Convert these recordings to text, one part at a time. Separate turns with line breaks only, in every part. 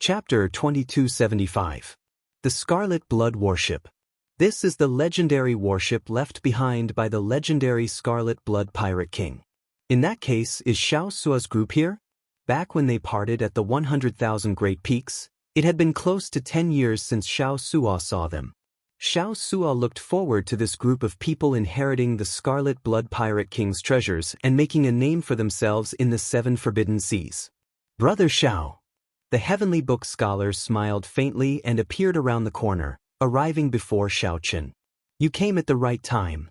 Chapter 2275. The Scarlet Blood Warship. This is the legendary warship left behind by the legendary Scarlet Blood Pirate King. In that case, is Xiao Sua's group here? Back when they parted at the 100,000 Great Peaks, it had been close to 10 years since Xiao Sua saw them. Xiao Sua looked forward to this group of people inheriting the Scarlet Blood Pirate King's treasures and making a name for themselves in the 7 Forbidden Seas. Brother Xiao. The Heavenly Book Scholar smiled faintly and appeared around the corner, arriving before Xiao Qin. You came at the right time.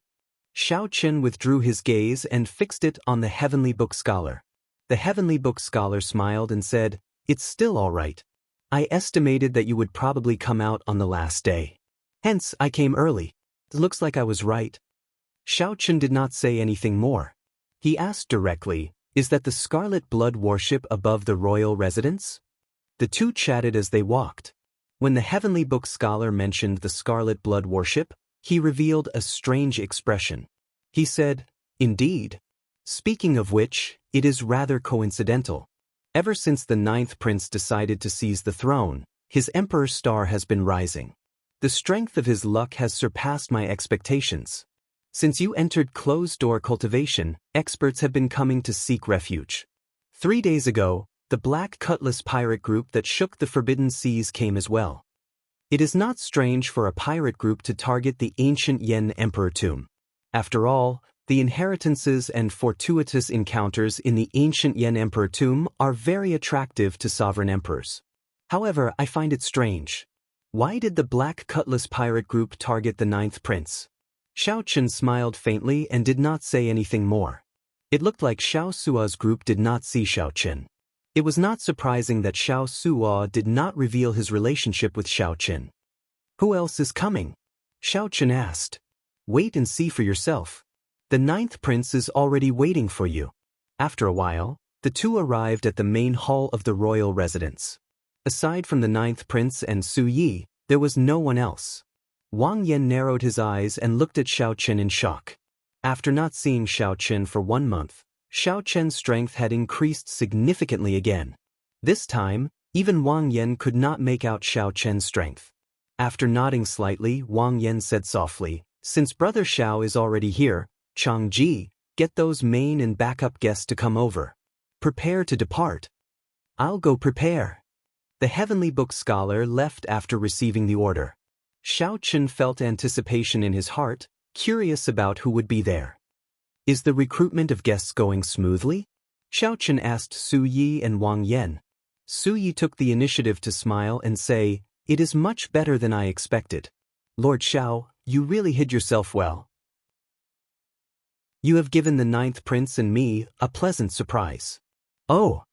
Xiao Qin withdrew his gaze and fixed it on the Heavenly Book Scholar. The Heavenly Book Scholar smiled and said, "It's still all right. I estimated that you would probably come out on the last day. Hence, I came early. It looks like I was right." Xiao Qin did not say anything more. He asked directly, "Is that the Scarlet Blood warship above the royal residence?" The two chatted as they walked. When the Heavenly Book Scholar mentioned the Scarlet Blood warship, he revealed a strange expression. He said, "Indeed. Speaking of which, it is rather coincidental. Ever since the 9th Prince decided to seize the throne, his Emperor's star has been rising. The strength of his luck has surpassed my expectations. Since you entered closed-door cultivation, experts have been coming to seek refuge. 3 days ago, the Black Cutlass pirate group that shook the Forbidden Seas came as well. It is not strange for a pirate group to target the ancient Yen Emperor tomb. After all, the inheritances and fortuitous encounters in the ancient Yen Emperor tomb are very attractive to sovereign emperors. However, I find it strange. Why did the Black Cutlass pirate group target the 9th Prince?" Xiao Qin smiled faintly and did not say anything more. It looked like Xiao Sua's group did not see Xiao Qin. It was not surprising that Xiao Sua did not reveal his relationship with Xiao Qin. "Who else is coming?" Xiao Qin asked. "Wait and see for yourself. The 9th Prince is already waiting for you." After a while, the two arrived at the main hall of the royal residence. Aside from the 9th Prince and Su Yi, there was no one else. Wang Yan narrowed his eyes and looked at Xiao Qin in shock. After not seeing Xiao Qin for 1 month, Xiao Qin's strength had increased significantly again. This time, even Wang Yan could not make out Xiao Qin's strength. After nodding slightly, Wang Yan said softly, "Since Brother Xiao is already here, Chang Ji, get those main and backup guests to come over. Prepare to depart." "I'll go prepare." The Heavenly Book Scholar left after receiving the order. Xiao Qin felt anticipation in his heart, curious about who would be there. "Is the recruitment of guests going smoothly?" Xiao Qin asked Su Yi and Wang Yan. Su Yi took the initiative to smile and say, "It is much better than I expected. Lord Xiao, you really hid yourself well. You have given the 9th Prince and me a pleasant surprise." "Oh."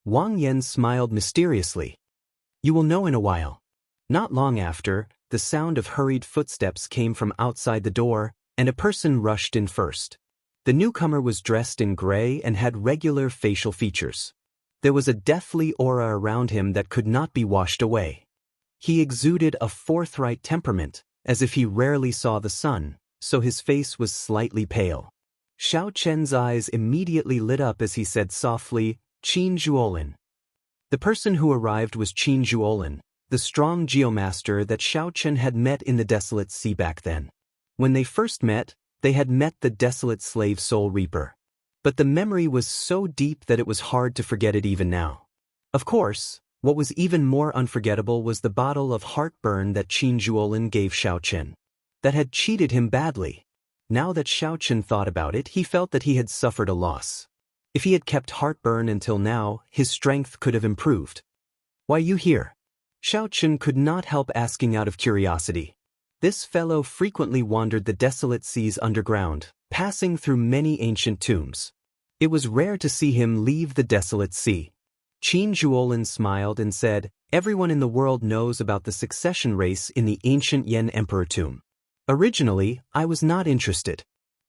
Wang Yan smiled mysteriously. "You will know in a while." Not long after, the sound of hurried footsteps came from outside the door, and a person rushed in first. The newcomer was dressed in gray and had regular facial features. There was a deathly aura around him that could not be washed away. He exuded a forthright temperament, as if he rarely saw the sun, so his face was slightly pale. Xiao Qin's eyes immediately lit up as he said softly, "Qin Zhuolin." The person who arrived was Qin Zhuolin, the strong geomaster that Xiao Qin had met in the Desolate Sea back then. When they first met, they had met the desolate slave Soul Reaper. But the memory was so deep that it was hard to forget it even now. Of course, what was even more unforgettable was the bottle of heartburn that Qin Zhuolin gave Xiao Qin. That had cheated him badly. Now that Xiao Qin thought about it, he felt that he had suffered a loss. If he had kept heartburn until now, his strength could have improved. "Why you here?" Xiao Qin could not help asking out of curiosity. This fellow frequently wandered the desolate seas underground, passing through many ancient tombs. It was rare to see him leave the desolate sea. Qin Zhuolin smiled and said, "Everyone in the world knows about the succession race in the ancient Yen Emperor tomb. Originally, I was not interested.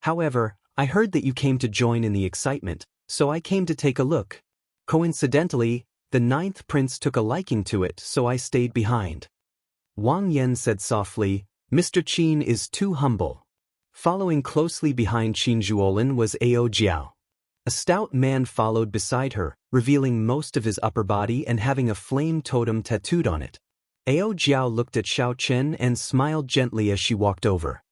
However, I heard that you came to join in the excitement, so I came to take a look. Coincidentally, the 9th Prince took a liking to it, so I stayed behind." Wang Yan said softly, "Mr. Qin is too humble." Following closely behind Qin Zhuolin was Ao Jiao. A stout man followed beside her, revealing most of his upper body and having a flame totem tattooed on it. Ao Jiao looked at Xiao Chen and smiled gently as she walked over.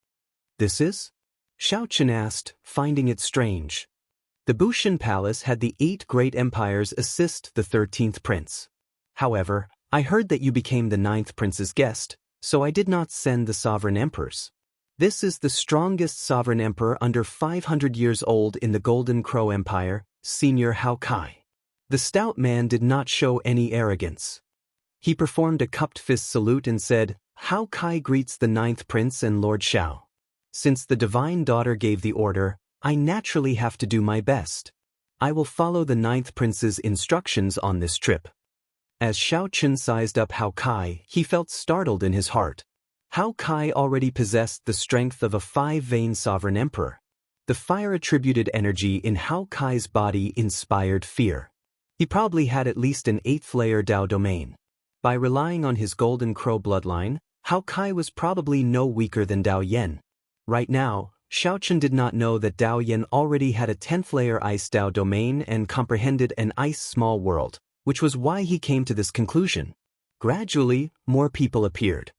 "This is?" Xiao Chen asked, finding it strange. The Bushan Palace had the 8 great empires assist the 13th prince. However, I heard that you became the 9th prince's guest, so I did not send the sovereign emperors. This is the strongest sovereign emperor under 500 years old in the Golden Crow Empire, Senior Hao Kai. The stout man did not show any arrogance. He performed a cupped fist salute and said, "Hao Kai greets the 9th prince and Lord Xiao. Since the divine daughter gave the order, I naturally have to do my best. I will follow the 9th prince's instructions on this trip." As Xiao Chen sized up Hao Kai, he felt startled in his heart. Hao Kai already possessed the strength of a 5-vein sovereign emperor. The fire-attributed energy in Hao Kai's body inspired fear. He probably had at least an 8th-layer Dao domain. By relying on his Golden Crow bloodline, Hao Kai was probably no weaker than Dao Yen. Right now, Xiao Chen did not know that Dao Yen already had a 10th-layer Ice Dao domain and comprehended an ice small world, which was why he came to this conclusion. Gradually, more people appeared.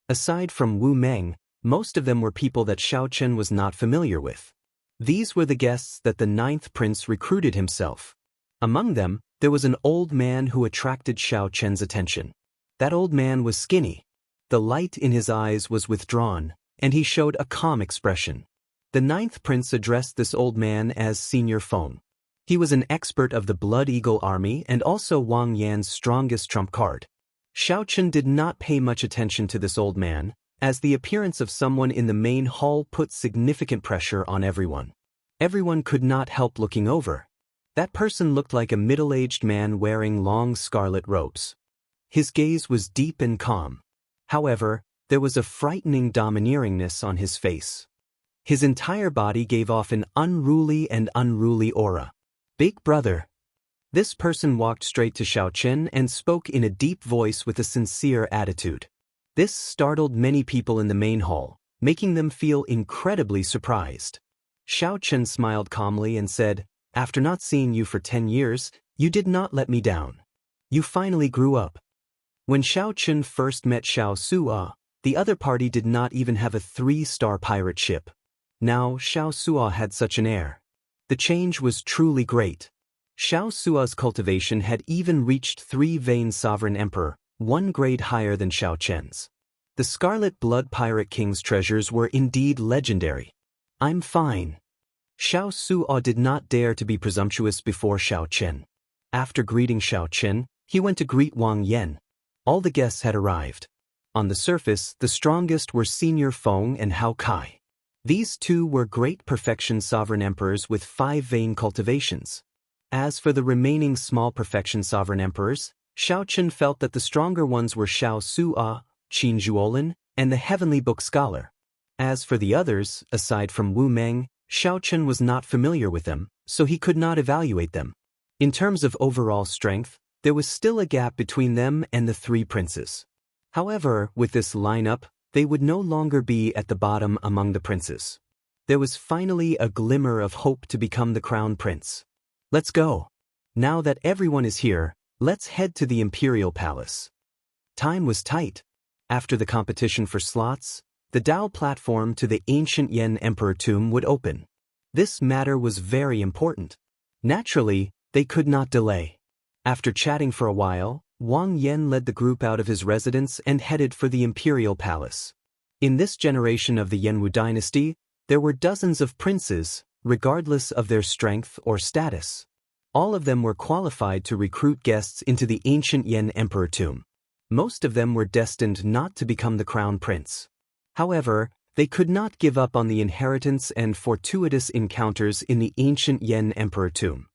Aside from Wu Meng, most of them were people that Xiao Chen was not familiar with. These were the guests that the 9th prince recruited himself. Among them, there was an old man who attracted Xiao Chen's attention. That old man was skinny. The light in his eyes was withdrawn, and he showed a calm expression. The 9th prince addressed this old man as Senior Feng. He was an expert of the Blood Eagle army and also Wang Yan's strongest trump card. Xiao Chen did not pay much attention to this old man, as the appearance of someone in the main hall put significant pressure on everyone. Everyone could not help looking over. That person looked like a middle-aged man wearing long scarlet robes. His gaze was deep and calm. However, there was a frightening domineeringness on his face. His entire body gave off an unruly aura. "Big brother." This person walked straight to Xiao Chen and spoke in a deep voice with a sincere attitude. This startled many people in the main hall, making them feel incredibly surprised. Xiao Chen smiled calmly and said, "After not seeing you for 10 years, you did not let me down. You finally grew up." When Xiao Chen first met Xiao Su'a, the other party did not even have a 3-star pirate ship. Now Xiao Su'a had such an air. The change was truly great. Xiao Su'a's cultivation had even reached 3-vein sovereign emperor, 1 grade higher than Xiao Chen's. The Scarlet Blood Pirate King's treasures were indeed legendary. "I'm fine." Xiao Su'a did not dare to be presumptuous before Xiao Chen. After greeting Xiao Chen, he went to greet Wang Yan. All the guests had arrived. On the surface, the strongest were Senior Feng and Hao Kai. These two were great perfection sovereign emperors with 5-vein cultivations. As for the remaining small perfection sovereign emperors, Xiao Chen felt that the stronger ones were Xiao Su'a, Qin Zhuolin, and the Heavenly Book Scholar. As for the others, aside from Wu Meng, Xiao Chen was not familiar with them, so he could not evaluate them. In terms of overall strength, there was still a gap between them and the 3 princes. However, with this lineup, they would no longer be at the bottom among the princes. There was finally a glimmer of hope to become the crown prince. "Let's go. Now that everyone is here, let's head to the Imperial Palace." Time was tight. After the competition for slots, the Dao platform to the ancient Yen Emperor tomb would open. This matter was very important. Naturally, they could not delay. After chatting for a while, Wang Yan led the group out of his residence and headed for the Imperial Palace. In this generation of the Yenwu dynasty, there were dozens of princes, regardless of their strength or status. All of them were qualified to recruit guests into the ancient Yen Emperor tomb. Most of them were destined not to become the crown prince. However, they could not give up on the inheritance and fortuitous encounters in the ancient Yen Emperor tomb.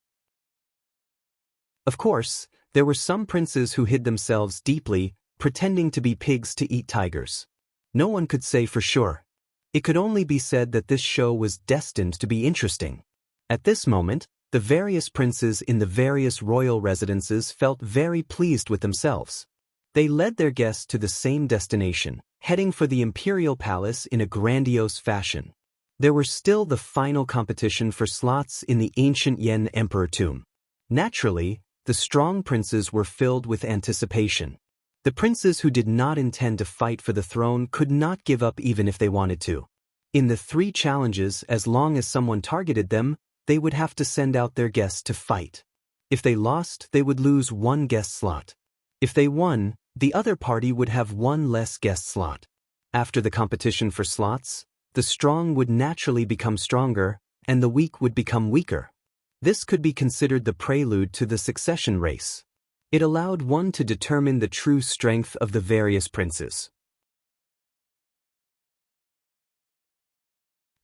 Of course, there were some princes who hid themselves deeply, pretending to be pigs to eat tigers. No one could say for sure. It could only be said that this show was destined to be interesting. At this moment, the various princes in the various royal residences felt very pleased with themselves. They led their guests to the same destination, heading for the Imperial Palace in a grandiose fashion. There were still the final competition for slots in the ancient Yen emperor tomb. Naturally, the strong princes were filled with anticipation. The princes who did not intend to fight for the throne could not give up even if they wanted to. In the 3 challenges, as long as someone targeted them, they would have to send out their guests to fight. If they lost, they would lose 1 guest slot. If they won, the other party would have 1 less guest slot. After the competition for slots, the strong would naturally become stronger, and the weak would become weaker. This could be considered the prelude to the succession race. It allowed one to determine the true strength of the various princes.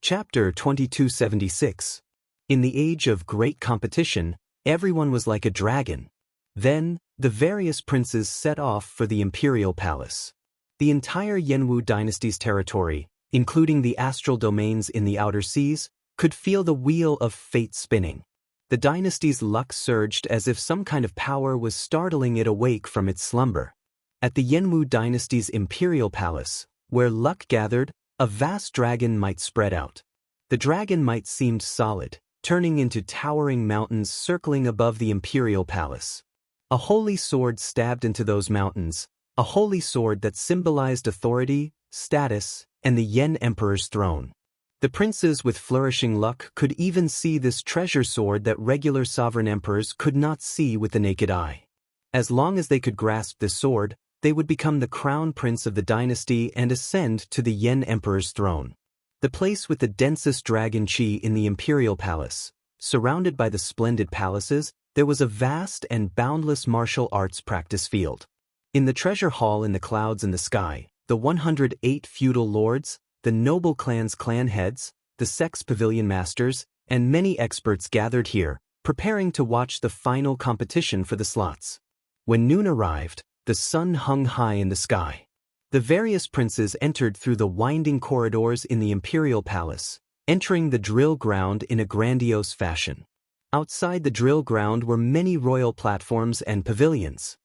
Chapter 2276. In the age of great competition, everyone was like a dragon. Then, the various princes set off for the imperial palace. The entire Yenwu dynasty's territory, including the astral domains in the outer seas, could feel the wheel of fate spinning. The dynasty's luck surged as if some kind of power was startling it awake from its slumber. At the Yenwu dynasty's imperial palace, where luck gathered, a vast dragon might spread out. The dragon might seem solid, turning into towering mountains circling above the imperial palace. A holy sword stabbed into those mountains, a holy sword that symbolized authority, status, and the Yen emperor's throne. The princes with flourishing luck could even see this treasure sword that regular sovereign emperors could not see with the naked eye. As long as they could grasp this sword, they would become the crown prince of the dynasty and ascend to the Yen emperor's throne. The place with the densest dragon chi in the imperial palace, surrounded by the splendid palaces, there was a vast and boundless martial arts practice field. In the treasure hall in the clouds in the sky, the 108 feudal lords, the noble clan's clan heads, the sex pavilion masters, and many experts gathered here, preparing to watch the final competition for the slots. When noon arrived, the sun hung high in the sky. The various princes entered through the winding corridors in the imperial palace, entering the drill ground in a grandiose fashion. Outside the drill ground were many royal platforms and pavilions.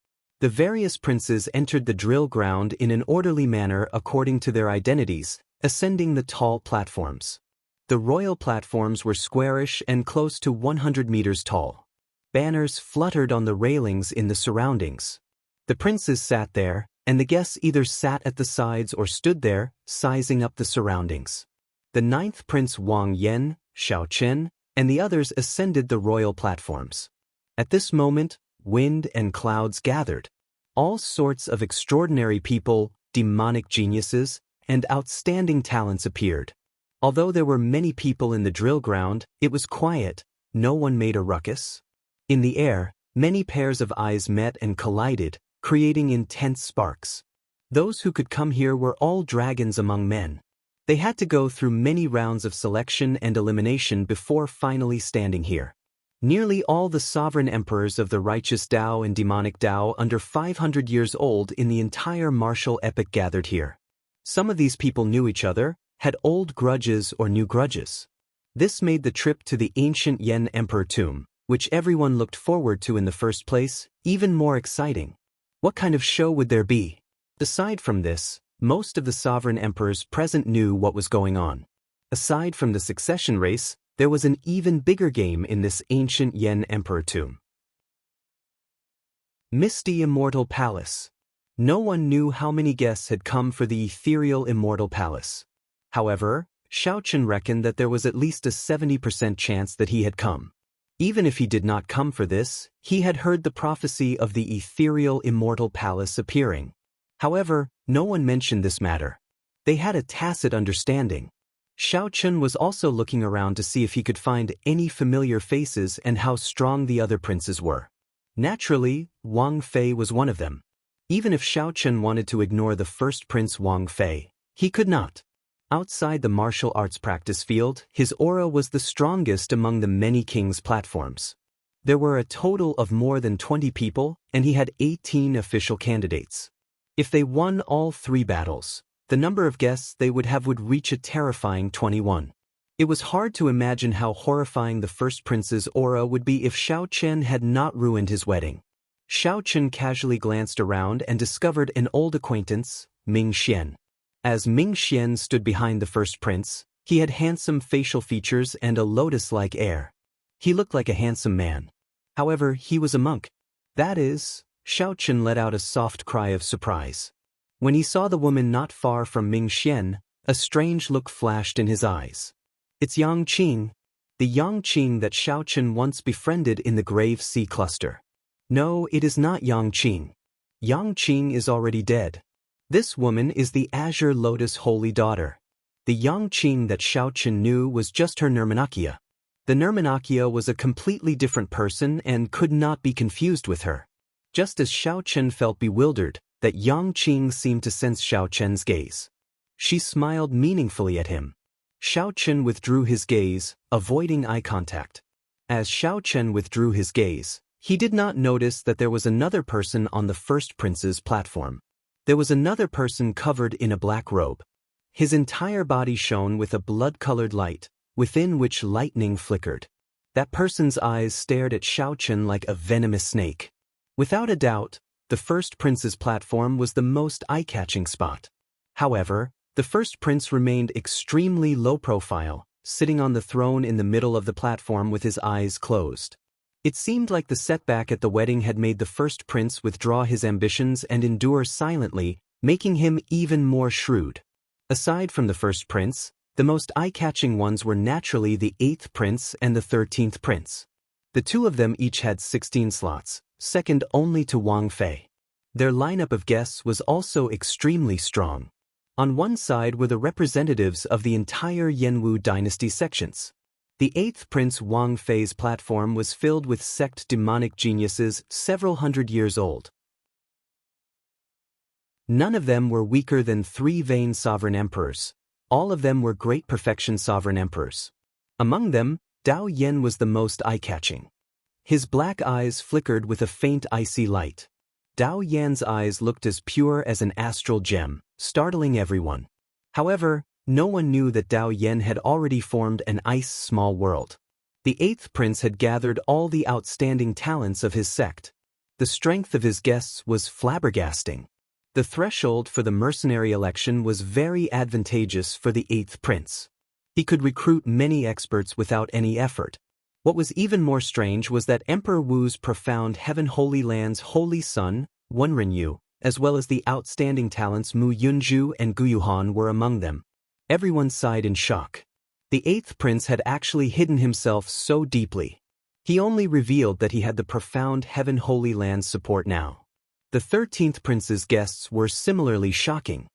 The various princes entered the drill ground in an orderly manner according to their identities, ascending the tall platforms. The royal platforms were squarish and close to 100 meters tall. Banners fluttered on the railings in the surroundings. The princes sat there, and the guests either sat at the sides or stood there, sizing up the surroundings. The 9th Prince Wang Yan, Xiao Chen, and the others ascended the royal platforms. At this moment, wind and clouds gathered. All sorts of extraordinary people, demonic geniuses, and outstanding talents appeared. Although there were many people in the drill ground, it was quiet, no one made a ruckus. In the air, many pairs of eyes met and collided, creating intense sparks. Those who could come here were all dragons among men. They had to go through many rounds of selection and elimination before finally standing here. Nearly all the sovereign emperors of the righteous Tao and demonic Tao under 500 years old in the entire martial epoch gathered here. Some of these people knew each other, had old grudges or new grudges. This made the trip to the ancient Yen emperor tomb, which everyone looked forward to in the first place, even more exciting. What kind of show would there be? Aside from this, most of the sovereign emperors present knew what was going on. Aside from the succession race, there was an even bigger game in this ancient Yen emperor tomb. Misty Immortal Palace. No one knew how many guests had come for the ethereal immortal palace. However, Xiao Chen reckoned that there was at least a 70% chance that he had come. Even if he did not come for this, he had heard the prophecy of the ethereal immortal palace appearing. However, no one mentioned this matter. They had a tacit understanding. Xiao Chen was also looking around to see if he could find any familiar faces and how strong the other princes were. Naturally, Wang Fei was one of them. Even if Xiao Chen wanted to ignore the first prince Wang Fei, he could not. Outside the martial arts practice field, his aura was the strongest among the many kings' platforms. There were a total of more than 20 people, and he had 18 official candidates. If they won all 3 battles, the number of guests they would have would reach a terrifying 21. It was hard to imagine how horrifying the first prince's aura would be if Xiao Chen had not ruined his wedding. Xiao Chen casually glanced around and discovered an old acquaintance, Ming Xian. As Ming Xian stood behind the first prince, He had handsome facial features and a lotus-like air. He looked like a handsome man. However, he was a monk. That is, Xiao Chen let out a soft cry of surprise. When he saw the woman not far from Ming Xian, a strange look flashed in his eyes. It's Yang Qing, the Yang Qing that Xiao Chen once befriended in the Grave Sea Cluster. No, it is not Yang Qing. Yang Qing is already dead. This woman is the Azure Lotus Holy Daughter. The Yang Qing that Xiao Chen knew was just her Nirmanakya. The Nirmanakya was a completely different person and could not be confused with her. Just as Xiao Chen felt bewildered, that Yang Qing seemed to sense Xiao Chen's gaze. She smiled meaningfully at him. Xiao Chen withdrew his gaze, avoiding eye contact. As Xiao Chen withdrew his gaze, he did not notice that there was another person on the first prince's platform. There was another person covered in a black robe. His entire body shone with a blood-colored light, within which lightning flickered. That person's eyes stared at Xiao Chen like a venomous snake. Without a doubt, the first prince's platform was the most eye-catching spot. However, the first prince remained extremely low-profile, sitting on the throne in the middle of the platform with his eyes closed. It seemed like the setback at the wedding had made the first prince withdraw his ambitions and endure silently, making him even more shrewd. Aside from the first prince, the most eye-catching ones were naturally the 8th prince and the 13th prince. The two of them each had 16 slots, second only to Wang Fei. Their lineup of guests was also extremely strong. On one side were the representatives of the entire Yanwu dynasty sections. The 8th prince Wang Fei's platform was filled with sect demonic geniuses several hundred years old. None of them were weaker than 3 vain sovereign emperors. All of them were great perfection sovereign emperors. Among them, Dao Yan was the most eye-catching. His black eyes flickered with a faint icy light. Dao Yan's eyes looked as pure as an astral gem, startling everyone. However, no one knew that Dao Yan had already formed an ice small world. The 8th prince had gathered all the outstanding talents of his sect. The strength of his guests was flabbergasting. The threshold for the mercenary election was very advantageous for the 8th prince. He could recruit many experts without any effort. What was even more strange was that Emperor Wu's profound Heaven Holy Land's holy son, Wenrenyu, as well as the outstanding talents Mu Yunju and Guyuhan were among them. Everyone sighed in shock. The 8th prince had actually hidden himself so deeply. He only revealed that he had the profound Heaven Holy Land's support now. The 13th prince's guests were similarly shocking.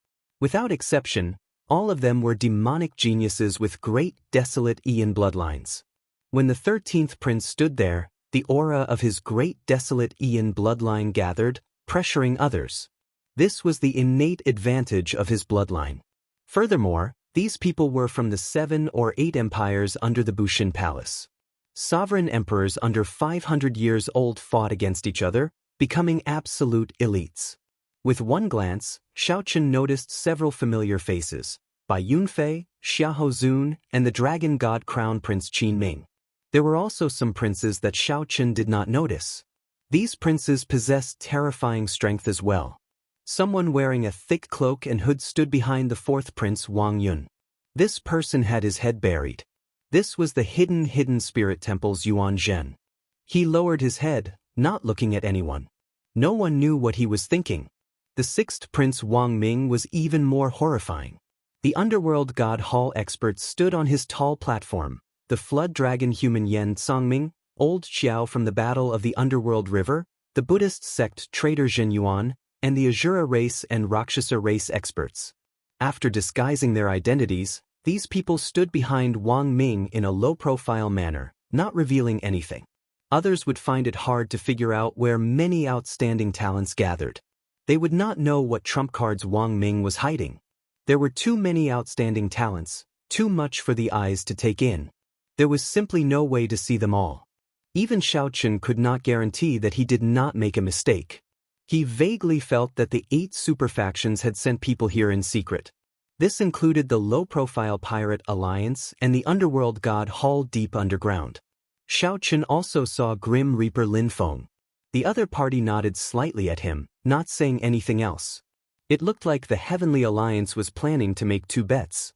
Without exception, all of them were demonic geniuses with great desolate Ian bloodlines. When the 13th prince stood there, the aura of his great desolate Ian bloodline gathered, pressuring others. This was the innate advantage of his bloodline. Furthermore, these people were from the 7 or 8 empires under the Bushin Palace. Sovereign emperors under 500 years old fought against each other, becoming absolute elites. With one glance, Xiao Chen noticed several familiar faces: Bai Yunfei, Xia Hozun, and the dragon god crown prince Qin Ming. There were also some princes that Xiao Chen did not notice. These princes possessed terrifying strength as well. Someone wearing a thick cloak and hood stood behind the 4th prince Wang Yun. This person had his head buried. This was the hidden spirit temple's Yuan Zhen. He lowered his head, not looking at anyone. No one knew what he was thinking. The 6th prince Wang Ming was even more horrifying. The underworld god hall expert stood on his tall platform. The flood dragon human Yen Tsangming, old Xiao from the Battle of the Underworld River, the Buddhist sect traitor Zhen Yuan, and the Azura race and Rakshasa race experts. After disguising their identities, these people stood behind Wang Ming in a low-profile manner, not revealing anything. Others would find it hard to figure out where many outstanding talents gathered. They would not know what trump cards Wang Ming was hiding. There were too many outstanding talents, too much for the eyes to take in. There was simply no way to see them all. Even Xiao Chen could not guarantee that he did not make a mistake. He vaguely felt that the 8 superfactions had sent people here in secret. This included the low-profile Pirate Alliance and the underworld god Hall deep underground. Xiao Chen also saw Grim Reaper Lin Feng. The other party nodded slightly at him, not saying anything else. It looked like the Heavenly Alliance was planning to make 2 bets.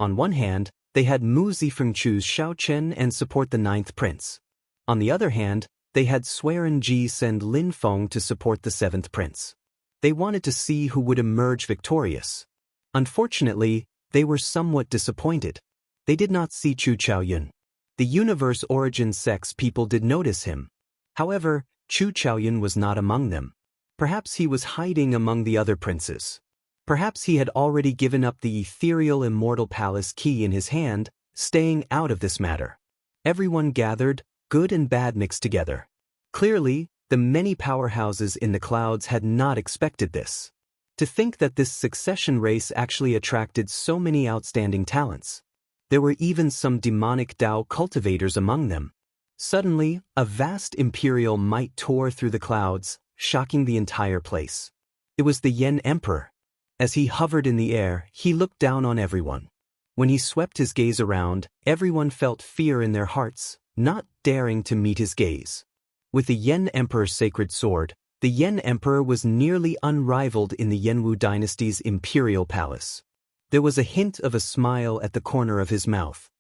On one hand, they had Mu Zifeng choose Xiao Chen and support the ninth prince. On the other hand, they had Suiren Ji send Lin Feng to support the seventh prince. They wanted to see who would emerge victorious. Unfortunately, they were somewhat disappointed. They did not see Chu Chaoyun. The universe origin sex people did notice him. However, Chu Chaoyun was not among them. Perhaps he was hiding among the other princes. Perhaps he had already given up the ethereal immortal palace key in his hand, staying out of this matter. Everyone gathered, good and bad mixed together. Clearly, the many powerhouses in the clouds had not expected this. To think that this succession race actually attracted so many outstanding talents. There were even some demonic Tao cultivators among them. Suddenly, a vast imperial might tore through the clouds, shocking the entire place. It was the Yen Emperor. As he hovered in the air, he looked down on everyone. When he swept his gaze around, everyone felt fear in their hearts, not daring to meet his gaze. With the Yen Emperor's sacred sword, the Yen Emperor was nearly unrivaled in the Yenwu dynasty's imperial palace. There was a hint of a smile at the corner of his mouth.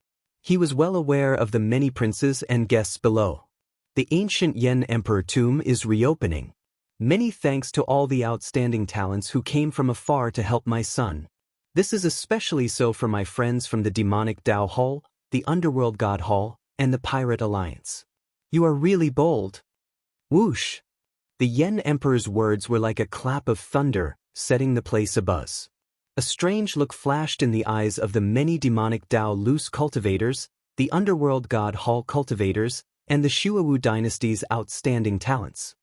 He was well aware of the many princes and guests below. The ancient Yen Emperor tomb is reopening. Many thanks to all the outstanding talents who came from afar to help my son. This is especially so for my friends from the demonic Tao Hall, the Underworld God Hall, and the Pirate Alliance. You are really bold. Whoosh! The Yen Emperor's words were like a clap of thunder, setting the place abuzz. A strange look flashed in the eyes of the many demonic Tao loose cultivators, the Underworld God Hall cultivators, and the Shuawu dynasty's outstanding talents.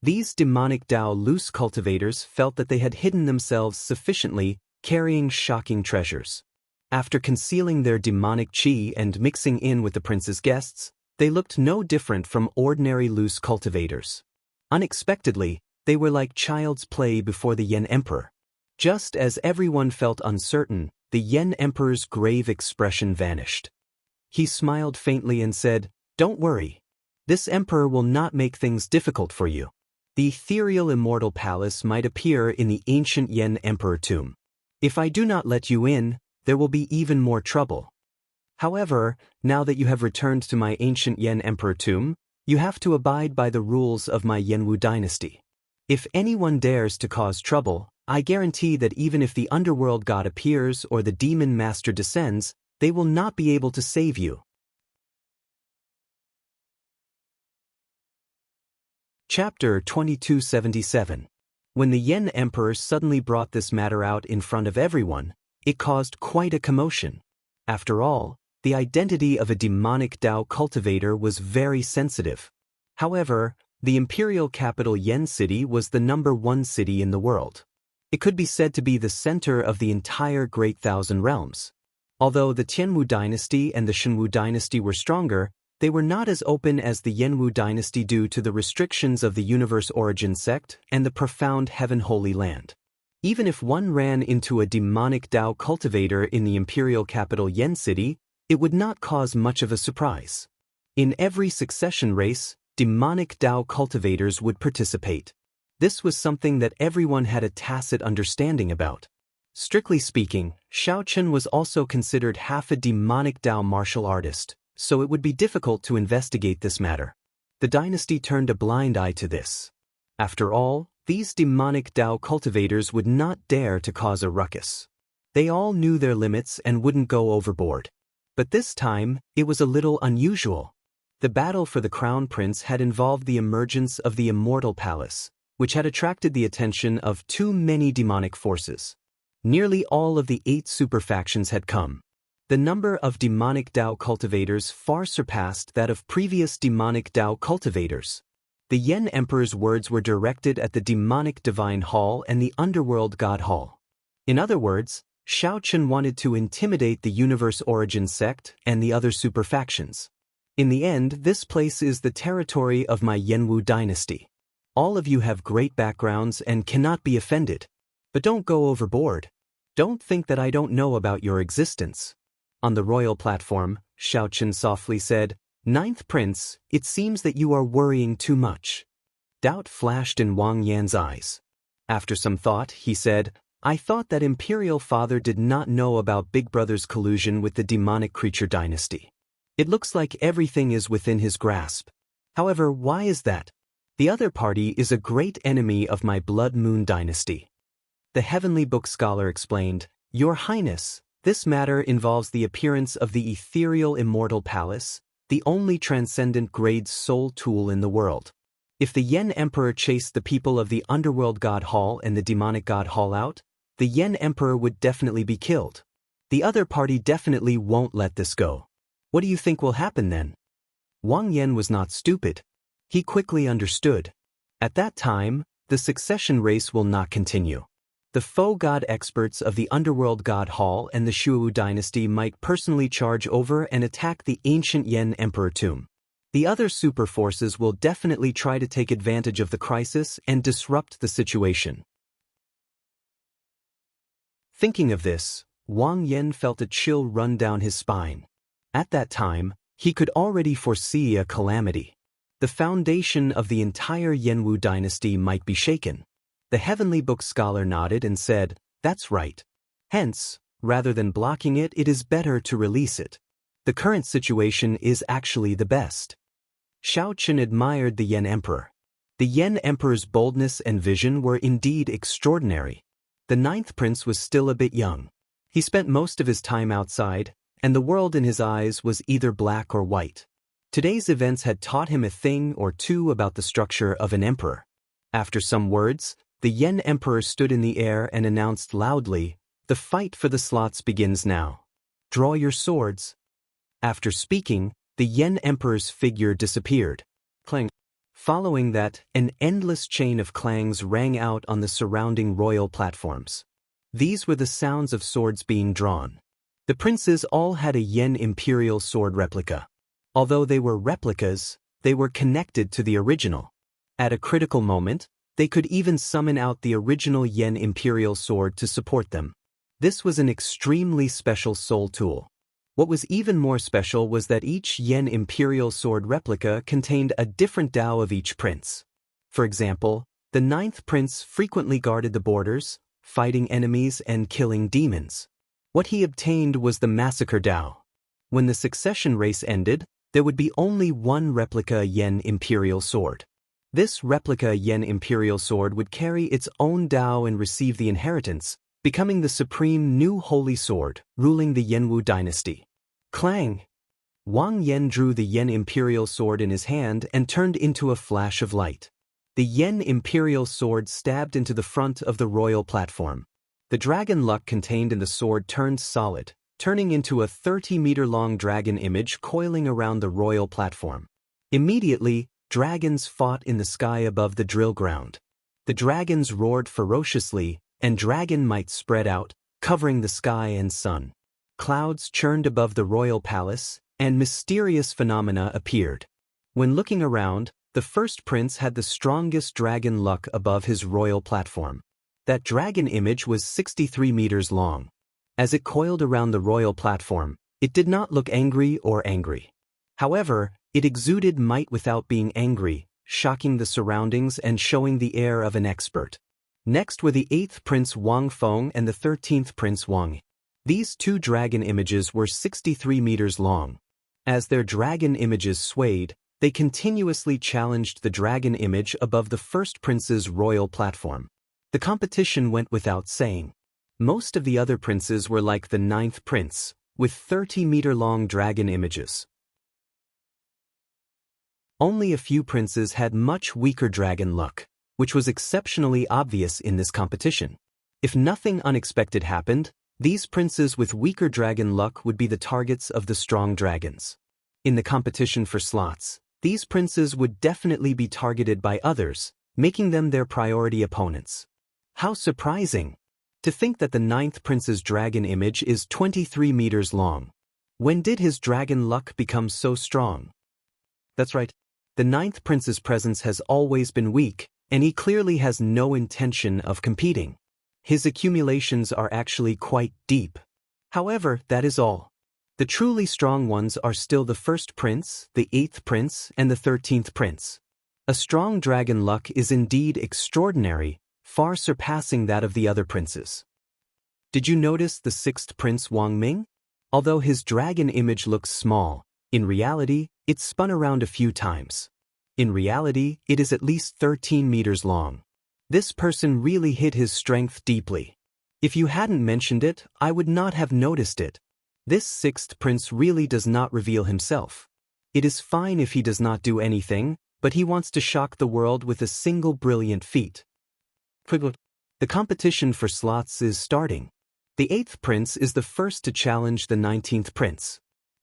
These demonic Tao loose cultivators felt that they had hidden themselves sufficiently, carrying shocking treasures. After concealing their demonic chi and mixing in with the prince's guests, they looked no different from ordinary loose cultivators. Unexpectedly, they were like child's play before the Yen Emperor. Just as everyone felt uncertain, the Yen Emperor's grave expression vanished. He smiled faintly and said, "Don't worry. This emperor will not make things difficult for you. The ethereal immortal palace might appear in the ancient Yen Emperor tomb. If I do not let you in, there will be even more trouble. However, now that you have returned to my ancient Yen Emperor tomb, you have to abide by the rules of my Yenwu dynasty. If anyone dares to cause trouble, I guarantee that even if the underworld god appears or the demon master descends, they will not be able to save you." Chapter 2277. When the Yen Emperor suddenly brought this matter out in front of everyone, it caused quite a commotion. After all, the identity of a demonic Tao cultivator was very sensitive. However, the imperial capital Yen City was the #1 city in the world. It could be said to be the center of the entire Great Thousand Realms. Although the Tianwu dynasty and the Shenwu dynasty were stronger, they were not as open as the Yenwu dynasty due to the restrictions of the universe origin sect and the profound heaven holy land. Even if one ran into a demonic Tao cultivator in the imperial capital Yen City, it would not cause much of a surprise. In every succession race, demonic Tao cultivators would participate. This was something that everyone had a tacit understanding about. Strictly speaking, Xiao Chen was also considered half a demonic Tao martial artist, so it would be difficult to investigate this matter. The dynasty turned a blind eye to this. After all, these demonic Tao cultivators would not dare to cause a ruckus. They all knew their limits and wouldn't go overboard. But this time, it was a little unusual. The battle for the crown prince had involved the emergence of the immortal palace, which had attracted the attention of too many demonic forces. Nearly all of the 8 super factions had come. The number of demonic Tao cultivators far surpassed that of previous demonic Tao cultivators. The Yen Emperor's words were directed at the demonic Divine Hall and the Underworld God Hall. In other words, Xiao Chen wanted to intimidate the universe origin sect and the other super factions. In the end, this place is the territory of my Yenwu dynasty. All of you have great backgrounds and cannot be offended. But don't go overboard. Don't think that I don't know about your existence. On the royal platform, Xiao Chen softly said, "Ninth Prince, it seems that you are worrying too much." Doubt flashed in Wang Yan's eyes. After some thought, he said, I thought that Imperial Father did not know about Big Brother's collusion with the demonic creature dynasty. It looks like everything is within his grasp. However, why is that? The other party is a great enemy of my Blood Moon dynasty. The Heavenly Book scholar explained, Your Highness, this matter involves the appearance of the ethereal immortal palace, the only transcendent grade soul tool in the world. If the Yen Emperor chased the people of the Underworld God Hall and the Demonic God Hall out, the Yen Emperor would definitely be killed. The other party definitely won't let this go. What do you think will happen then? Wang Yen was not stupid. He quickly understood. At that time, the succession race will not continue. The faux god experts of the Underworld God Hall and the Shuwu dynasty might personally charge over and attack the ancient Yen Emperor tomb. The other super forces will definitely try to take advantage of the crisis and disrupt the situation. Thinking of this, Wang Yen felt a chill run down his spine. At that time, he could already foresee a calamity. The foundation of the entire Yenwu dynasty might be shaken. The Heavenly Book scholar nodded and said, That's right. Hence, rather than blocking it, it is better to release it. The current situation is actually the best. Xiao Qin admired the Yen Emperor. The Yen Emperor's boldness and vision were indeed extraordinary. The 9th prince was still a bit young. He spent most of his time outside, and the world in his eyes was either black or white. Today's events had taught him a thing or two about the structure of an emperor. After some words, the Yen Emperor stood in the air and announced loudly, The fight for the slots begins now. Draw your swords. After speaking, the Yen Emperor's figure disappeared. Clang. Following that, an endless chain of clangs rang out on the surrounding royal platforms. These were the sounds of swords being drawn. The princes all had a Yen Imperial sword replica. Although they were replicas, they were connected to the original. At a critical moment, they could even summon out the original Yen Imperial sword to support them. This was an extremely special soul tool. What was even more special was that each Yen Imperial sword replica contained a different Dao of each prince. For example, the 9th prince frequently guarded the borders, fighting enemies and killing demons. What he obtained was the Massacre Dao. When the succession race ended, there would be only one replica Yen Imperial sword. This replica Yen Imperial sword would carry its own Dao and receive the inheritance, becoming the supreme new holy sword, ruling the Yenwu dynasty. Clang! Wang Yen drew the Yen Imperial sword in his hand and turned into a flash of light. The Yen Imperial sword stabbed into the front of the royal platform. The dragon luck contained in the sword turned solid, turning into a 30-meter-long dragon image coiling around the royal platform. Immediately, dragons fought in the sky above the drill ground. The dragons roared ferociously, and dragon might spread out, covering the sky and sun. Clouds churned above the royal palace, and mysterious phenomena appeared. When looking around, the first prince had the strongest dragon luck above his royal platform. That dragon image was 63 meters long. As it coiled around the royal platform, it did not look angry or angry. However, it exuded might without being angry, shocking the surroundings and showing the air of an expert. Next were the 8th Prince Wang Feng and the 13th Prince Wang. These two dragon images were 63 meters long. As their dragon images swayed, they continuously challenged the dragon image above the first prince's royal platform. The competition went without saying. Most of the other princes were like the 9th prince, with 30-meter-long dragon images. Only a few princes had much weaker dragon luck, which was exceptionally obvious in this competition. If nothing unexpected happened, these princes with weaker dragon luck would be the targets of the strong dragons. In the competition for slots, these princes would definitely be targeted by others, making them their priority opponents. How surprising! To think that the 9th prince's dragon image is 23 meters long. When did his dragon luck become so strong? That's right. The 9th prince's presence has always been weak, and he clearly has no intention of competing. His accumulations are actually quite deep. However, that is all. The truly strong ones are still the 1st prince, the 8th prince, and the 13th prince. A strong dragon luck is indeed extraordinary, far surpassing that of the other princes. Did you notice the sixth prince Wang Ming? Although his dragon image looks small, in reality, it spun around a few times. In reality, it is at least 13 meters long. This person really hid his strength deeply. If you hadn't mentioned it, I would not have noticed it. This sixth prince really does not reveal himself. It is fine if he does not do anything, but he wants to shock the world with a single brilliant feat. The competition for slots is starting. The 8th prince is the first to challenge the 19th prince.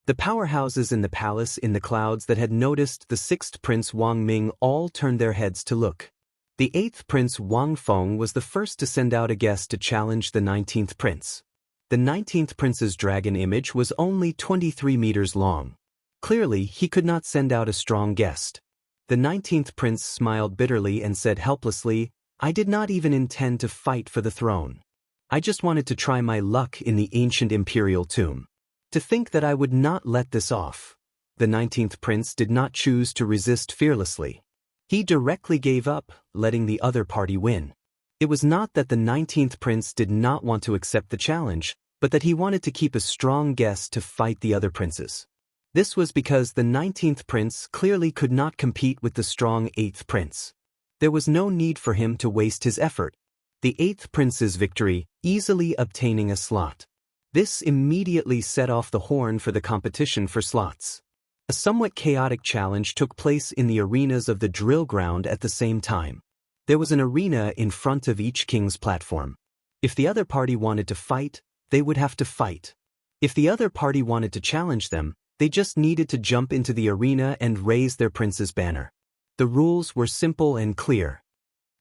The powerhouses in the palace in the clouds that had noticed the 6th prince Wang Ming all turned their heads to look. The 8th prince Wang Feng was the first to send out a guest to challenge the 19th prince. The 19th prince's dragon image was only 23 meters long. Clearly, he could not send out a strong guest. The 19th prince smiled bitterly and said helplessly, "I did not even intend to fight for the throne. I just wanted to try my luck in the ancient imperial tomb. To think that I would not let this off." The 19th prince did not choose to resist fearlessly. He directly gave up, letting the other party win. It was not that the 19th prince did not want to accept the challenge, but that he wanted to keep a strong guest to fight the other princes. This was because the 19th prince clearly could not compete with the strong 8th prince. There was no need for him to waste his effort. The 8th prince's victory, easily obtaining a slot. This immediately set off the horn for the competition for slots. A somewhat chaotic challenge took place in the arenas of the drill ground at the same time. There was an arena in front of each king's platform. If the other party wanted to fight, they would have to fight. If the other party wanted to challenge them, they just needed to jump into the arena and raise their prince's banner. The rules were simple and clear.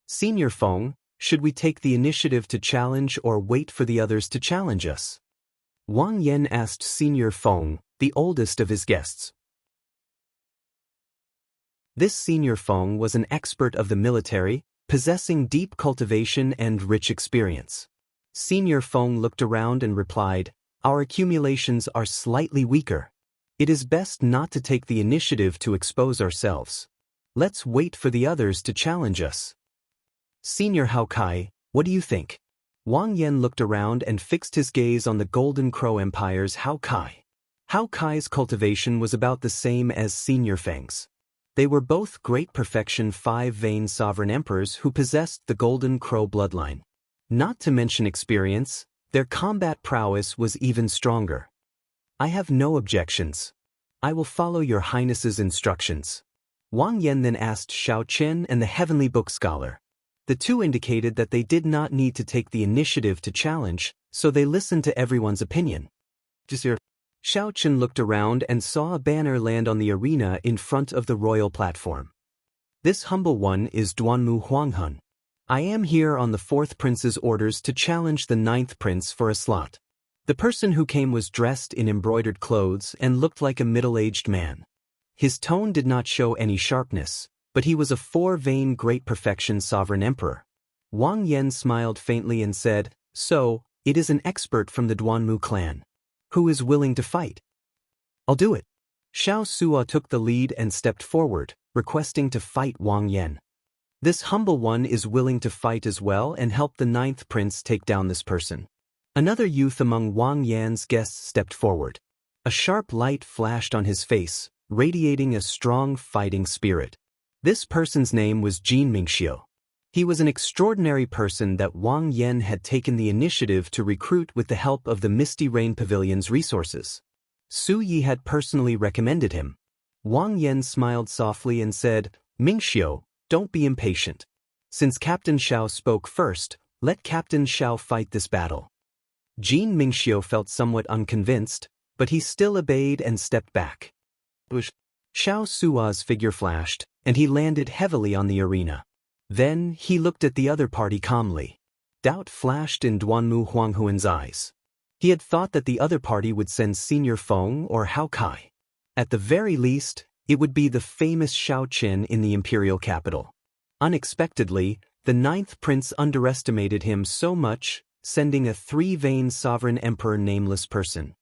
Senior Feng, should we take the initiative to challenge or wait for the others to challenge us? Wang Yan asked Senior Feng, the oldest of his guests. This Senior Feng was an expert of the military, possessing deep cultivation and rich experience. Senior Feng looked around and replied, "Our accumulations are slightly weaker. It is best not to take the initiative to expose ourselves. Let's wait for the others to challenge us." Senior Hao Kai, what do you think? Wang Yan looked around and fixed his gaze on the Golden Crow Empire's Hao Kai. Hao Kai's cultivation was about the same as Senior Feng's. They were both great perfection 5-vein sovereign emperors who possessed the Golden Crow bloodline. Not to mention experience, their combat prowess was even stronger. "I have no objections. I will follow your highness's instructions." Wang Yan then asked Shao Chen and the Heavenly Book Scholar. The two indicated that they did not need to take the initiative to challenge, so they listened to everyone's opinion. Shao Chen looked around and saw a banner land on the arena in front of the royal platform. "This humble one is Duanmu Huanghun. I am here on the 4th prince's orders to challenge the 9th prince for a slot." The person who came was dressed in embroidered clothes and looked like a middle-aged man. His tone did not show any sharpness, but he was a 4-vein great perfection sovereign emperor. Wang Yan smiled faintly and said, "So, it is an expert from the Duanmu clan. Who is willing to fight?" "I'll do it." Xiao Sua took the lead and stepped forward, requesting to fight Wang Yan. This humble one is willing to fight as well and help the 9th prince take down this person. Another youth among Wang Yan's guests stepped forward. A sharp light flashed on his face, radiating a strong fighting spirit. This person's name was Jin Mingxiu. He was an extraordinary person that Wang Yan had taken the initiative to recruit with the help of the Misty Rain Pavilion's resources. Su Yi had personally recommended him. Wang Yan smiled softly and said, "Mingxiu, don't be impatient. Since Captain Xiao spoke first, let Captain Xiao fight this battle." Jin Mingxiu felt somewhat unconvinced, but he still obeyed and stepped back. Xiao Sua's figure flashed, and he landed heavily on the arena. Then, he looked at the other party calmly. Doubt flashed in Duanmu Huanghuan's eyes. He had thought that the other party would send Senior Feng or Hao Kai. At the very least, it would be the famous Shao Chen in the imperial capital. Unexpectedly, the 9th prince underestimated him so much, sending a 3-vein sovereign emperor nameless person.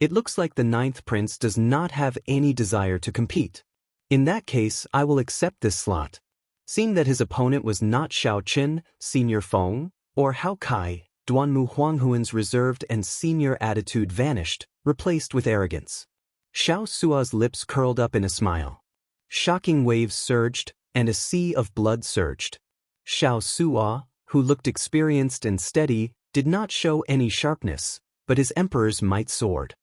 It looks like the 9th prince does not have any desire to compete. In that case, I will accept this slot. Seeing that his opponent was not Shao Chen, Senior Feng, or Hao Kai, Duanmu Huanghuan's reserved and senior attitude vanished, replaced with arrogance. Xiao Sua's lips curled up in a smile. Shocking waves surged, and a sea of blood surged. Xiao Sua, who looked experienced and steady, did not show any sharpness, but his emperor's might soared.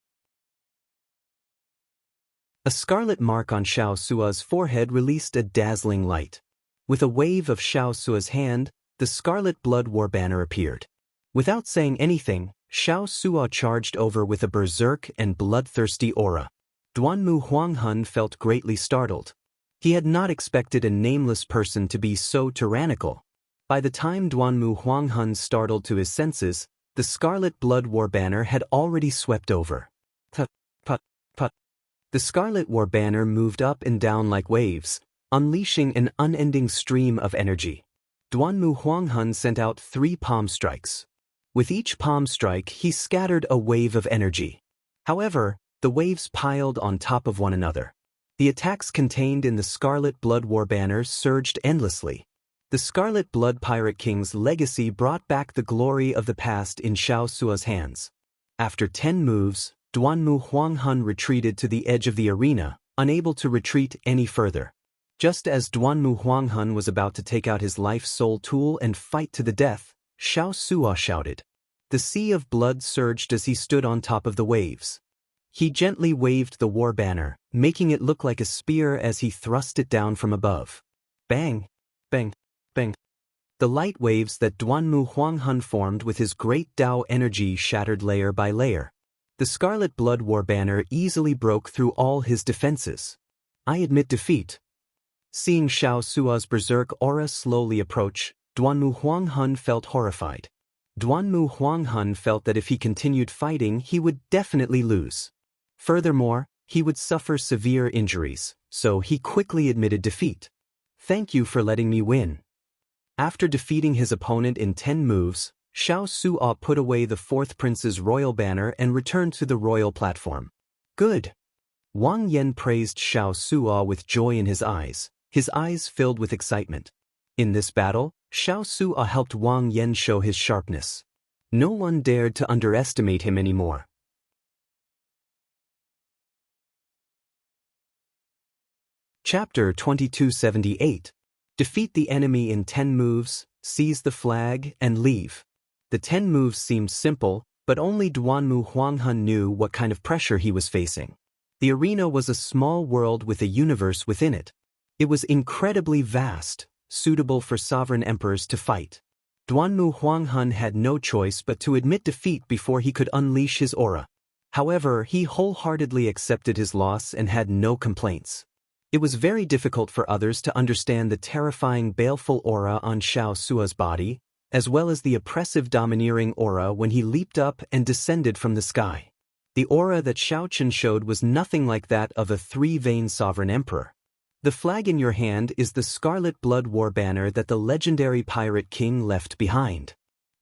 A scarlet mark on Xiao Sua's forehead released a dazzling light. With a wave of Xiao Sua's hand, the scarlet blood war banner appeared. Without saying anything, Xiao Sua charged over with a berserk and bloodthirsty aura. Duanmu Huanghan felt greatly startled. He had not expected a nameless person to be so tyrannical. By the time Duanmu Huanghan startled to his senses, the scarlet blood war banner had already swept over. Put, put, put. The scarlet war banner moved up and down like waves, unleashing an unending stream of energy. Duanmu Huanghan sent out 3 palm strikes. With each palm strike, he scattered a wave of energy. However, the waves piled on top of one another. The attacks contained in the Scarlet Blood War banner surged endlessly. The Scarlet Blood Pirate King's legacy brought back the glory of the past in Xiao Sua's hands. After 10 moves, Duanmu Huanghan retreated to the edge of the arena, unable to retreat any further. Just as Duanmu Huanghan was about to take out his life soul tool and fight to the death, Xiao Sua shouted. The sea of blood surged as he stood on top of the waves. He gently waved the war banner, making it look like a spear as he thrust it down from above. Bang! Bang! Bang! The light waves that Duanmu Huanghan formed with his great Dao energy shattered layer by layer. The Scarlet Blood War banner easily broke through all his defenses. I admit defeat. Seeing Xiao Sua's berserk aura slowly approach, Duanmu Huanghan felt horrified. Duanmu Huanghan felt that if he continued fighting, he would definitely lose. Furthermore, he would suffer severe injuries, so he quickly admitted defeat. Thank you for letting me win. After defeating his opponent in 10 moves, Xiao Sua put away the 4th prince's royal banner and returned to the royal platform. Good. Wang Yan praised Xiao Sua with joy in his eyes filled with excitement. In this battle, Xiao Sua helped Wang Yan show his sharpness. No one dared to underestimate him anymore. Chapter 2278. Defeat the enemy in 10 moves, seize the flag, and leave. The 10 moves seemed simple, but only Duanmu Huanghan knew what kind of pressure he was facing. The arena was a small world with a universe within it. It was incredibly vast, suitable for sovereign emperors to fight. Duanmu Huanghan had no choice but to admit defeat before he could unleash his aura. However, he wholeheartedly accepted his loss and had no complaints. It was very difficult for others to understand the terrifying baleful aura on Xiao Sua's body, as well as the oppressive domineering aura when he leaped up and descended from the sky. The aura that Xiao Chen showed was nothing like that of a 3-vein sovereign emperor. The flag in your hand is the Scarlet Blood War banner that the legendary pirate king left behind.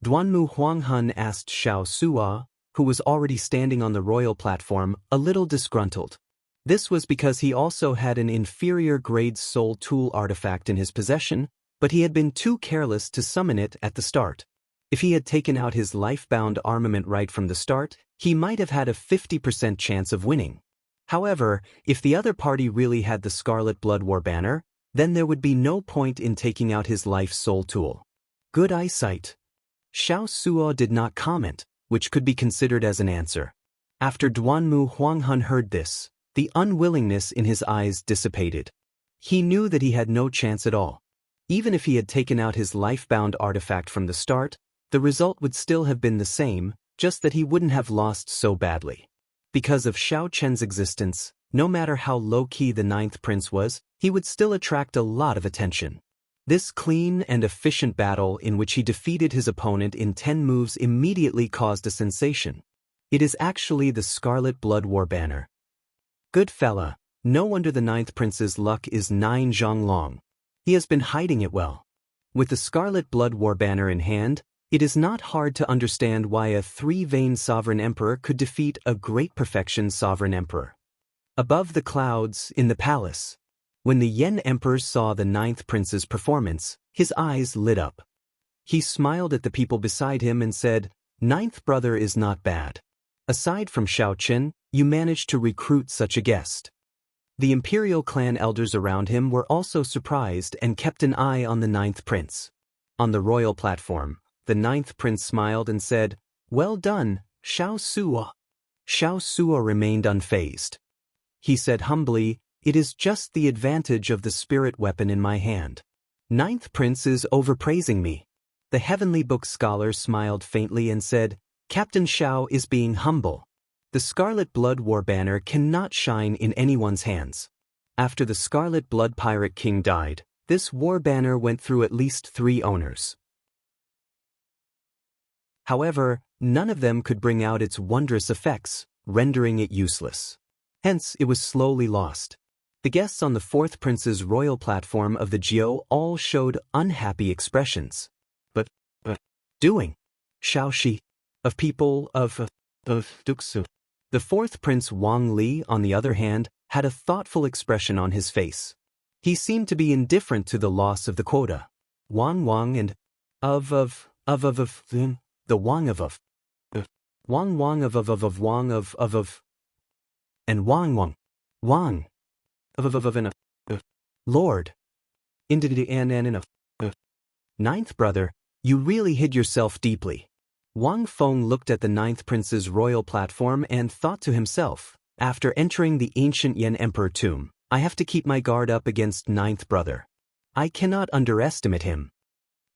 Duanmu Huanghan asked Xiao Sua, who was already standing on the royal platform, a little disgruntled. This was because he also had an inferior grade soul tool artifact in his possession, but he had been too careless to summon it at the start. If he had taken out his life-bound armament right from the start, he might have had a 50% chance of winning. However, if the other party really had the Scarlet Blood War banner, then there would be no point in taking out his life soul tool. Good eyesight. Xiao Sua did not comment, which could be considered as an answer. After Duanmu Huanghan heard this, the unwillingness in his eyes dissipated. He knew that he had no chance at all. Even if he had taken out his life-bound artifact from the start, the result would still have been the same, just that he wouldn't have lost so badly. Because of Xiao Chen's existence, no matter how low-key the 9th prince was, he would still attract a lot of attention. This clean and efficient battle in which he defeated his opponent in 10 moves immediately caused a sensation. It is actually the Scarlet Blood War banner. Good fella, no wonder the 9th prince's luck is 9 zhonglong. He has been hiding it well. With the Scarlet Blood War banner in hand, it is not hard to understand why a 3-vein sovereign emperor could defeat a great perfection sovereign emperor. Above the clouds, in the palace, when the Yen emperor saw the 9th prince's performance, his eyes lit up. He smiled at the people beside him and said, "Ninth brother is not bad. Aside from Shao Chen, you managed to recruit such a guest." The imperial clan elders around him were also surprised and kept an eye on the ninth prince. On the royal platform, the ninth prince smiled and said, "Well done, Shao Suo." Shao Suo remained unfazed. He said humbly, "It is just the advantage of the spirit weapon in my hand. Ninth prince is overpraising me." The heavenly book scholar smiled faintly and said, "Captain Shao is being humble. The Scarlet Blood War banner cannot shine in anyone's hands." After the Scarlet Blood Pirate King died, this war banner went through at least 3 owners. However, none of them could bring out its wondrous effects, rendering it useless. Hence, it was slowly lost. The guests on the fourth prince's royal platform of the Jiao all showed unhappy expressions. But doing? Shao Shi? Of people of Duxu. The fourth prince Wang Li, on the other hand, had a thoughtful expression on his face. He seemed to be indifferent to the loss of the quota. Wang and the Wang of Wang and Wang of Lord. Ninth brother, you really hid yourself deeply. Wang Feng looked at the ninth prince's royal platform and thought to himself, after entering the ancient Yan Emperor tomb, I have to keep my guard up against ninth brother. I cannot underestimate him.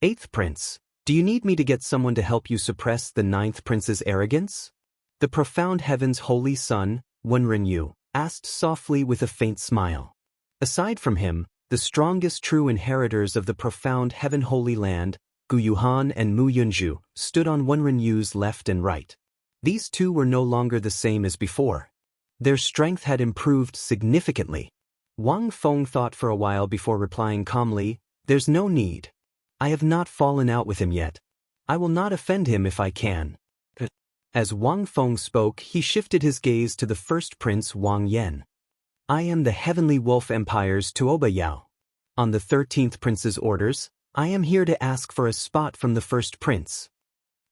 Eighth prince, do you need me to get someone to help you suppress the ninth prince's arrogance? The profound heaven's holy son, Wenren Yu, asked softly with a faint smile. Aside from him, the strongest true inheritors of the profound heaven holy land, Gu Yuhan and Mu Yunju, stood on Wenren Yu's left and right. These two were no longer the same as before. Their strength had improved significantly. Wang Feng thought for a while before replying calmly, "There's no need. I have not fallen out with him yet. I will not offend him if I can." As Wang Feng spoke, he shifted his gaze to the first prince Wang Yan. "I am the Heavenly Wolf Empire's Tuoba Yao. On the 13th prince's orders, I am here to ask for a spot from the first prince."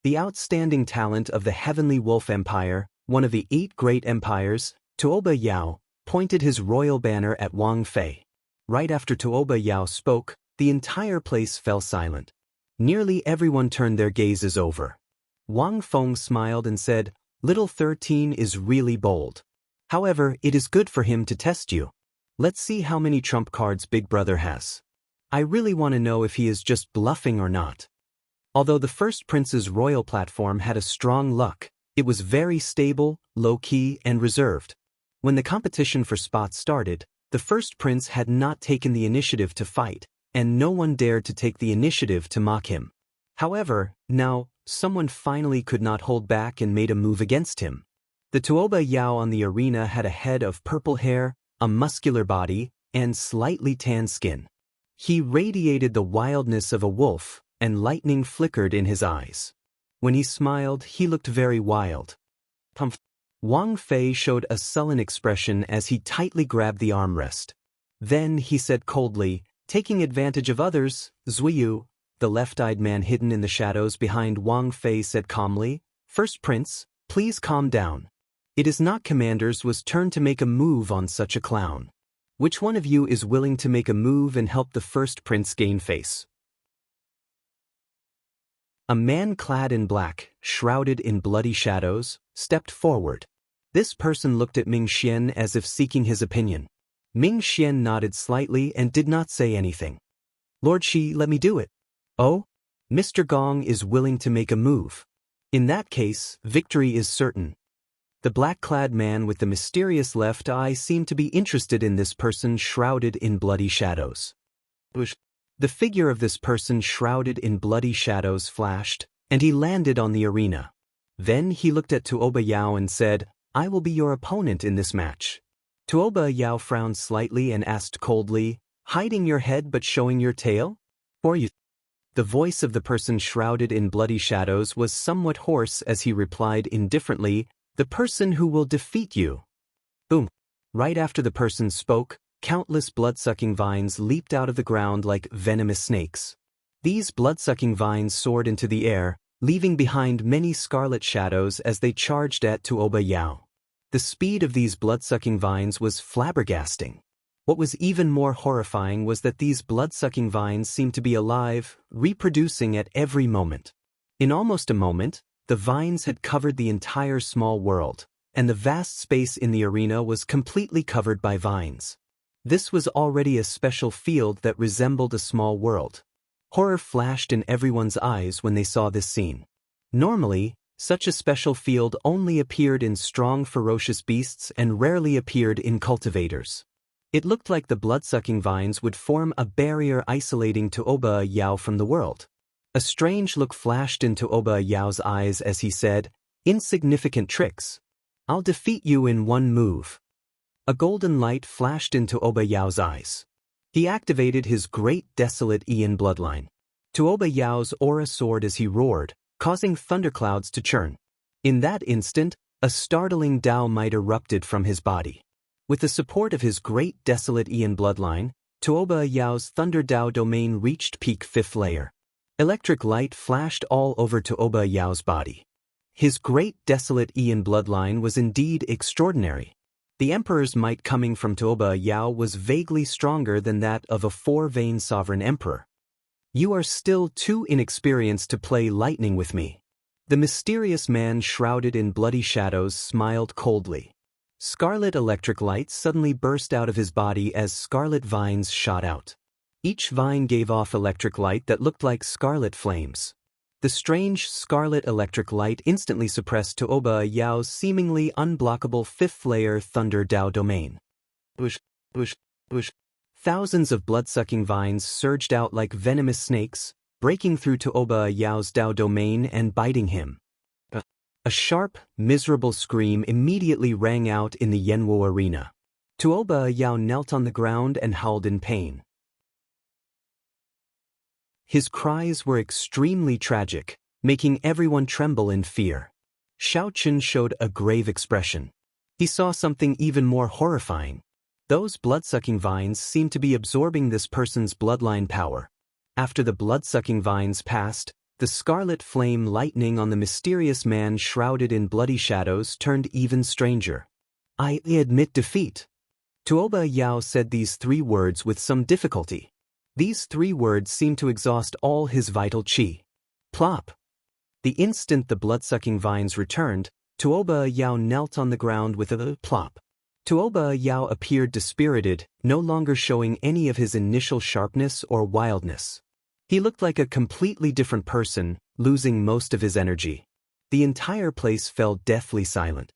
The outstanding talent of the Heavenly Wolf Empire, one of the 8 great empires, Tuoba Yao, pointed his royal banner at Wang Fei. Right after Tuoba Yao spoke, the entire place fell silent. Nearly everyone turned their gazes over. Wang Feng smiled and said, "Little 13 is really bold. However, it is good for him to test you. Let's see how many trump cards Big Brother has. I really want to know if he is just bluffing or not." Although the first prince's royal platform had a strong luck, it was very stable, low-key, and reserved. When the competition for spots started, the first prince had not taken the initiative to fight, and no one dared to take the initiative to mock him. However, now, someone finally could not hold back and made a move against him. The Tuoba Yao on the arena had a head of purple hair, a muscular body, and slightly tan skin. He radiated the wildness of a wolf, and lightning flickered in his eyes. When he smiled, he looked very wild. Wang Fei showed a sullen expression as he tightly grabbed the armrest. Then he said coldly, taking advantage of others, "Zuiyu." The left-eyed man hidden in the shadows behind Wang Fei said calmly, "First prince, please calm down. It is not commander's turn to make a move on such a clown. Which one of you is willing to make a move and help the first prince gain face?" A man clad in black, shrouded in bloody shadows, stepped forward. This person looked at Ming Xian as if seeking his opinion. Ming Xian nodded slightly and did not say anything. "Lord Shi, let me do it." "Oh? Mr. Gong is willing to make a move. In that case, victory is certain." The black-clad man with the mysterious left eye seemed to be interested in this person shrouded in bloody shadows. The figure of this person shrouded in bloody shadows flashed, and he landed on the arena. Then he looked at Tuoba Yao and said, "I will be your opponent in this match." Tuoba Yao frowned slightly and asked coldly, "Hiding your head but showing your tail? Or you?" The voice of the person shrouded in bloody shadows was somewhat hoarse as he replied indifferently, "The person who will defeat you." Boom. Right after the person spoke, countless blood-sucking vines leaped out of the ground like venomous snakes. These blood-sucking vines soared into the air, leaving behind many scarlet shadows as they charged at Tuoba Yao. The speed of these blood-sucking vines was flabbergasting. What was even more horrifying was that these blood-sucking vines seemed to be alive, reproducing at every moment. In almost a moment, the vines had covered the entire small world, and the vast space in the arena was completely covered by vines. This was already a special field that resembled a small world. Horror flashed in everyone's eyes when they saw this scene. Normally, such a special field only appeared in strong, ferocious beasts and rarely appeared in cultivators. It looked like the blood-sucking vines would form a barrier isolating Tuoba Yao from the world. A strange look flashed into Tuoba Yao's eyes as he said, "Insignificant tricks. I'll defeat you in one move." A golden light flashed into Tuoba Yao's eyes. He activated his great desolate Ian bloodline. Tuoba Yao's aura soared as he roared, causing thunderclouds to churn. In that instant, a startling Tao might erupted from his body. With the support of his great desolate Ian bloodline, Tuoba Yao's Thunder Tao domain reached peak 5th layer. Electric light flashed all over Tuoba Yao's body. His great desolate Ian bloodline was indeed extraordinary. The Emperor's might coming from Tuoba Yao was vaguely stronger than that of a 4-vein sovereign emperor. "You are still too inexperienced to play lightning with me." The mysterious man shrouded in bloody shadows smiled coldly. Scarlet electric light suddenly burst out of his body as scarlet vines shot out. Each vine gave off electric light that looked like scarlet flames. The strange scarlet electric light instantly suppressed Tuoba Yao's seemingly unblockable 5th layer Thunder Tao domain. Bush, bush, bush. Thousands of blood-sucking vines surged out like venomous snakes, breaking through Tuoba Yao's Tao domain and biting him. A sharp, miserable scream immediately rang out in the Yanwo arena. Tuoba Yao knelt on the ground and howled in pain. His cries were extremely tragic, making everyone tremble in fear. Xiao Qun showed a grave expression. He saw something even more horrifying. Those blood-sucking vines seemed to be absorbing this person's bloodline power. After the blood-sucking vines passed, the scarlet flame lightning on the mysterious man shrouded in bloody shadows turned even stranger. "I admit defeat." Tuoba Yao said these 3 words with some difficulty. These 3 words seemed to exhaust all his vital qi. Plop! The instant the blood-sucking vines returned, Tuoba Yao knelt on the ground with a plop. Tuoba Yao appeared dispirited, no longer showing any of his initial sharpness or wildness. He looked like a completely different person, losing most of his energy. The entire place fell deathly silent.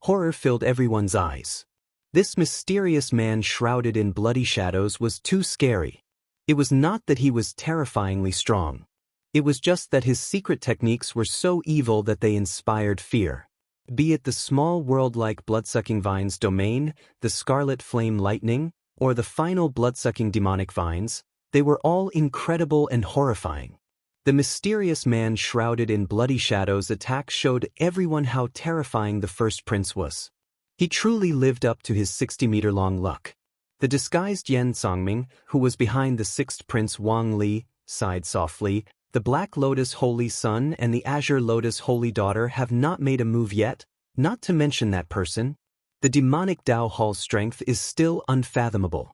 Horror filled everyone's eyes. This mysterious man shrouded in bloody shadows was too scary. It was not that he was terrifyingly strong. It was just that his secret techniques were so evil that they inspired fear. Be it the small world-like blood-sucking vines domain, the scarlet flame lightning, or the final blood-sucking demonic vines, they were all incredible and horrifying. The mysterious man shrouded in bloody shadows' attack showed everyone how terrifying the first prince was. He truly lived up to his 60-meter-long luck. The disguised Yen Songming, who was behind the 6th prince Wang Li, sighed softly. "The Black Lotus Holy Son and the Azure Lotus Holy Daughter have not made a move yet, not to mention that person. The demonic Dao Hall's strength is still unfathomable."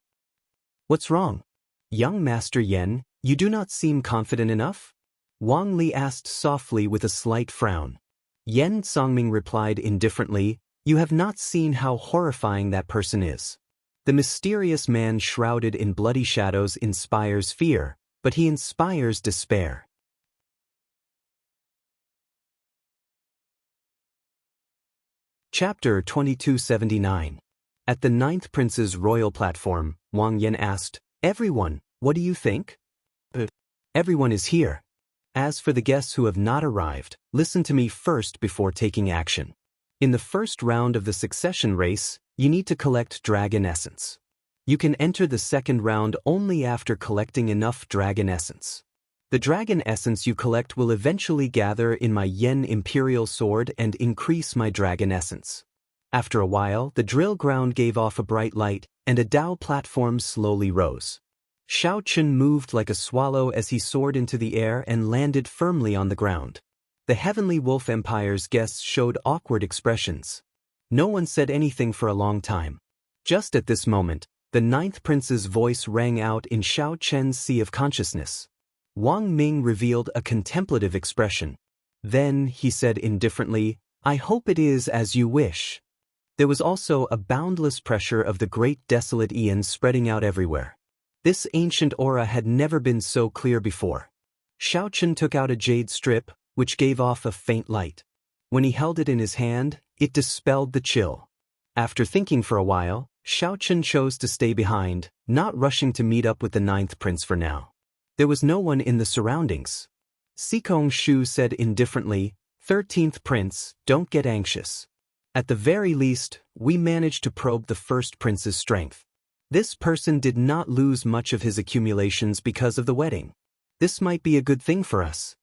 "What's wrong? Young Master Yen, you do not seem confident enough?" Wang Li asked softly with a slight frown. Yen Songming replied indifferently, "You have not seen how horrifying that person is. The mysterious man shrouded in bloody shadows inspires fear, but he inspires despair." Chapter 2279. At the 9th Prince's royal platform, Wang Yan asked, "Everyone, what do you think?" "Everyone is here. As for the guests who have not arrived, listen to me first before taking action. In the first round of the succession race, you need to collect dragon essence. You can enter the second round only after collecting enough dragon essence. The dragon essence you collect will eventually gather in my Yen Imperial Sword and increase my dragon essence." After a while, the drill ground gave off a bright light, and a Dao platform slowly rose. Shao Chun moved like a swallow as he soared into the air and landed firmly on the ground. The Heavenly Wolf Empire's guests showed awkward expressions. No one said anything for a long time. Just at this moment, the ninth prince's voice rang out in Shao Chen's sea of consciousness. Wang Ming revealed a contemplative expression. Then, he said indifferently, "I hope it is as you wish." There was also a boundless pressure of the great desolate eons spreading out everywhere. This ancient aura had never been so clear before. Shao Chun took out a jade strip, which gave off a faint light. When he held it in his hand, it dispelled the chill. After thinking for a while, Shao Chun chose to stay behind, not rushing to meet up with the ninth prince for now. There was no one in the surroundings. Sikong Shu said indifferently, 13th prince, don't get anxious. At the very least, we managed to probe the first prince's strength. This person did not lose much of his accumulations because of the wedding. This might be a good thing for us.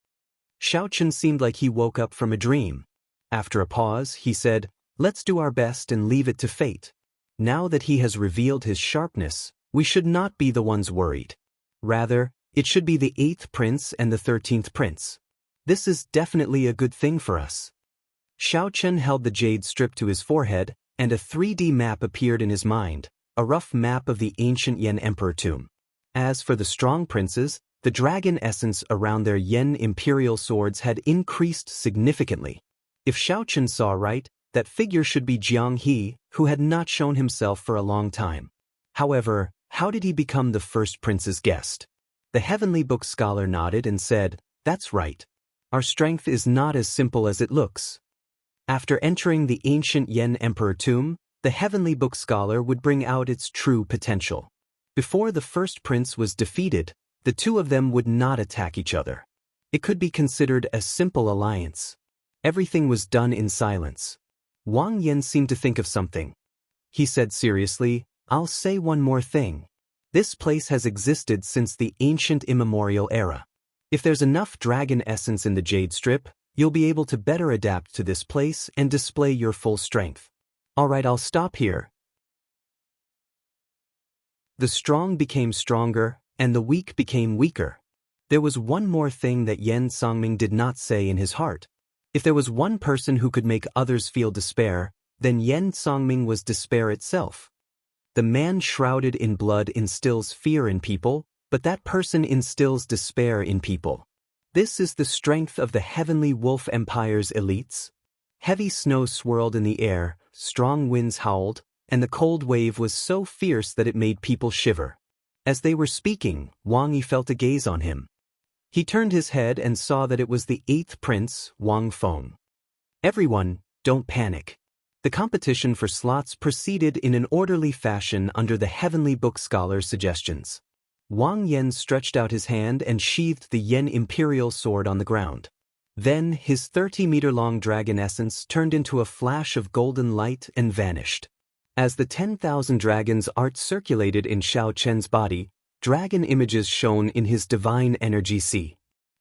Shao Chun seemed like he woke up from a dream. After a pause, he said, let's do our best and leave it to fate. Now that he has revealed his sharpness, we should not be the ones worried. Rather, it should be the 8th prince and the 13th prince. This is definitely a good thing for us. Shao Chun held the jade strip to his forehead, and a 3D map appeared in his mind, a rough map of the ancient Yen Emperor tomb. As for the strong princes, the dragon essence around their Yen imperial swords had increased significantly. If Shao Chun saw right, that figure should be Jiang He, who had not shown himself for a long time. However, how did he become the first prince's guest? The Heavenly Book scholar nodded and said, that's right. Our strength is not as simple as it looks. After entering the ancient Yen Emperor tomb, the Heavenly Book scholar would bring out its true potential. Before the first prince was defeated, the two of them would not attack each other. It could be considered a simple alliance. Everything was done in silence. Wang Yen seemed to think of something. He said seriously, I'll say one more thing. This place has existed since the ancient immemorial era. If there's enough dragon essence in the jade strip, you'll be able to better adapt to this place and display your full strength. Alright, I'll stop here. The strong became stronger, and the weak became weaker. There was one more thing that Yen Songming did not say in his heart. If there was one person who could make others feel despair, then Yen Songming was despair itself. The man shrouded in blood instills fear in people, but that person instills despair in people. This is the strength of the Heavenly Wolf Empire's elites. Heavy snow swirled in the air, strong winds howled, and the cold wave was so fierce that it made people shiver. As they were speaking, Wang Yi felt a gaze on him. He turned his head and saw that it was the 8th prince, Wang Feng. Everyone, don't panic. The competition for slots proceeded in an orderly fashion under the Heavenly Book scholar's suggestions. Wang Yen stretched out his hand and sheathed the Yen Imperial sword on the ground. Then his 30-meter-long dragon essence turned into a flash of golden light and vanished. As the 10,000 dragons' art circulated in Shao Chen's body, dragon images shone in his divine energy sea.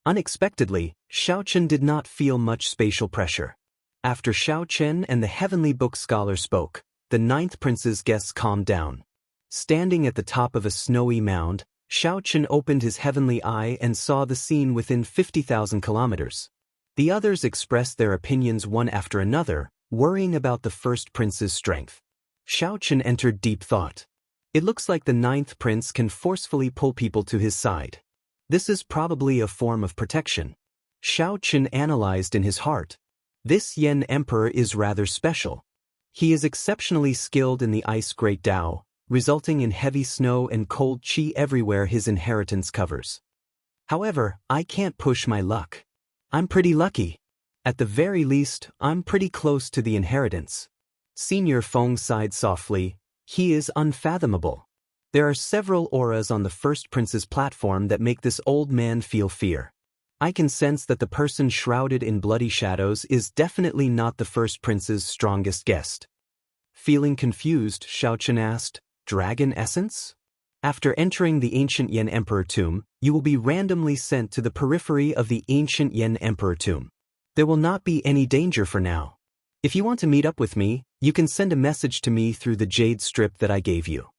Unexpectedly, Shao Chen did not feel much spatial pressure. After Shao Chen and the Heavenly Book scholar spoke, the 9th prince's guests calmed down. Standing at the top of a snowy mound, Shao Chen opened his heavenly eye and saw the scene within 50,000 kilometers. The others expressed their opinions one after another, worrying about the first prince's strength. Shao Chen entered deep thought. It looks like the 9th prince can forcefully pull people to his side. This is probably a form of protection. Shao Chen analyzed in his heart. This Yen Emperor is rather special. He is exceptionally skilled in the Ice Great Tao, resulting in heavy snow and cold qi everywhere his inheritance covers. However, I can't push my luck. I'm pretty lucky. At the very least, I'm pretty close to the inheritance. Senior Feng sighed softly. He is unfathomable. There are several auras on the first prince's platform that make this old man feel fear. I can sense that the person shrouded in bloody shadows is definitely not the first prince's strongest guest. Feeling confused, Shao Chen asked, Dragon essence? After entering the ancient Yen Emperor tomb, you will be randomly sent to the periphery of the ancient Yen Emperor tomb. There will not be any danger for now. If you want to meet up with me, you can send a message to me through the jade strip that I gave you.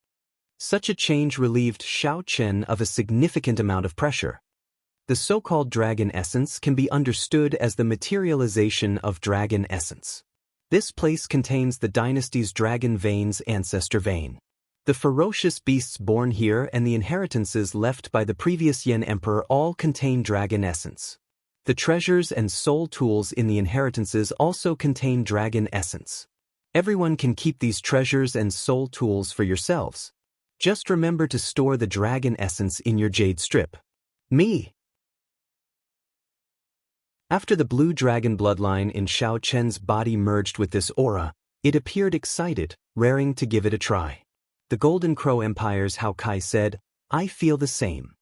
Such a change relieved Xiao Chen of a significant amount of pressure. The so-called dragon essence can be understood as the materialization of dragon essence. This place contains the dynasty's dragon vein's ancestor vein. The ferocious beasts born here and the inheritances left by the previous Yan Emperor all contain dragon essence. The treasures and soul tools in the inheritances also contain dragon essence. Everyone can keep these treasures and soul tools for yourselves. Just remember to store the dragon essence in your jade strip. Me. After the blue dragon bloodline in Xiao Chen's body merged with this aura, it appeared excited, raring to give it a try. The Golden Crow Empire's Hao Kai said, "I feel the same."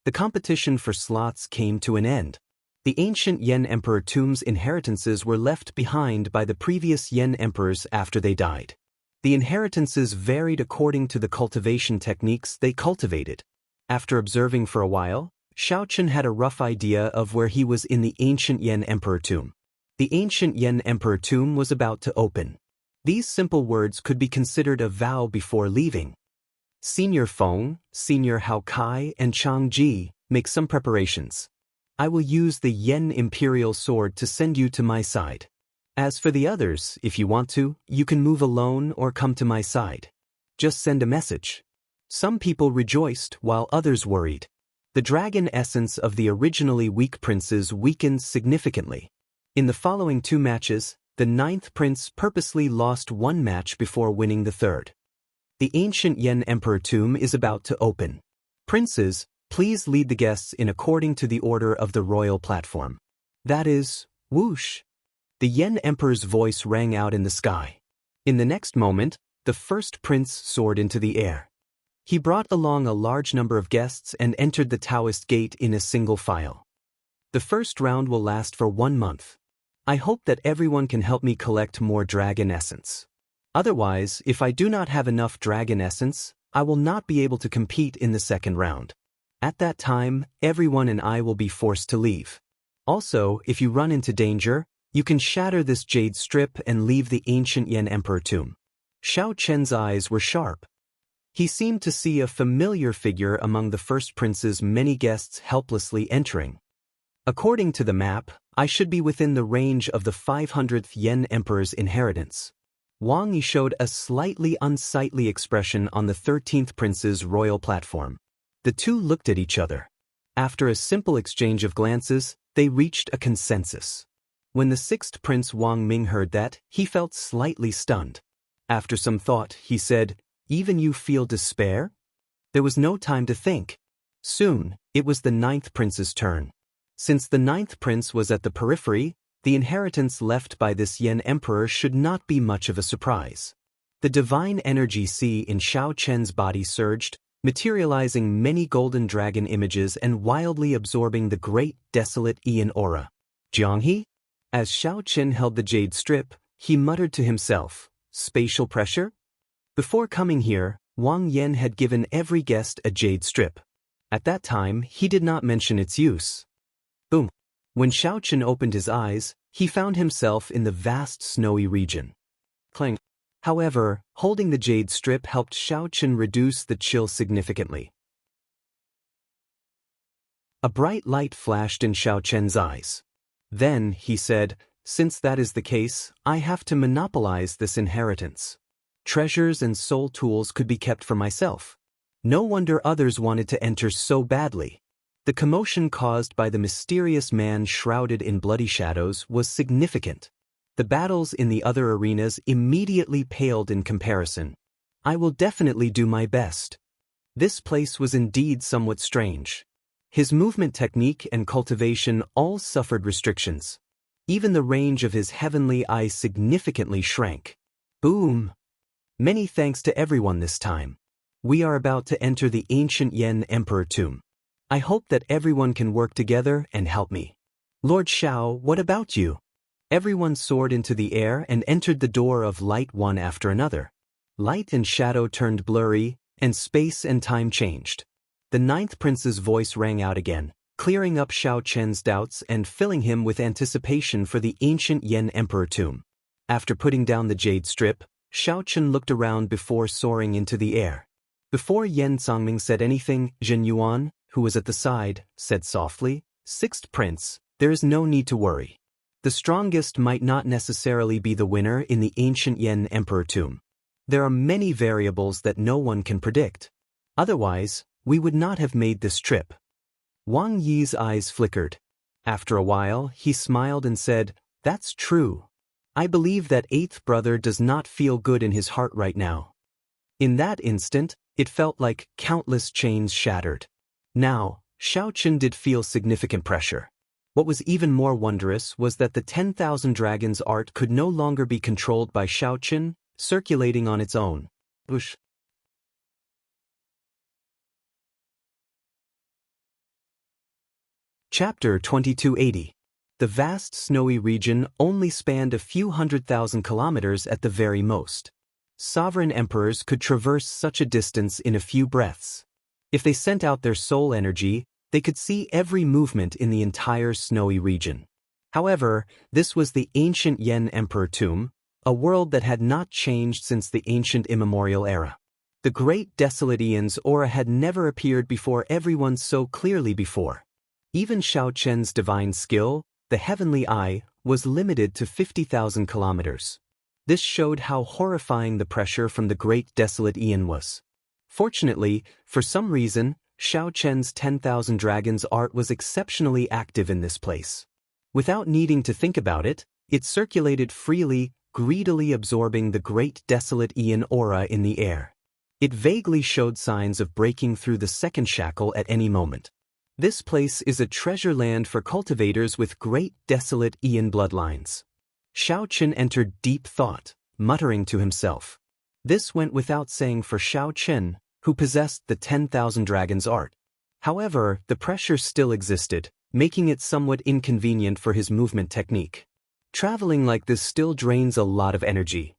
The competition for slots came to an end. The ancient Yan Emperor tomb's inheritances were left behind by the previous Yan Emperors after they died. The inheritances varied according to the cultivation techniques they cultivated. After observing for a while, Xiao Chen had a rough idea of where he was in the ancient Yan Emperor tomb. The ancient Yan Emperor tomb was about to open. These simple words could be considered a vow before leaving. Senior Feng, Senior Hao Kai, and Chang Ji, make some preparations. I will use the Yen Imperial Sword to send you to my side. As for the others, if you want to, you can move alone or come to my side. Just send a message. Some people rejoiced while others worried. The dragon essence of the originally weak princes weakened significantly. In the following 2 matches, the 9th prince purposely lost 1 match before winning the 3rd. The ancient Yan Emperor tomb is about to open. Princes, please lead the guests in according to the order of the royal platform. That is, whoosh. The Yan Emperor's voice rang out in the sky. In the next moment, the first prince soared into the air. He brought along a large number of guests and entered the Taoist gate in a single file. The first round will last for 1 month. I hope that everyone can help me collect more dragon essence. Otherwise, if I do not have enough dragon essence, I will not be able to compete in the 2nd round. At that time, everyone and I will be forced to leave. Also, if you run into danger, you can shatter this jade strip and leave the ancient Yan Emperor tomb. Xiao Chen's eyes were sharp. He seemed to see a familiar figure among the first prince's many guests helplessly entering. According to the map, I should be within the range of the 500th Yan Emperor's inheritance. Wang Yi showed a slightly unsightly expression on the 13th prince's royal platform. The two looked at each other. After a simple exchange of glances, they reached a consensus. When the 6th prince Wang Ming heard that, he felt slightly stunned. After some thought, he said, "Even you feel despair?" There was no time to think. Soon, it was the 9th prince's turn. Since the 9th prince was at the periphery, the inheritance left by this Yan Emperor should not be much of a surprise. The divine energy sea in Xiao Chen's body surged, materializing many golden dragon images and wildly absorbing the great, desolate Ian aura. Jianghe? As Xiao Chen held the jade strip, he muttered to himself, "Spatial pressure?" Before coming here, Wang Yan had given every guest a jade strip. At that time, he did not mention its use. Boom. When Xiao Chen opened his eyes, he found himself in the vast snowy region. Clang. However, holding the jade strip helped Xiao Chen reduce the chill significantly. A bright light flashed in Xiao Chen's eyes. Then, he said, "Since that is the case, I have to monopolize this inheritance. Treasures and soul tools could be kept for myself. No wonder others wanted to enter so badly." The commotion caused by the mysterious man shrouded in bloody shadows was significant. The battles in the other arenas immediately paled in comparison. I will definitely do my best. This place was indeed somewhat strange. His movement technique and cultivation all suffered restrictions. Even the range of his heavenly eye significantly shrank. Boom! Many thanks to everyone this time. We are about to enter the ancient Yan Emperor tomb. I hope that everyone can work together and help me. Lord Xiao, what about you? Everyone soared into the air and entered the door of light one after another. Light and shadow turned blurry, and space and time changed. The 9th prince's voice rang out again, clearing up Xiao Chen's doubts and filling him with anticipation for the ancient Yan Emperor tomb. After putting down the jade strip, Xiao Chen looked around before soaring into the air. Before Yen Songming said anything, Zhen Yuan, who was at the side, said softly, "Sixth Prince, there is no need to worry. The strongest might not necessarily be the winner in the ancient Yen Emperor tomb. There are many variables that no one can predict. Otherwise, we would not have made this trip." Wang Yi's eyes flickered. After a while, he smiled and said, "That's true. I believe that eighth brother does not feel good in his heart right now." In that instant, it felt like countless chains shattered. Now, Xiao Chen did feel significant pressure. What was even more wondrous was that the 10,000 Dragons art could no longer be controlled by Xiao Chen, circulating on its own. Whoosh. Chapter 2280. The vast snowy region only spanned a few 100,000 kilometers at the very most. Sovereign emperors could traverse such a distance in a few breaths. If they sent out their soul energy, they could see every movement in the entire snowy region. However, this was the ancient Yen Emperor tomb, a world that had not changed since the ancient immemorial era. The great desolate Aeon's aura had never appeared before everyone so clearly before. Even Xiao Chen's divine skill, the heavenly eye, was limited to 50,000 kilometers. This showed how horrifying the pressure from the great desolate Aeon was. Fortunately, for some reason, Xiao Chen's 10,000 Dragons art was exceptionally active in this place. Without needing to think about it, it circulated freely, greedily absorbing the great desolate Aeon aura in the air. It vaguely showed signs of breaking through the second shackle at any moment. This place is a treasure land for cultivators with great desolate Aeon bloodlines. Xiao Chen entered deep thought, muttering to himself. This went without saying for Xiao Chen, who possessed the 10,000 Dragons art. However, the pressure still existed, making it somewhat inconvenient for his movement technique. Traveling like this still drains a lot of energy.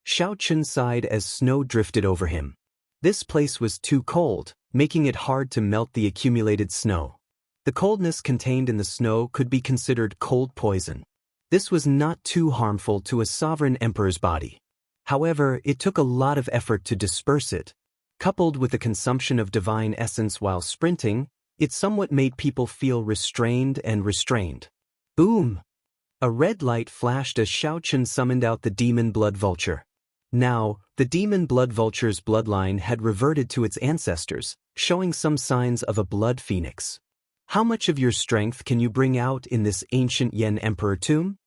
Xiao Chen sighed as snow drifted over him. This place was too cold, making it hard to melt the accumulated snow. The coldness contained in the snow could be considered cold poison. This was not too harmful to a sovereign emperor's body. However, it took a lot of effort to disperse it. Coupled with the consumption of divine essence while sprinting, it somewhat made people feel restrained and restrained. Boom! A red light flashed as Xiao Chen summoned out the demon blood vulture. Now, the demon blood vulture's bloodline had reverted to its ancestors, showing some signs of a blood phoenix. How much of your strength can you bring out in this ancient Yen Emperor tomb?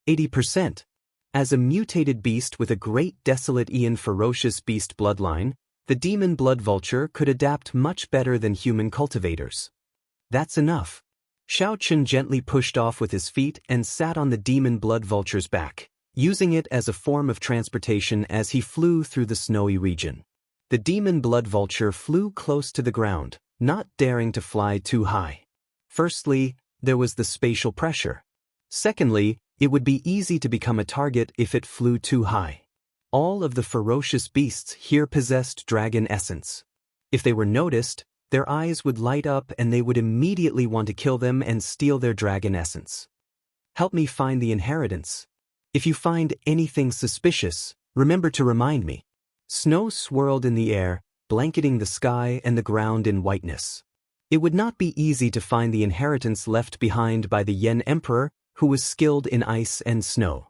80%. As a mutated beast with a great desolate Aeon ferocious beast bloodline, the demon blood vulture could adapt much better than human cultivators. That's enough. Xiao Chen gently pushed off with his feet and sat on the demon blood vulture's back, using it as a form of transportation as he flew through the snowy region. The demon blood vulture flew close to the ground, not daring to fly too high. Firstly, there was the spatial pressure. Secondly, it would be easy to become a target if it flew too high. All of the ferocious beasts here possessed dragon essence. If they were noticed, their eyes would light up and they would immediately want to kill them and steal their dragon essence. Help me find the inheritance. If you find anything suspicious, remember to remind me. Snow swirled in the air, blanketing the sky and the ground in whiteness. It would not be easy to find the inheritance left behind by the Yen Emperor, who was skilled in ice and snow.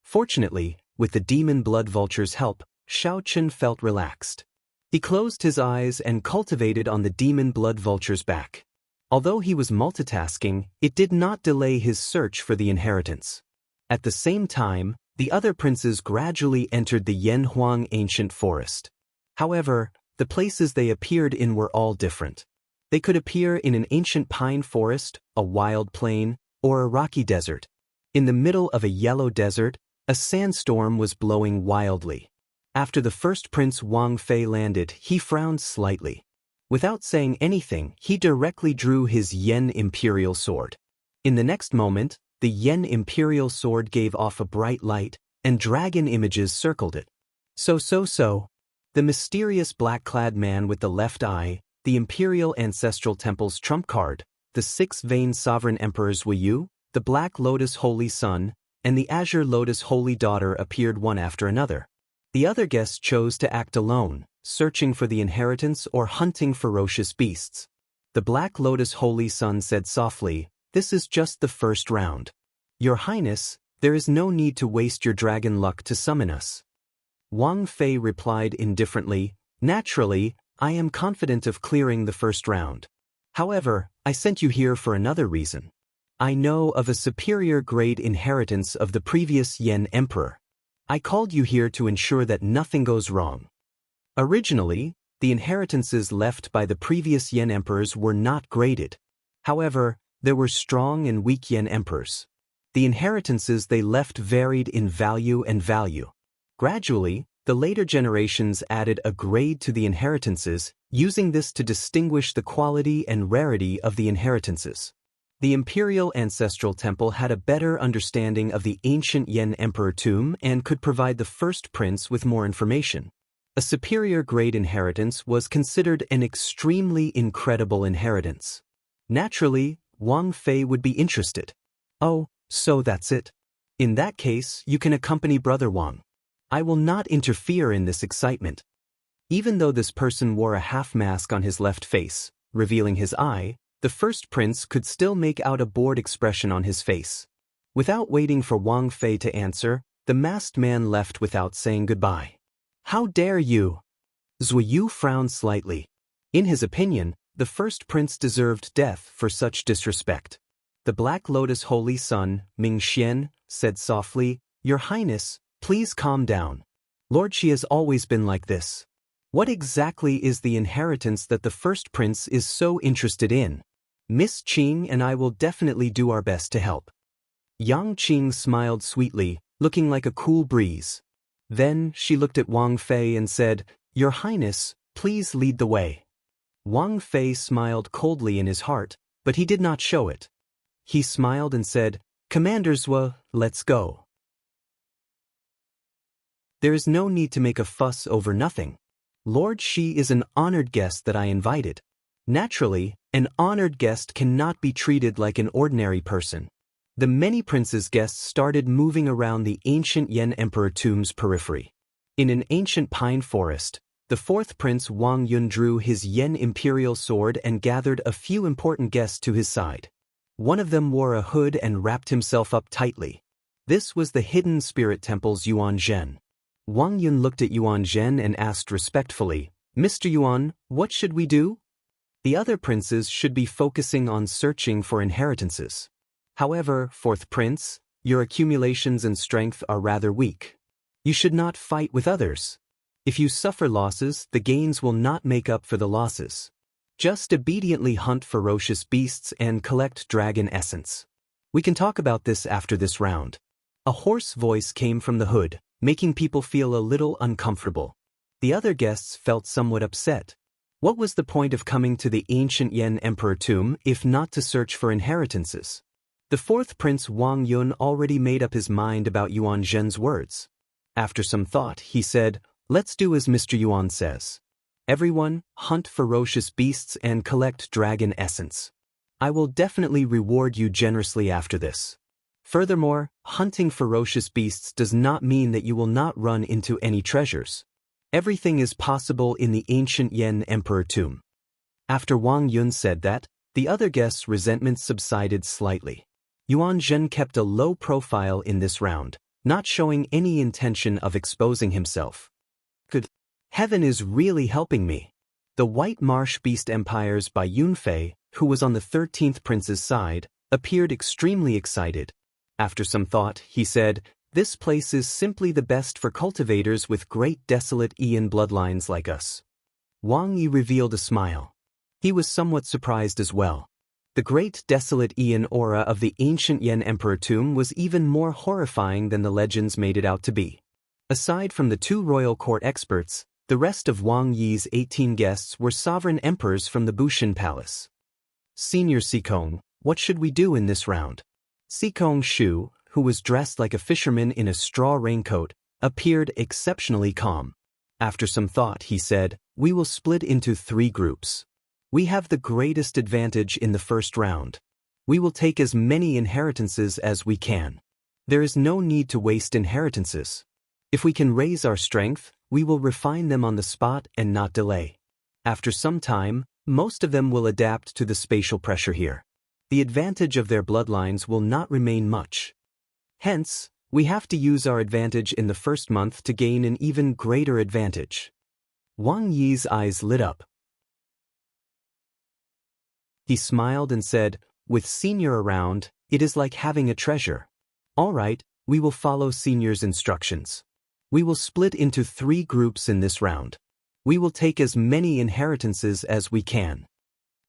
Fortunately, with the demon blood vulture's help, Xiao Chen felt relaxed. He closed his eyes and cultivated on the demon blood vulture's back. Although he was multitasking, it did not delay his search for the inheritance. At the same time, the other princes gradually entered the Yanhuang ancient forest. However, the places they appeared in were all different. They could appear in an ancient pine forest, a wild plain, or a rocky desert. In the middle of a yellow desert, a sandstorm was blowing wildly. After the first prince Wang Fei landed, he frowned slightly. Without saying anything, he directly drew his Yen Imperial Sword. In the next moment, the Yen Imperial Sword gave off a bright light, and dragon images circled it. So. The mysterious black-clad man with the left eye, the Imperial Ancestral Temple's trump card, the six-vein sovereign emperors Wuyu, the Black Lotus Holy Son, and the Azure Lotus Holy Daughter appeared one after another. The other guests chose to act alone, searching for the inheritance or hunting ferocious beasts. The Black Lotus Holy Sun said softly, "This is just the first round. Your Highness, there is no need to waste your dragon luck to summon us." Wang Fei replied indifferently, "Naturally, I am confident of clearing the first round. However, I sent you here for another reason. I know of a superior grade inheritance of the previous Yen Emperor. I called you here to ensure that nothing goes wrong." Originally, the inheritances left by the previous Yen Emperors were not graded. However, there were strong and weak Yen Emperors. The inheritances they left varied in value and value. Gradually, the later generations added a grade to the inheritances, using this to distinguish the quality and rarity of the inheritances. The Imperial Ancestral Temple had a better understanding of the ancient Yen Emperor tomb and could provide the first prince with more information. A superior grade inheritance was considered an extremely incredible inheritance. Naturally, Wang Fei would be interested. "Oh, so that's it. In that case, you can accompany Brother Wang. I will not interfere in this excitement." Even though this person wore a half mask on his left face, revealing his eye, the first prince could still make out a bored expression on his face. Without waiting for Wang Fei to answer, the masked man left without saying goodbye. "How dare you?" Zhu Yu frowned slightly. In his opinion, the first prince deserved death for such disrespect. The Black Lotus Holy Sun, Ming Xian, said softly, "Your Highness, please calm down. Lord Shi has always been like this. What exactly is the inheritance that the first prince is so interested in? Miss Qing and I will definitely do our best to help." Yang Qing smiled sweetly, looking like a cool breeze. Then she looked at Wang Fei and said, "Your Highness, please lead the way." Wang Fei smiled coldly in his heart, but he did not show it. He smiled and said, "Commander Zhou, let's go." There is no need to make a fuss over nothing. Lord Shi is an honored guest that I invited. Naturally, an honored guest cannot be treated like an ordinary person. The many princes' guests started moving around the ancient Yen Emperor tomb's periphery. In an ancient pine forest, the fourth prince Wang Yun drew his Yen imperial sword and gathered a few important guests to his side. One of them wore a hood and wrapped himself up tightly. This was the hidden spirit temple's Yuan Zhen. Wang Yun looked at Yuan Zhen and asked respectfully, "Mr. Yuan, what should we do?" The other princes should be focusing on searching for inheritances. However, fourth prince, your accumulations and strength are rather weak. You should not fight with others. If you suffer losses, the gains will not make up for the losses. Just obediently hunt ferocious beasts and collect dragon essence. We can talk about this after this round. A hoarse voice came from the hood, making people feel a little uncomfortable. The other guests felt somewhat upset. What was the point of coming to the ancient Yen Emperor tomb if not to search for inheritances? The fourth prince Wang Yun already made up his mind about Yuan Zhen's words. After some thought, he said, "Let's do as Mr. Yuan says. Everyone, hunt ferocious beasts and collect dragon essence. I will definitely reward you generously after this. Furthermore, hunting ferocious beasts does not mean that you will not run into any treasures. Everything is possible in the ancient Yen Emperor tomb." After Wang Yun said that, the other guests' resentment subsided slightly. Yuan Zhen kept a low profile in this round, not showing any intention of exposing himself. Good. Heaven is really helping me. The White Marsh Beast Empires by Yunfei, who was on the 13th prince's side, appeared extremely excited. After some thought, he said, "This place is simply the best for cultivators with great desolate Ian bloodlines like us." Wang Yi revealed a smile. He was somewhat surprised as well. The great desolate Ian aura of the ancient Yen Emperor tomb was even more horrifying than the legends made it out to be. Aside from the two royal court experts, the rest of Wang Yi's 18 guests were sovereign emperors from the Bushin Palace. "Senior Sikong, what should we do in this round?" Sikong Shu, who was dressed like a fisherman in a straw raincoat, appeared exceptionally calm. After some thought, he said, "We will split into 3 groups. We have the greatest advantage in the first round. We will take as many inheritances as we can. There is no need to waste inheritances. If we can raise our strength, we will refine them on the spot and not delay. After some time, most of them will adapt to the spatial pressure here. The advantage of their bloodlines will not remain much. Hence, we have to use our advantage in the first month to gain an even greater advantage. Wang Yi's eyes lit up. He smiled and said, "With Senior around, it is like having a treasure. All right, we will follow Senior's instructions. We will split into 3 groups in this round. We will take as many inheritances as we can."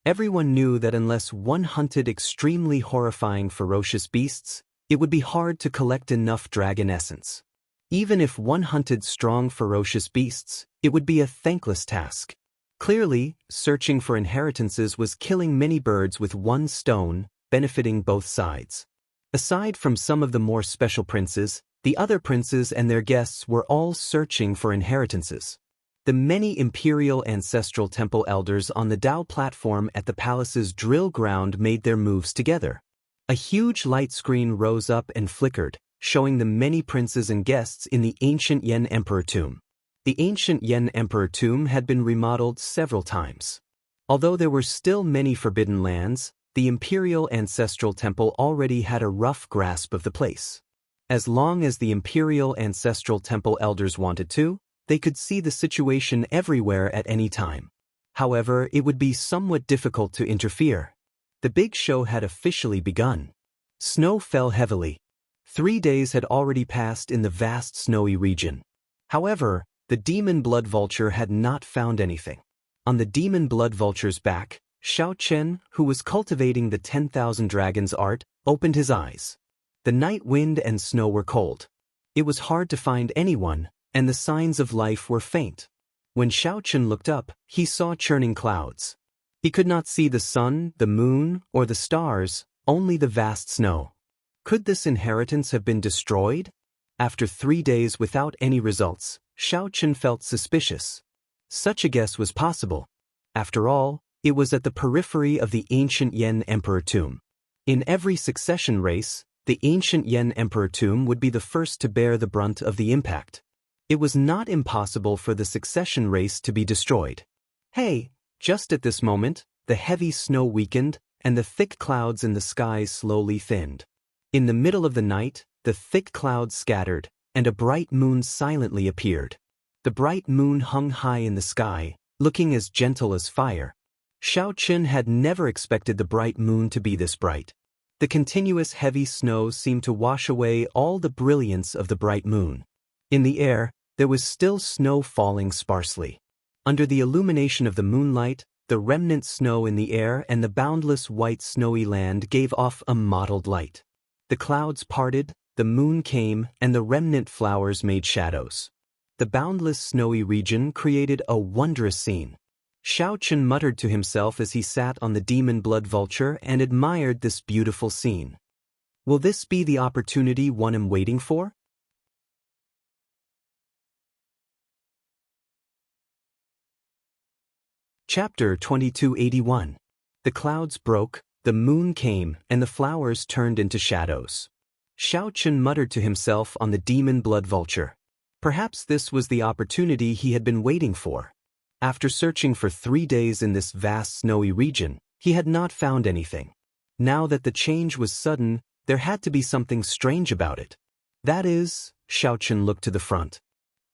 Everyone knew that unless one hunted extremely horrifying ferocious beasts, it would be hard to collect enough dragon essence. Even if one hunted strong ferocious beasts, it would be a thankless task. Clearly, searching for inheritances was killing many birds with one stone, benefiting both sides. Aside from some of the more special princes, the other princes and their guests were all searching for inheritances. The many imperial ancestral temple elders on the Dao platform at the palace's drill ground made their moves together. A huge light screen rose up and flickered, showing the many princes and guests in the ancient Yen Emperor tomb. The ancient Yen Emperor tomb had been remodeled several times. Although there were still many forbidden lands, the imperial ancestral temple already had a rough grasp of the place. As long as the imperial ancestral temple elders wanted to, they could see the situation everywhere at any time. However, it would be somewhat difficult to interfere. The big show had officially begun. Snow fell heavily. 3 days had already passed in the vast snowy region. However, the demon blood vulture had not found anything. On the demon blood vulture's back, Xiao Chen, who was cultivating the 10,000 dragons art, opened his eyes. The night wind and snow were cold. It was hard to find anyone, and the signs of life were faint. When Xiao Chen looked up, he saw churning clouds. He could not see the sun, the moon, or the stars, only the vast snow. Could this inheritance have been destroyed? After 3 days without any results, Xiao Chen felt suspicious. Such a guess was possible. After all, it was at the periphery of the ancient Yen Emperor tomb. In every succession race, the ancient Yen Emperor tomb would be the first to bear the brunt of the impact. It was not impossible for the succession race to be destroyed. Hey, just at this moment, the heavy snow weakened, and the thick clouds in the sky slowly thinned. In the middle of the night, the thick clouds scattered, and a bright moon silently appeared. The bright moon hung high in the sky, looking as gentle as fire. Xiao Chen had never expected the bright moon to be this bright. The continuous heavy snow seemed to wash away all the brilliance of the bright moon. In the air, there was still snow falling sparsely. Under the illumination of the moonlight, the remnant snow in the air and the boundless white snowy land gave off a mottled light. The clouds parted, the moon came, and the remnant flowers made shadows. The boundless snowy region created a wondrous scene. Xiao Chen muttered to himself as he sat on the demon blood vulture and admired this beautiful scene. Will this be the opportunity one am waiting for? Chapter 2281. The clouds broke, the moon came, and the flowers turned into shadows. Xiao Chen muttered to himself on the demon blood vulture. Perhaps this was the opportunity he had been waiting for. After searching for 3 days in this vast snowy region, he had not found anything. Now that the change was sudden, there had to be something strange about it. That is, Xiao Chen looked to the front.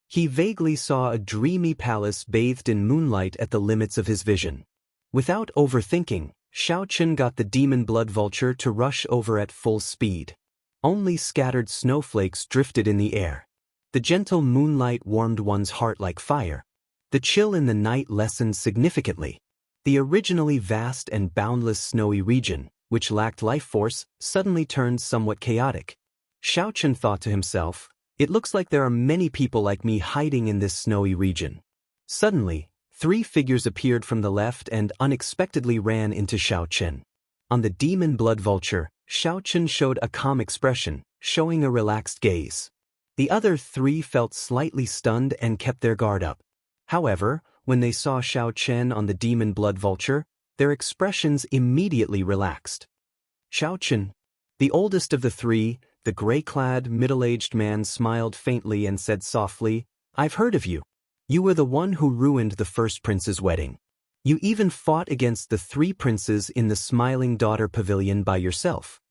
He vaguely saw a dreamy palace bathed in moonlight at the limits of his vision. Without overthinking, Xiao Chen got the demon blood vulture to rush over at full speed. Only scattered snowflakes drifted in the air. The gentle moonlight warmed one's heart like fire. The chill in the night lessened significantly. The originally vast and boundless snowy region, which lacked life force, suddenly turned somewhat chaotic. Xiao Chen thought to himself, "It looks like there are many people like me hiding in this snowy region." Suddenly, 3 figures appeared from the left and unexpectedly ran into Xiao Chen. On the demon blood vulture, Xiao Chen showed a calm expression, showing a relaxed gaze. The other 3 felt slightly stunned and kept their guard up. However, when they saw Xiao Chen on the demon blood vulture, their expressions immediately relaxed. Xiao Chen, the oldest of the 3, The gray-clad, middle-aged man smiled faintly and said softly, "I've heard of you. You were the one who ruined the first prince's wedding. You even fought against the 3 princes in the Smiling Daughter Pavilion by yourself."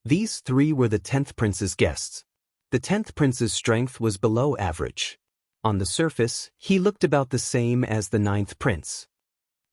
These 3 were the 10th prince's guests. The 10th prince's strength was below average. On the surface, he looked about the same as the 9th prince.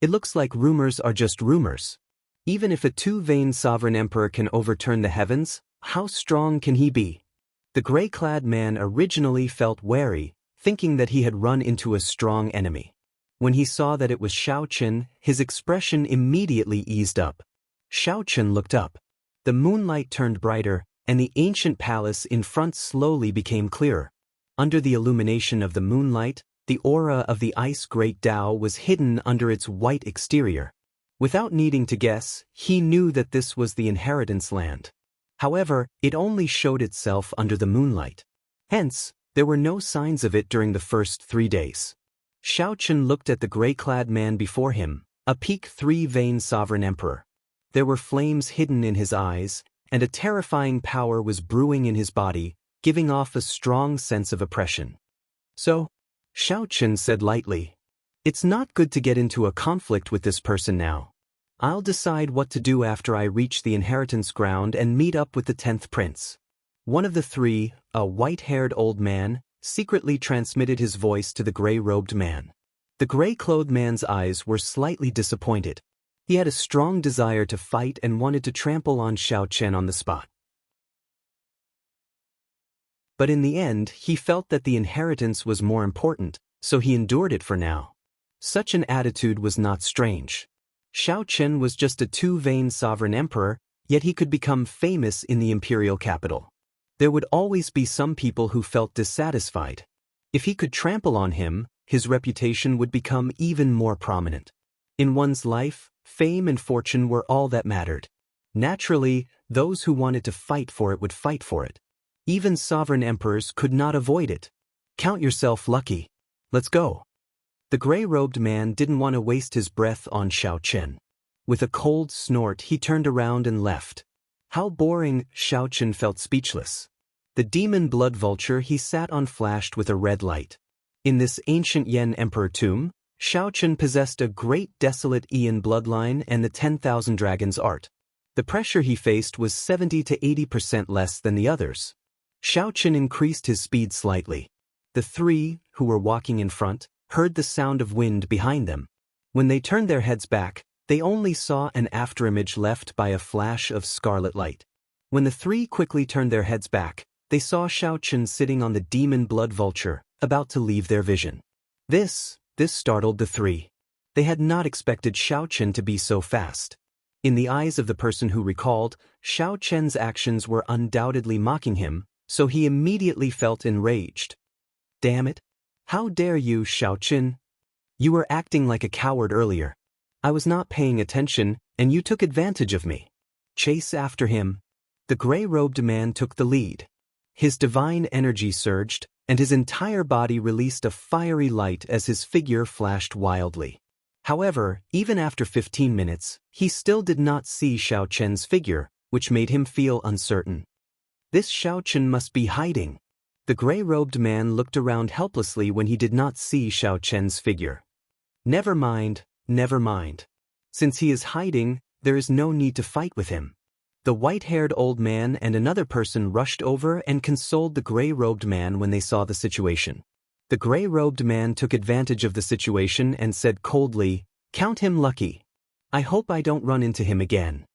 It looks like rumors are just rumors. Even if a 2-vein sovereign emperor can overturn the heavens, how strong can he be? The gray-clad man originally felt wary, thinking that he had run into a strong enemy. When he saw that it was Xiao Chen, his expression immediately eased up. Xiao Chen looked up. The moonlight turned brighter, and the ancient palace in front slowly became clearer. Under the illumination of the moonlight, the aura of the Ice Great Tao was hidden under its white exterior. Without needing to guess, he knew that this was the inheritance land. However, it only showed itself under the moonlight. Hence, there were no signs of it during the first 3 days. Xiao Chen looked at the gray-clad man before him, a peak 3-vein sovereign emperor. There were flames hidden in his eyes, and a terrifying power was brewing in his body, giving off a strong sense of oppression. "So," Xiao Chen said lightly, "it's not good to get into a conflict with this person now. I'll decide what to do after I reach the inheritance ground and meet up with the 10th prince." One of the 3, a white-haired old man, secretly transmitted his voice to the gray-robed man. The gray-clothed man's eyes were slightly disappointed. He had a strong desire to fight and wanted to trample on Xiao Chen on the spot. But in the end, he felt that the inheritance was more important, so he endured it for now. Such an attitude was not strange. Xiao Chen was just a 2-vein sovereign emperor, yet he could become famous in the imperial capital. There would always be some people who felt dissatisfied. If he could trample on him, his reputation would become even more prominent. In one's life, fame and fortune were all that mattered. Naturally, those who wanted to fight for it would fight for it. Even sovereign emperors could not avoid it. Count yourself lucky. Let's go. The gray-robed man didn't want to waste his breath on Xiao Chen. With a cold snort, he turned around and left. How boring, Xiao Chen felt speechless. The demon blood vulture he sat on flashed with a red light. In this ancient Yan emperor tomb, Xiao Chen possessed a great desolate Ian bloodline and the 10,000 dragons art. The pressure he faced was 70 to 80% less than the others. Xiao Chen increased his speed slightly. The 3, who were walking in front, heard the sound of wind behind them. When they turned their heads back, they only saw an afterimage left by a flash of scarlet light. When the 3 quickly turned their heads back, they saw Xiao Chen sitting on the demon blood vulture, about to leave their vision. This startled the 3. They had not expected Xiao Chen to be so fast. In the eyes of the person who recalled, Xiao Chen's actions were undoubtedly mocking him, so he immediately felt enraged. "Damn it! How dare you, Xiao Chen? You were acting like a coward earlier. I was not paying attention, and you took advantage of me. Chase after him." The gray-robed man took the lead. His divine energy surged, and his entire body released a fiery light as his figure flashed wildly. However, even after 15 minutes, he still did not see Xiao Chen's figure, which made him feel uncertain. This Xiao Chen must be hiding. The gray-robed man looked around helplessly when he did not see Xiao Chen's figure. Never mind. Since he is hiding, there is no need to fight with him. The white-haired old man and another person rushed over and consoled the gray-robed man when they saw the situation. The gray-robed man took advantage of the situation and said coldly, "Count him lucky. I hope I don't run into him again."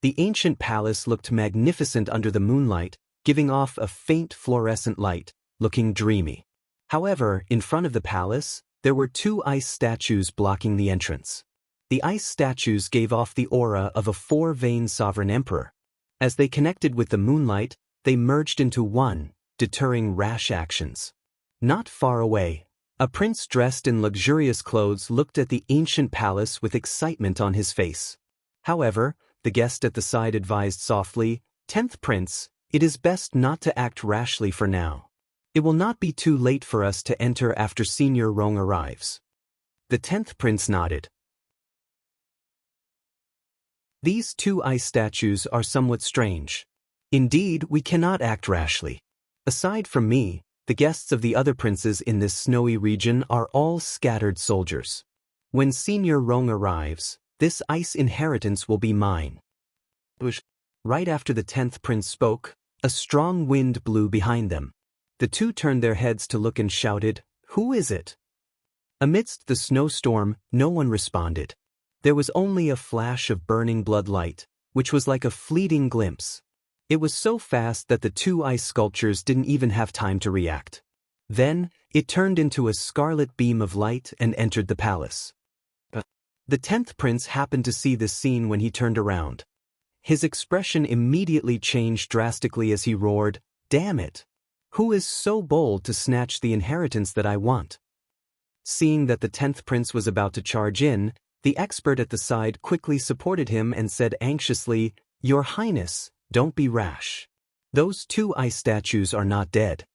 The ancient palace looked magnificent under the moonlight, giving off a faint fluorescent light, looking dreamy. However, in front of the palace, there were 2 ice statues blocking the entrance. The ice statues gave off the aura of a 4-vein sovereign emperor. As they connected with the moonlight, they merged into one, deterring rash actions. Not far away, a prince dressed in luxurious clothes looked at the ancient palace with excitement on his face. However, the guest at the side advised softly, "10th prince, it is best not to act rashly for now. It will not be too late for us to enter after Senior Rong arrives." The 10th prince nodded. These 2 ice statues are somewhat strange. Indeed, we cannot act rashly. Aside from me, the guests of the other princes in this snowy region are all scattered soldiers. When Senior Rong arrives, this ice inheritance will be mine. Right after the 10th prince spoke, a strong wind blew behind them. The two turned their heads to look and shouted, "Who is it?" Amidst the snowstorm, no one responded. There was only a flash of burning blood light, which was like a fleeting glimpse. It was so fast that the two ice sculptures didn't even have time to react. Then, it turned into a scarlet beam of light and entered the palace. The 10th prince happened to see this scene when he turned around. His expression immediately changed drastically as he roared, "Damn it! Who is so bold to snatch the inheritance that I want?" Seeing that the 10th prince was about to charge in, the expert at the side quickly supported him and said anxiously, "Your Highness, don't be rash. Those two ice statues are not dead."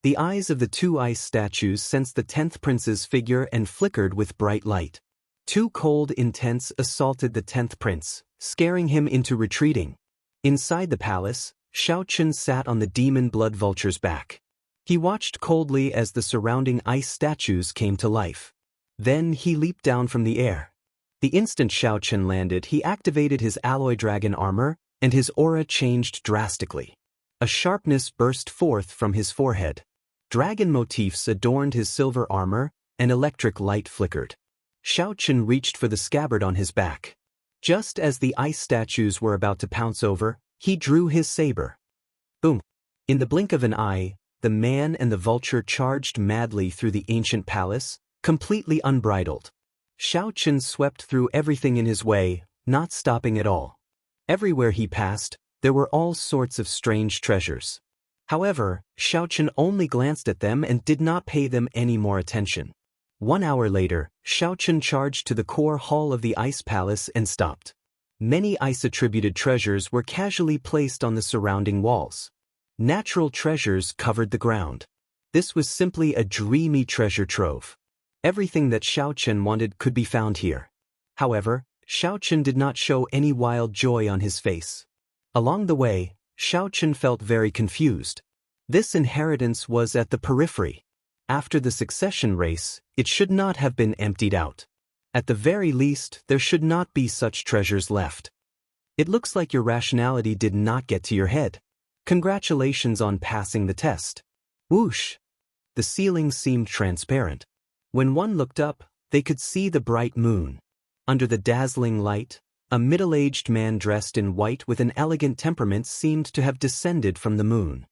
The eyes of the two ice statues sensed the 10th prince's figure and flickered with bright light. Two cold intents assaulted the 10th prince, scaring him into retreating. Inside the palace, Shao Chun sat on the demon blood vulture's back. He watched coldly as the surrounding ice statues came to life. Then he leaped down from the air. The instant Shao Chun landed, he activated his alloy dragon armor, and his aura changed drastically. A sharpness burst forth from his forehead. Dragon motifs adorned his silver armor, and electric light flickered. Shao Chun reached for the scabbard on his back. Just as the ice statues were about to pounce over, he drew his saber. Boom! In the blink of an eye, the man and the vulture charged madly through the ancient palace, completely unbridled. Shao Chun swept through everything in his way, not stopping at all. Everywhere he passed, there were all sorts of strange treasures. However, Shao Chun only glanced at them and did not pay them any more attention. 1 hour later, Shao Chun charged to the core hall of the ice palace and stopped. Many ice-attributed treasures were casually placed on the surrounding walls. Natural treasures covered the ground. This was simply a dreamy treasure trove. Everything that Shao Chun wanted could be found here. However, Shao Chun did not show any wild joy on his face. Along the way, Shao Chun felt very confused. This inheritance was at the periphery. After the succession race, it should not have been emptied out. At the very least, there should not be such treasures left. It looks like your rationality did not get to your head. Congratulations on passing the test. Whoosh! The ceiling seemed transparent. When one looked up, they could see the bright moon. Under the dazzling light, a middle-aged man dressed in white with an elegant temperament seemed to have descended from the moon.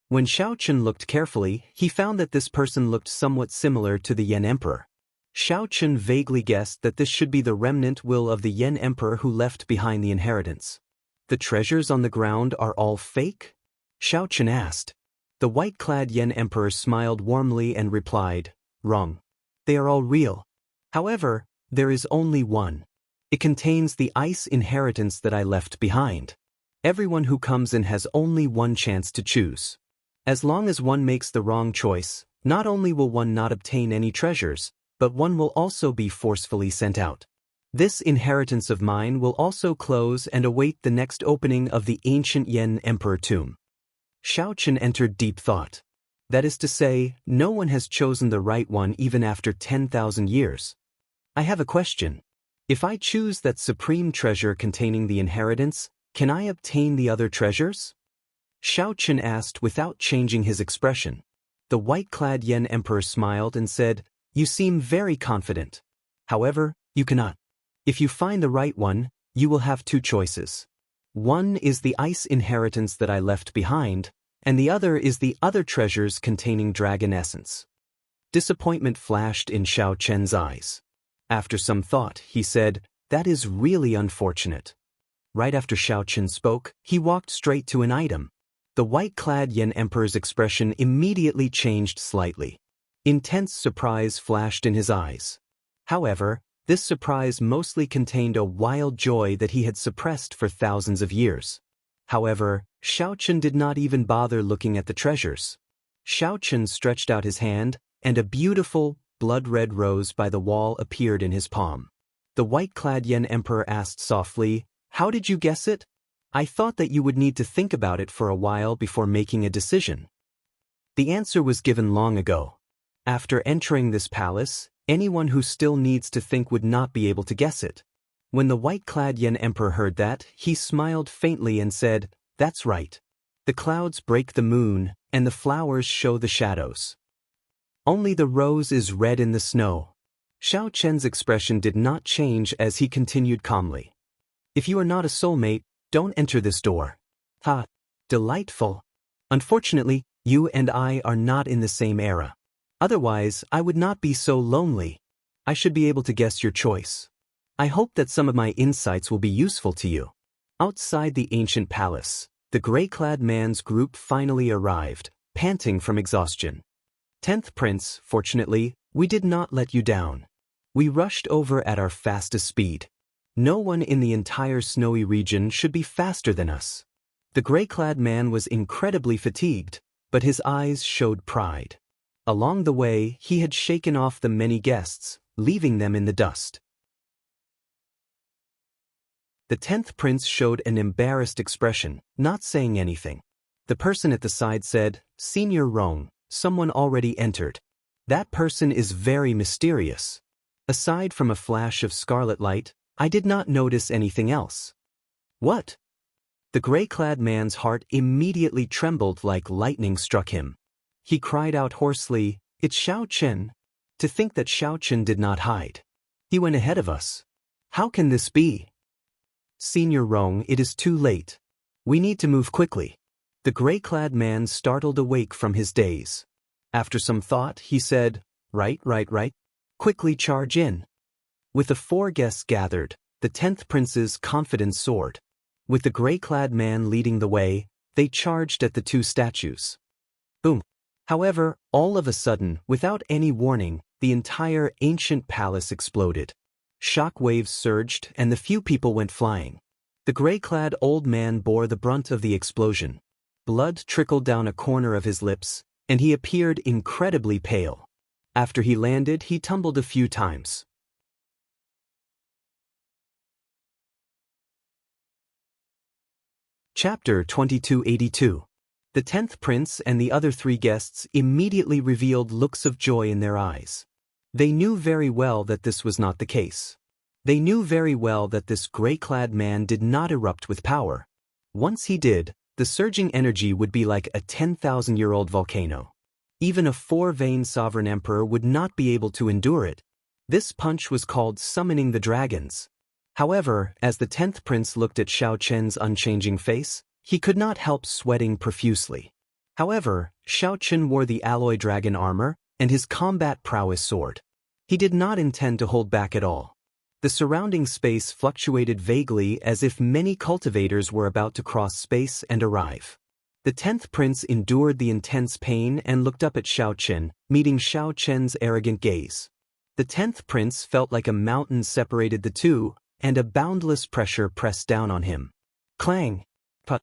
When Shao Chun looked carefully, he found that this person looked somewhat similar to the Yen Emperor. Shao Chun vaguely guessed that this should be the remnant will of the Yen Emperor who left behind the inheritance. The treasures on the ground are all fake? Shao Chun asked. The white-clad Yen Emperor smiled warmly and replied, "Wrong. They are all real. However, there is only one. It contains the ice inheritance that I left behind. Everyone who comes in has only one chance to choose. As long as one makes the wrong choice, not only will one not obtain any treasures, but one will also be forcefully sent out. This inheritance of mine will also close and await the next opening of the ancient Yen Emperor tomb." Shao Chun entered deep thought. That is to say, no one has chosen the right one even after 10,000 years. I have a question. If I choose that supreme treasure containing the inheritance, can I obtain the other treasures? Shao Chun asked without changing his expression. The white-clad Yen Emperor smiled and said, "You seem very confident. However, you cannot. If you find the right one, you will have two choices. One is the ice inheritance that I left behind, and the other is the other treasures containing dragon essence." Disappointment flashed in Shao Chun's eyes. After some thought, he said, "That is really unfortunate." Right after Shao Chun spoke, he walked straight to an item. The white-clad Yen Emperor's expression immediately changed slightly. Intense surprise flashed in his eyes. However, this surprise mostly contained a wild joy that he had suppressed for thousands of years. However, Shao Chun did not even bother looking at the treasures. Shao Chun stretched out his hand, and a beautiful, blood-red rose by the wall appeared in his palm. The white-clad Yen Emperor asked softly, How did you guess it? I thought that you would need to think about it for a while before making a decision. The answer was given long ago. After entering this palace, anyone who still needs to think would not be able to guess it. When the white-clad Yen Emperor heard that, he smiled faintly and said, "That's right. The clouds break the moon, and the flowers show the shadows. Only the rose is red in the snow." Xiao Chen's expression did not change as he continued calmly. "If you are not a soulmate, don't enter this door." Ha! Delightful. Unfortunately, you and I are not in the same era. Otherwise, I would not be so lonely. I should be able to guess your choice. I hope that some of my insights will be useful to you. Outside the ancient palace, the gray-clad man's group finally arrived, panting from exhaustion. 10th Prince, fortunately, we did not let you down. We rushed over at our fastest speed. No one in the entire snowy region should be faster than us. The gray-clad man was incredibly fatigued, but his eyes showed pride. Along the way, he had shaken off the many guests, leaving them in the dust. The 10th Prince showed an embarrassed expression, not saying anything. The person at the side said, "Senior Rong, someone already entered. That person is very mysterious. Aside from a flash of scarlet light, I did not notice anything else." "What?" The gray-clad man's heart immediately trembled like lightning struck him. He cried out hoarsely, "It's Xiao Chen." To think that Xiao Chen did not hide. He went ahead of us. How can this be? "Senior Rong, it is too late. We need to move quickly." The gray-clad man startled awake from his daze. After some thought, he said, Right. Quickly charge in." With the 4 guests gathered, the 10th Prince's confidence soared. With the gray-clad man leading the way, they charged at the 2 statues. Boom. However, all of a sudden, without any warning, the entire ancient palace exploded. Shock waves surged and the few people went flying. The gray-clad old man bore the brunt of the explosion. Blood trickled down a corner of his lips, and he appeared incredibly pale. After he landed, he tumbled a few times. Chapter 2282. The 10th Prince and the other 3 guests immediately revealed looks of joy in their eyes. They knew very well that this was not the case. They knew very well that this gray-clad man did not erupt with power. Once he did, the surging energy would be like a 10,000-year-old volcano. Even a 4-vein sovereign emperor would not be able to endure it. This punch was called summoning the dragons. However, as the 10th Prince looked at Xiao Chen's unchanging face, he could not help sweating profusely. However, Xiao Chen wore the alloy dragon armor, and his combat prowess soared. He did not intend to hold back at all. The surrounding space fluctuated vaguely as if many cultivators were about to cross space and arrive. The 10th Prince endured the intense pain and looked up at Xiao Chen, meeting Xiao Chen's arrogant gaze. The 10th Prince felt like a mountain separated the two, and a boundless pressure pressed down on him. Clang! Put!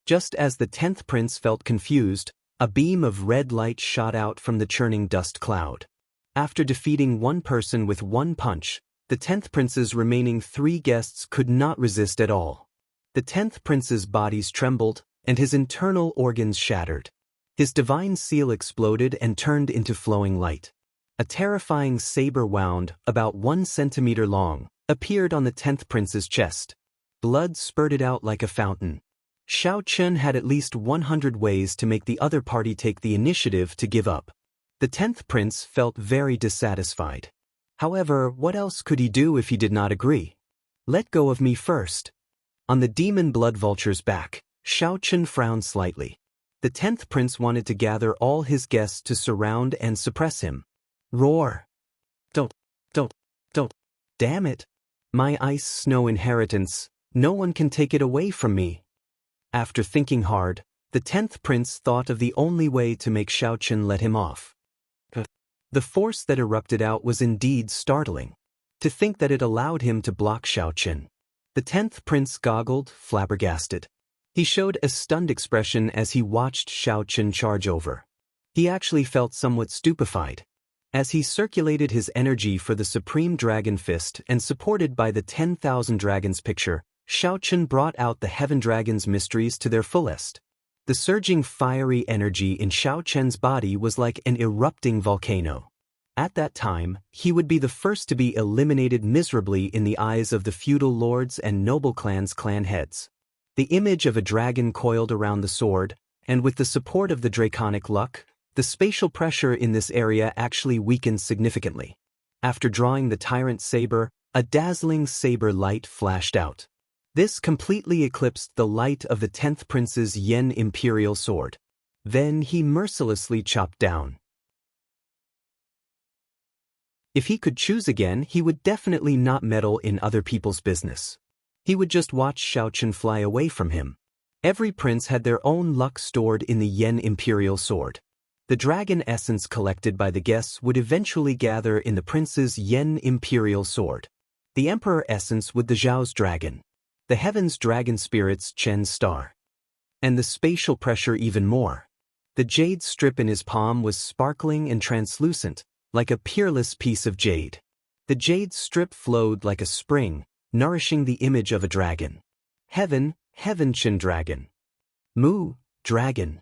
Just as the 10th Prince felt confused, a beam of red light shot out from the churning dust cloud. After defeating 1 person with 1 punch, the 10th Prince's remaining 3 guests could not resist at all. The 10th Prince's bodies trembled, and his internal organs shattered. His divine seal exploded and turned into flowing light. A terrifying saber wound, about 1 centimeter long, appeared on the 10th Prince's chest. Blood spurted out like a fountain. Xiao Chen had at least 100 ways to make the other party take the initiative to give up. The 10th Prince felt very dissatisfied. However, what else could he do if he did not agree? "Let go of me first." On the demon blood vulture's back, Xiao Chen frowned slightly. The 10th Prince wanted to gather all his guests to surround and suppress him. Roar! Don't. Damn it! My ice snow inheritance, no one can take it away from me. After thinking hard, the 10th Prince thought of the only way to make Xiao Chen let him off. The force that erupted out was indeed startling. To think that it allowed him to block Xiao Chen. The 10th Prince goggled, flabbergasted. He showed a stunned expression as he watched Xiao Chen charge over. He actually felt somewhat stupefied. As he circulated his energy for the Supreme Dragon Fist and supported by the 10,000 Dragons picture, Chen brought out the Heaven Dragon's mysteries to their fullest. The surging fiery energy in Chen's body was like an erupting volcano. At that time, he would be the first to be eliminated miserably in the eyes of the feudal lords and noble clans' clan heads. The image of a dragon coiled around the sword, and with the support of the draconic luck, the spatial pressure in this area actually weakened significantly. After drawing the tyrant saber, a dazzling saber light flashed out. This completely eclipsed the light of the 10th Prince's Yen Imperial Sword. Then he mercilessly chopped down. If he could choose again, he would definitely not meddle in other people's business. He would just watch Chen fly away from him. Every prince had their own luck stored in the Yen Imperial Sword. The dragon essence collected by the guests would eventually gather in the prince's Yen Imperial Sword. The emperor essence with the Zhao's dragon. The heaven's dragon spirit's Chen's star. And the spatial pressure even more. The jade strip in his palm was sparkling and translucent, like a peerless piece of jade. The jade strip flowed like a spring, nourishing the image of a dragon. Heaven Chen dragon. Mu, dragon.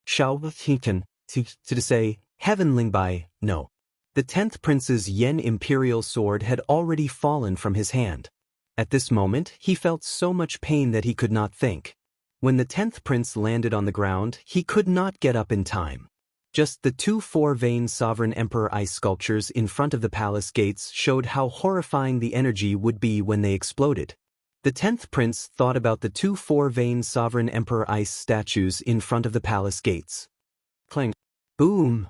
Shao Hinken, to say, heavenling by, no. The 10th Prince's Yen Imperial Sword had already fallen from his hand. At this moment, he felt so much pain that he could not think. When the 10th Prince landed on the ground, he could not get up in time. Just the two four-vein Sovereign Emperor ice sculptures in front of the palace gates showed how horrifying the energy would be when they exploded. The 10th Prince thought about the two four-vein Sovereign Emperor ice statues in front of the palace gates. Clang. Boom.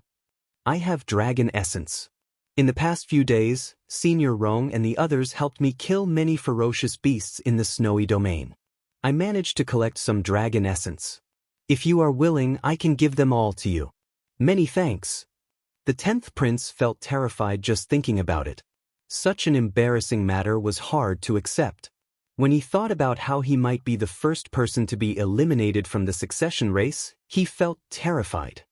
I have dragon essence. In the past few days, Senior Rong and the others helped me kill many ferocious beasts in the snowy domain. I managed to collect some dragon essence. If you are willing, I can give them all to you. Many thanks. The 10th Prince felt terrified just thinking about it. Such an embarrassing matter was hard to accept. When he thought about how he might be the first person to be eliminated from the succession race, he felt terrified.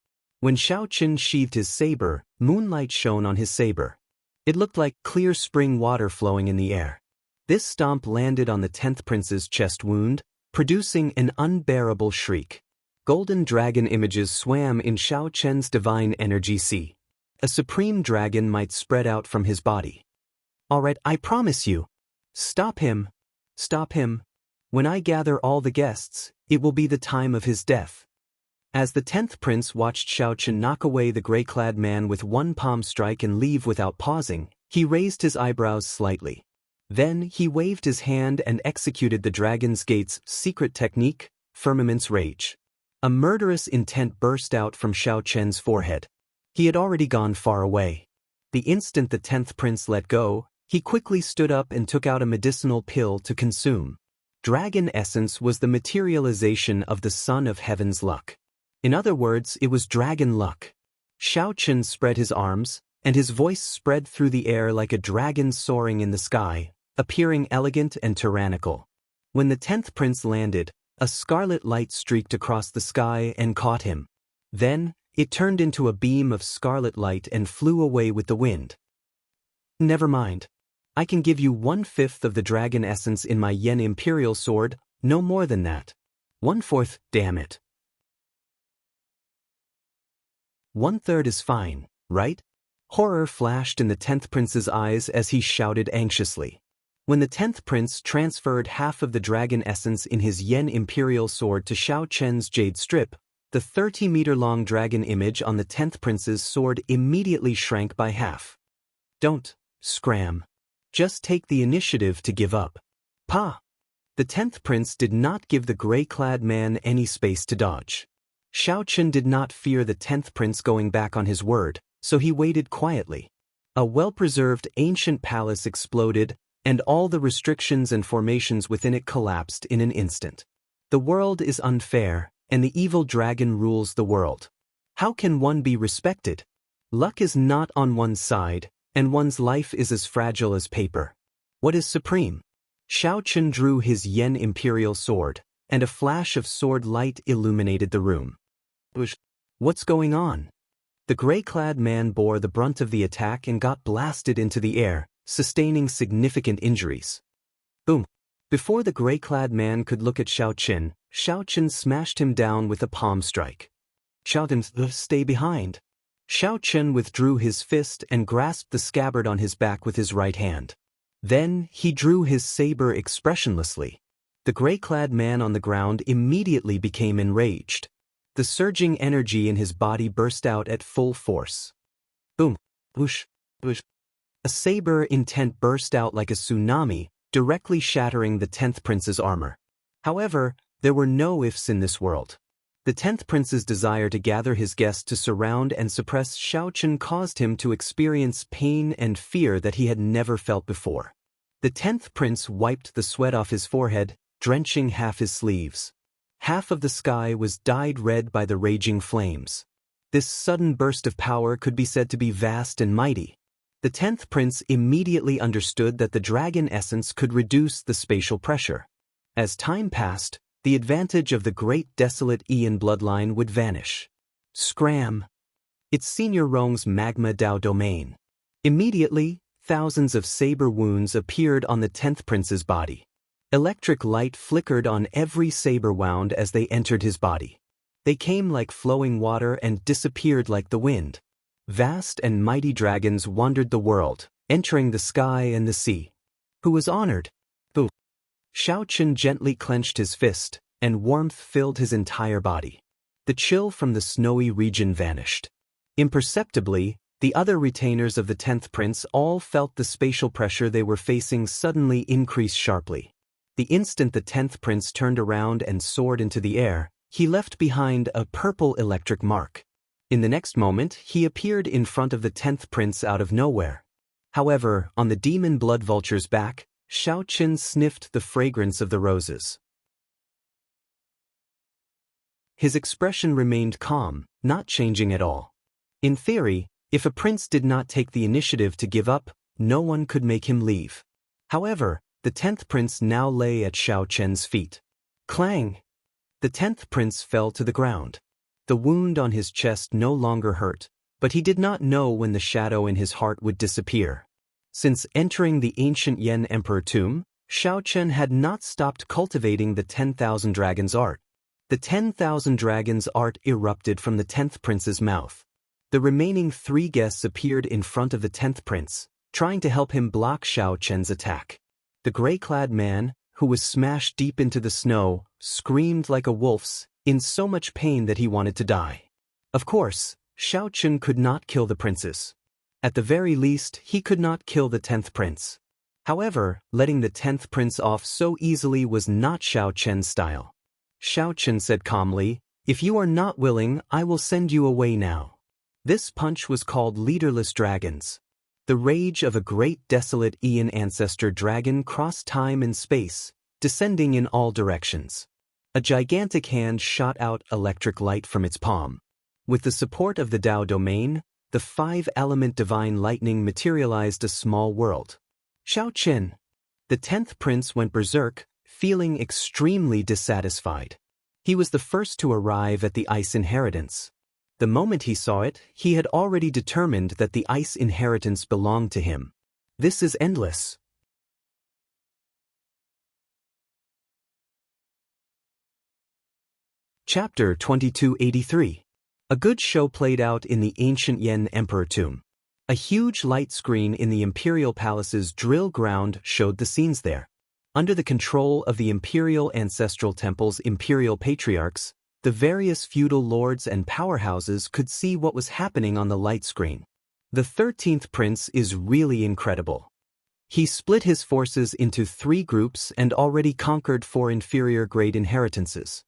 When Chen sheathed his saber, moonlight shone on his saber. It looked like clear spring water flowing in the air. This stomp landed on the 10th Prince's chest wound, producing an unbearable shriek. Golden dragon images swam in Chen's divine energy sea. A supreme dragon might spread out from his body. Alright, I promise you. Stop him. Stop him. When I gather all the guests, it will be the time of his death. As the 10th Prince watched Chen knock away the gray-clad man with one palm strike and leave without pausing, he raised his eyebrows slightly. Then he waved his hand and executed the Dragon's Gate's secret technique, Firmament's Rage. A murderous intent burst out from Chen's forehead. He had already gone far away. The instant the 10th Prince let go, he quickly stood up and took out a medicinal pill to consume. Dragon essence was the materialization of the Son of Heaven's luck. In other words, it was dragon luck. Chen spread his arms, and his voice spread through the air like a dragon soaring in the sky, appearing elegant and tyrannical. When the 10th Prince landed, a scarlet light streaked across the sky and caught him. Then, it turned into a beam of scarlet light and flew away with the wind. Never mind. I can give you 1/5 of the dragon essence in my Yen Imperial Sword, no more than that. 1/4, damn it. 1/3 is fine, right? Horror flashed in the 10th Prince's eyes as he shouted anxiously. When the 10th Prince transferred half of the dragon essence in his Yen Imperial Sword to Chen's jade strip, the 30-meter-long dragon image on the 10th Prince's sword immediately shrank by half. Don't scram. Just take the initiative to give up. Pa! The 10th Prince did not give the gray-clad man any space to dodge. Chen did not fear the 10th Prince going back on his word, so he waited quietly. A well-preserved ancient palace exploded, and all the restrictions and formations within it collapsed in an instant. The world is unfair, and the evil dragon rules the world. How can one be respected? Luck is not on one's side, and one's life is as fragile as paper. What is supreme? Chen drew his Yen Imperial Sword, and a flash of sword light illuminated the room. What's going on? The gray-clad man bore the brunt of the attack and got blasted into the air, sustaining significant injuries. Boom. Before the gray-clad man could look at Xiao Qin smashed him down with a palm strike. Xiao Qin, stay behind. Xiao Qin withdrew his fist and grasped the scabbard on his back with his right hand. Then he drew his saber expressionlessly. The gray-clad man on the ground immediately became enraged. The surging energy in his body burst out at full force. Boom! Whoosh! Whoosh! A saber intent burst out like a tsunami, directly shattering the 10th prince's armor. However, there were no ifs in this world. The 10th prince's desire to gather his guests to surround and suppress Xiao Qin caused him to experience pain and fear that he had never felt before. The 10th prince wiped the sweat off his forehead, drenching half his sleeves. Half of the sky was dyed red by the raging flames. This sudden burst of power could be said to be vast and mighty. The 10th prince immediately understood that the dragon essence could reduce the spatial pressure. As time passed, the advantage of the great desolate Aeon bloodline would vanish. Scram! Its senior Rong's magma Dao domain. Immediately, thousands of saber wounds appeared on the 10th prince's body. Electric light flickered on every saber wound as they entered his body. They came like flowing water and disappeared like the wind. Vast and mighty dragons wandered the world, entering the sky and the sea. Who was honored? Boo! Xiao Qin gently clenched his fist, and warmth filled his entire body. The chill from the snowy region vanished. Imperceptibly, the other retainers of the 10th prince all felt the spatial pressure they were facing suddenly increase sharply. The instant the 10th prince turned around and soared into the air, he left behind a purple electric mark. In the next moment, he appeared in front of the 10th prince out of nowhere. However, on the demon blood vulture's back, Xiao Qin sniffed the fragrance of the roses. His expression remained calm, not changing at all. In theory, if a prince did not take the initiative to give up, no one could make him leave. However, the 10th prince now lay at Xiao Qin's feet. Clang! The 10th prince fell to the ground. The wound on his chest no longer hurt, but he did not know when the shadow in his heart would disappear. Since entering the ancient Yan Emperor tomb, Xiao Qin had not stopped cultivating the 10,000 dragons art. The 10,000 dragons art erupted from the 10th prince's mouth. The remaining 3 guests appeared in front of the 10th prince, trying to help him block Xiao Qin's attack. The gray-clad man, who was smashed deep into the snow, screamed like a wolf's, in so much pain that he wanted to die. Of course, Xiao Qin could not kill the princes. At the very least, he could not kill the 10th prince. However, letting the 10th prince off so easily was not Xiao Qin's style. Xiao Qin said calmly, "If you are not willing, I will send you away now." This punch was called Leaderless Dragons. The rage of a great desolate Aeon ancestor dragon crossed time and space, descending in all directions. A gigantic hand shot out electric light from its palm. With the support of the Dao domain, the 5-element divine lightning materialized a small world. Xiao Qin. The 10th prince went berserk, feeling extremely dissatisfied. He was the first to arrive at the ice inheritance. The moment he saw it, he had already determined that the ice inheritance belonged to him. This is endless. Chapter 2283. A good show played out in the ancient Yan Emperor tomb. A huge light screen in the imperial palace's drill ground showed the scenes there. Under the control of the imperial ancestral temple's imperial patriarchs, the various feudal lords and powerhouses could see what was happening on the light screen. The 13th prince is really incredible. He split his forces into 3 groups and already conquered 4 inferior grade inheritances.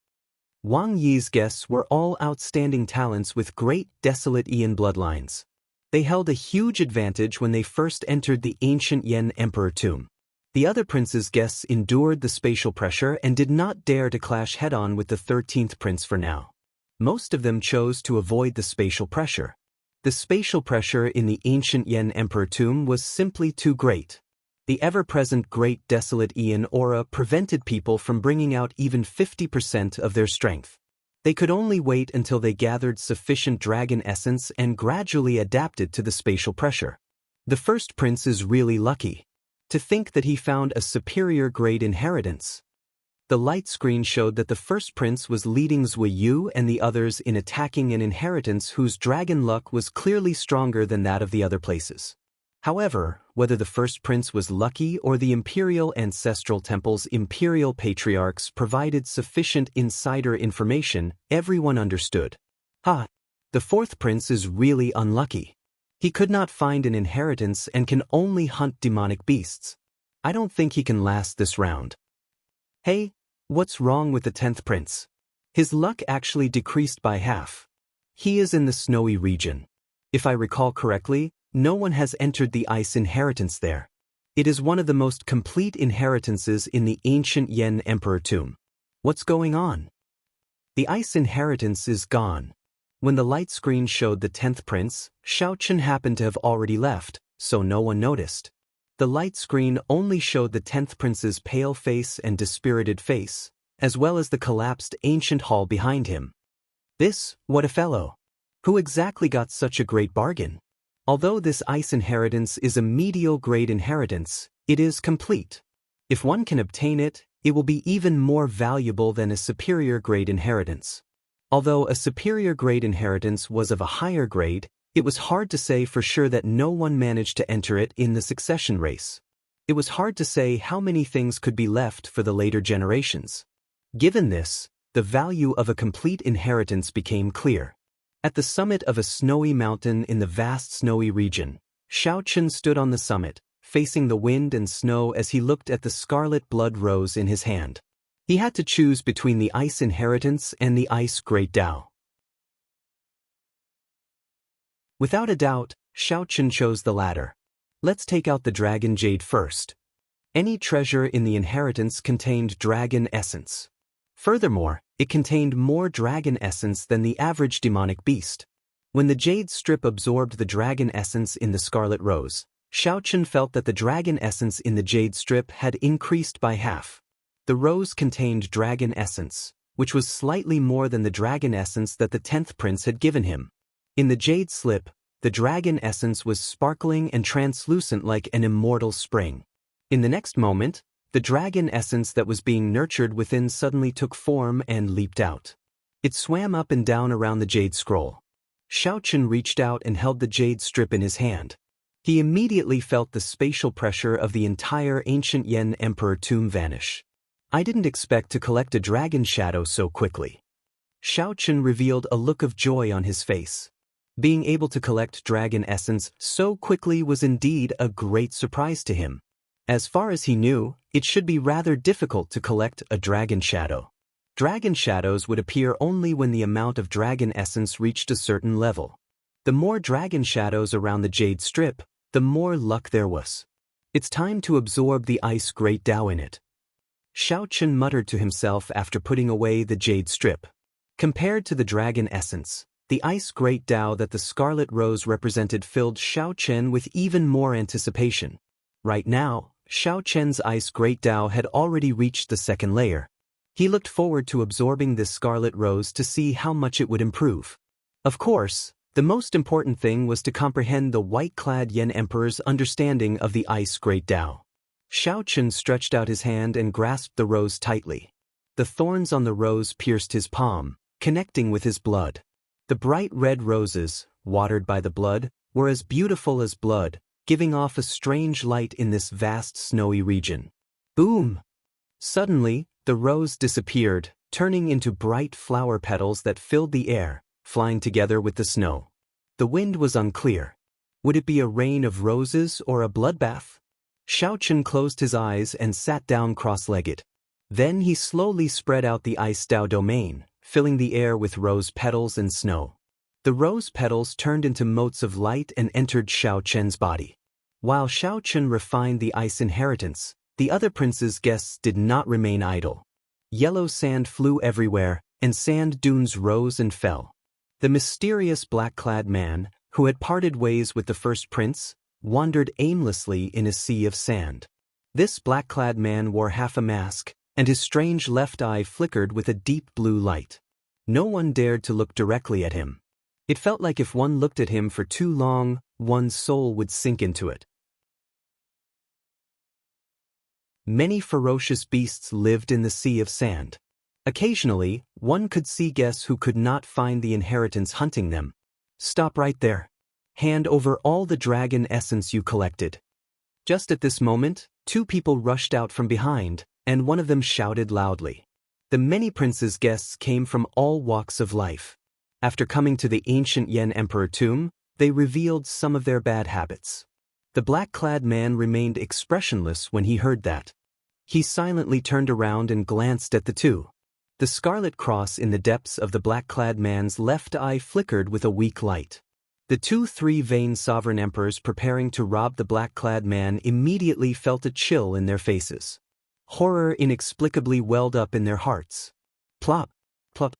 Wang Yi's guests were all outstanding talents with great desolate Aeon bloodlines. They held a huge advantage when they first entered the ancient Yan Emperor tomb. The other prince's guests endured the spatial pressure and did not dare to clash head-on with the 13th prince for now. Most of them chose to avoid the spatial pressure. The spatial pressure in the ancient Yan Emperor tomb was simply too great. The ever-present great desolate Aeon aura prevented people from bringing out even 50% of their strength. They could only wait until they gathered sufficient dragon essence and gradually adapted to the spatial pressure. The first prince is really lucky. To think that he found a superior grade inheritance. The light screen showed that the first prince was leading Zui Yu and the others in attacking an inheritance whose dragon luck was clearly stronger than that of the other places. However, whether the first prince was lucky or the Imperial Ancestral Temple's Imperial Patriarchs provided sufficient insider information, everyone understood. The fourth prince is really unlucky. He could not find an inheritance and can only hunt demonic beasts. I don't think he can last this round. Hey, what's wrong with the 10th prince? His luck actually decreased by half. He is in the snowy region. If I recall correctly, no one has entered the ice inheritance there. It is one of the most complete inheritances in the ancient Yen Emperor tomb. What's going on? The ice inheritance is gone. When the light screen showed the 10th prince, Xiaochen happened to have already left, so no one noticed. The light screen only showed the 10th prince's pale face and dispirited face, as well as the collapsed ancient hall behind him. What a fellow! Who exactly got such a great bargain? Although this ice inheritance is a medial grade inheritance, it is complete. If one can obtain it, it will be even more valuable than a superior grade inheritance. Although a superior grade inheritance was of a higher grade, it was hard to say for sure that no one managed to enter it in the succession race. It was hard to say how many things could be left for the later generations. Given this, the value of a complete inheritance became clear. At the summit of a snowy mountain in the vast snowy region, Xiaochen stood on the summit, facing the wind and snow as he looked at the scarlet blood rose in his hand. He had to choose between the ice inheritance and the ice great Tao. Without a doubt, Xiaochen chose the latter. Let's take out the dragon jade first. Any treasure in the inheritance contained dragon essence. Furthermore, it contained more dragon essence than the average demonic beast. When the jade strip absorbed the dragon essence in the scarlet rose, Xiaochen felt that the dragon essence in the jade strip had increased by half. The rose contained dragon essence, which was slightly more than the dragon essence that the 10th prince had given him. In the jade slip, the dragon essence was sparkling and translucent like an immortal spring. In the next moment, the dragon essence that was being nurtured within suddenly took form and leaped out. It swam up and down around the jade scroll. Xiaochen reached out and held the jade strip in his hand. He immediately felt the spatial pressure of the entire ancient Yen Emperor tomb vanish. I didn't expect to collect a dragon shadow so quickly. Xiaochen revealed a look of joy on his face. Being able to collect dragon essence so quickly was indeed a great surprise to him. As far as he knew, it should be rather difficult to collect a dragon shadow. Dragon shadows would appear only when the amount of dragon essence reached a certain level. The more dragon shadows around the jade strip, the more luck there was. It's time to absorb the ice great Tao in it. Xiaochen muttered to himself after putting away the jade strip. Compared to the dragon essence, the ice great Tao that the scarlet rose represented filled Xiaochen with even more anticipation. Right now, Xiaochen's ice great Tao had already reached the second layer. He looked forward to absorbing this scarlet rose to see how much it would improve. Of course, the most important thing was to comprehend the white-clad Yen Emperor's understanding of the ice great Tao. Xiaochen stretched out his hand and grasped the rose tightly. The thorns on the rose pierced his palm, connecting with his blood. The bright red roses, watered by the blood, were as beautiful as blood, giving off a strange light in this vast snowy region. Boom! Suddenly, the rose disappeared, turning into bright flower petals that filled the air, flying together with the snow. The wind was unclear. Would it be a rain of roses or a bloodbath? Xiaochen closed his eyes and sat down cross-legged. Then he slowly spread out the ice Tao domain, filling the air with rose petals and snow. The rose petals turned into motes of light and entered Xiaochen's body. While Xiaochen refined the ice inheritance, the other prince's guests did not remain idle. Yellow sand flew everywhere, and sand dunes rose and fell. The mysterious black-clad man, who had parted ways with the first prince, wandered aimlessly in a sea of sand. This black-clad man wore half a mask, and his strange left eye flickered with a deep blue light. No one dared to look directly at him. It felt like if one looked at him for too long, one's soul would sink into it. Many ferocious beasts lived in the sea of sand. Occasionally, one could see guests who could not find the inheritance hunting them. Stop right there. Hand over all the dragon essence you collected. Just at this moment, two people rushed out from behind, and one of them shouted loudly. The many princes' guests came from all walks of life. After coming to the ancient Yen Emperor tomb, they revealed some of their bad habits. The black-clad man remained expressionless when he heard that. He silently turned around and glanced at the two. The scarlet cross in the depths of the black-clad man's left eye flickered with a weak light. The two three-vein sovereign emperors preparing to rob the black-clad man immediately felt a chill in their faces. Horror inexplicably welled up in their hearts. Plop, plop.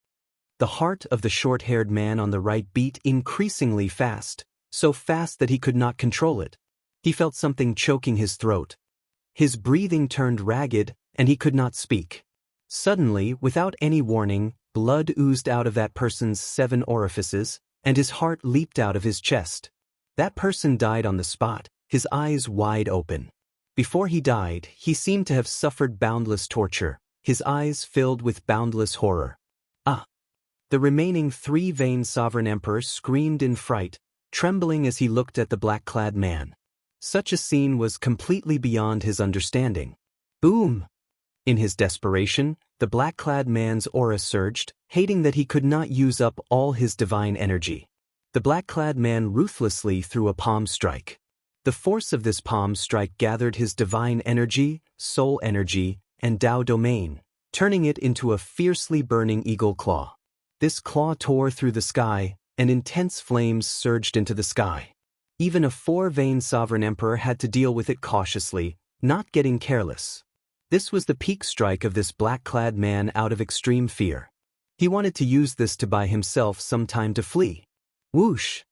The heart of the short-haired man on the right beat increasingly fast, so fast that he could not control it. He felt something choking his throat. His breathing turned ragged, and he could not speak. Suddenly, without any warning, blood oozed out of that person's 7 orifices, and his heart leaped out of his chest. That person died on the spot, his eyes wide open. Before he died, he seemed to have suffered boundless torture, his eyes filled with boundless horror. Ah! The remaining 3-vein sovereign emperor screamed in fright, trembling as he looked at the black-clad man. Such a scene was completely beyond his understanding. Boom! In his desperation, the black-clad man's aura surged, hating that he could not use up all his divine energy. The black-clad man ruthlessly threw a palm strike. The force of this palm strike gathered his divine energy, soul energy, and Tao domain, turning it into a fiercely burning eagle claw. This claw tore through the sky, and intense flames surged into the sky. Even a 4-vein sovereign emperor had to deal with it cautiously, not getting careless. This was the peak strike of this black-clad man out of extreme fear. He wanted to use this to buy himself some time to flee. Whoosh!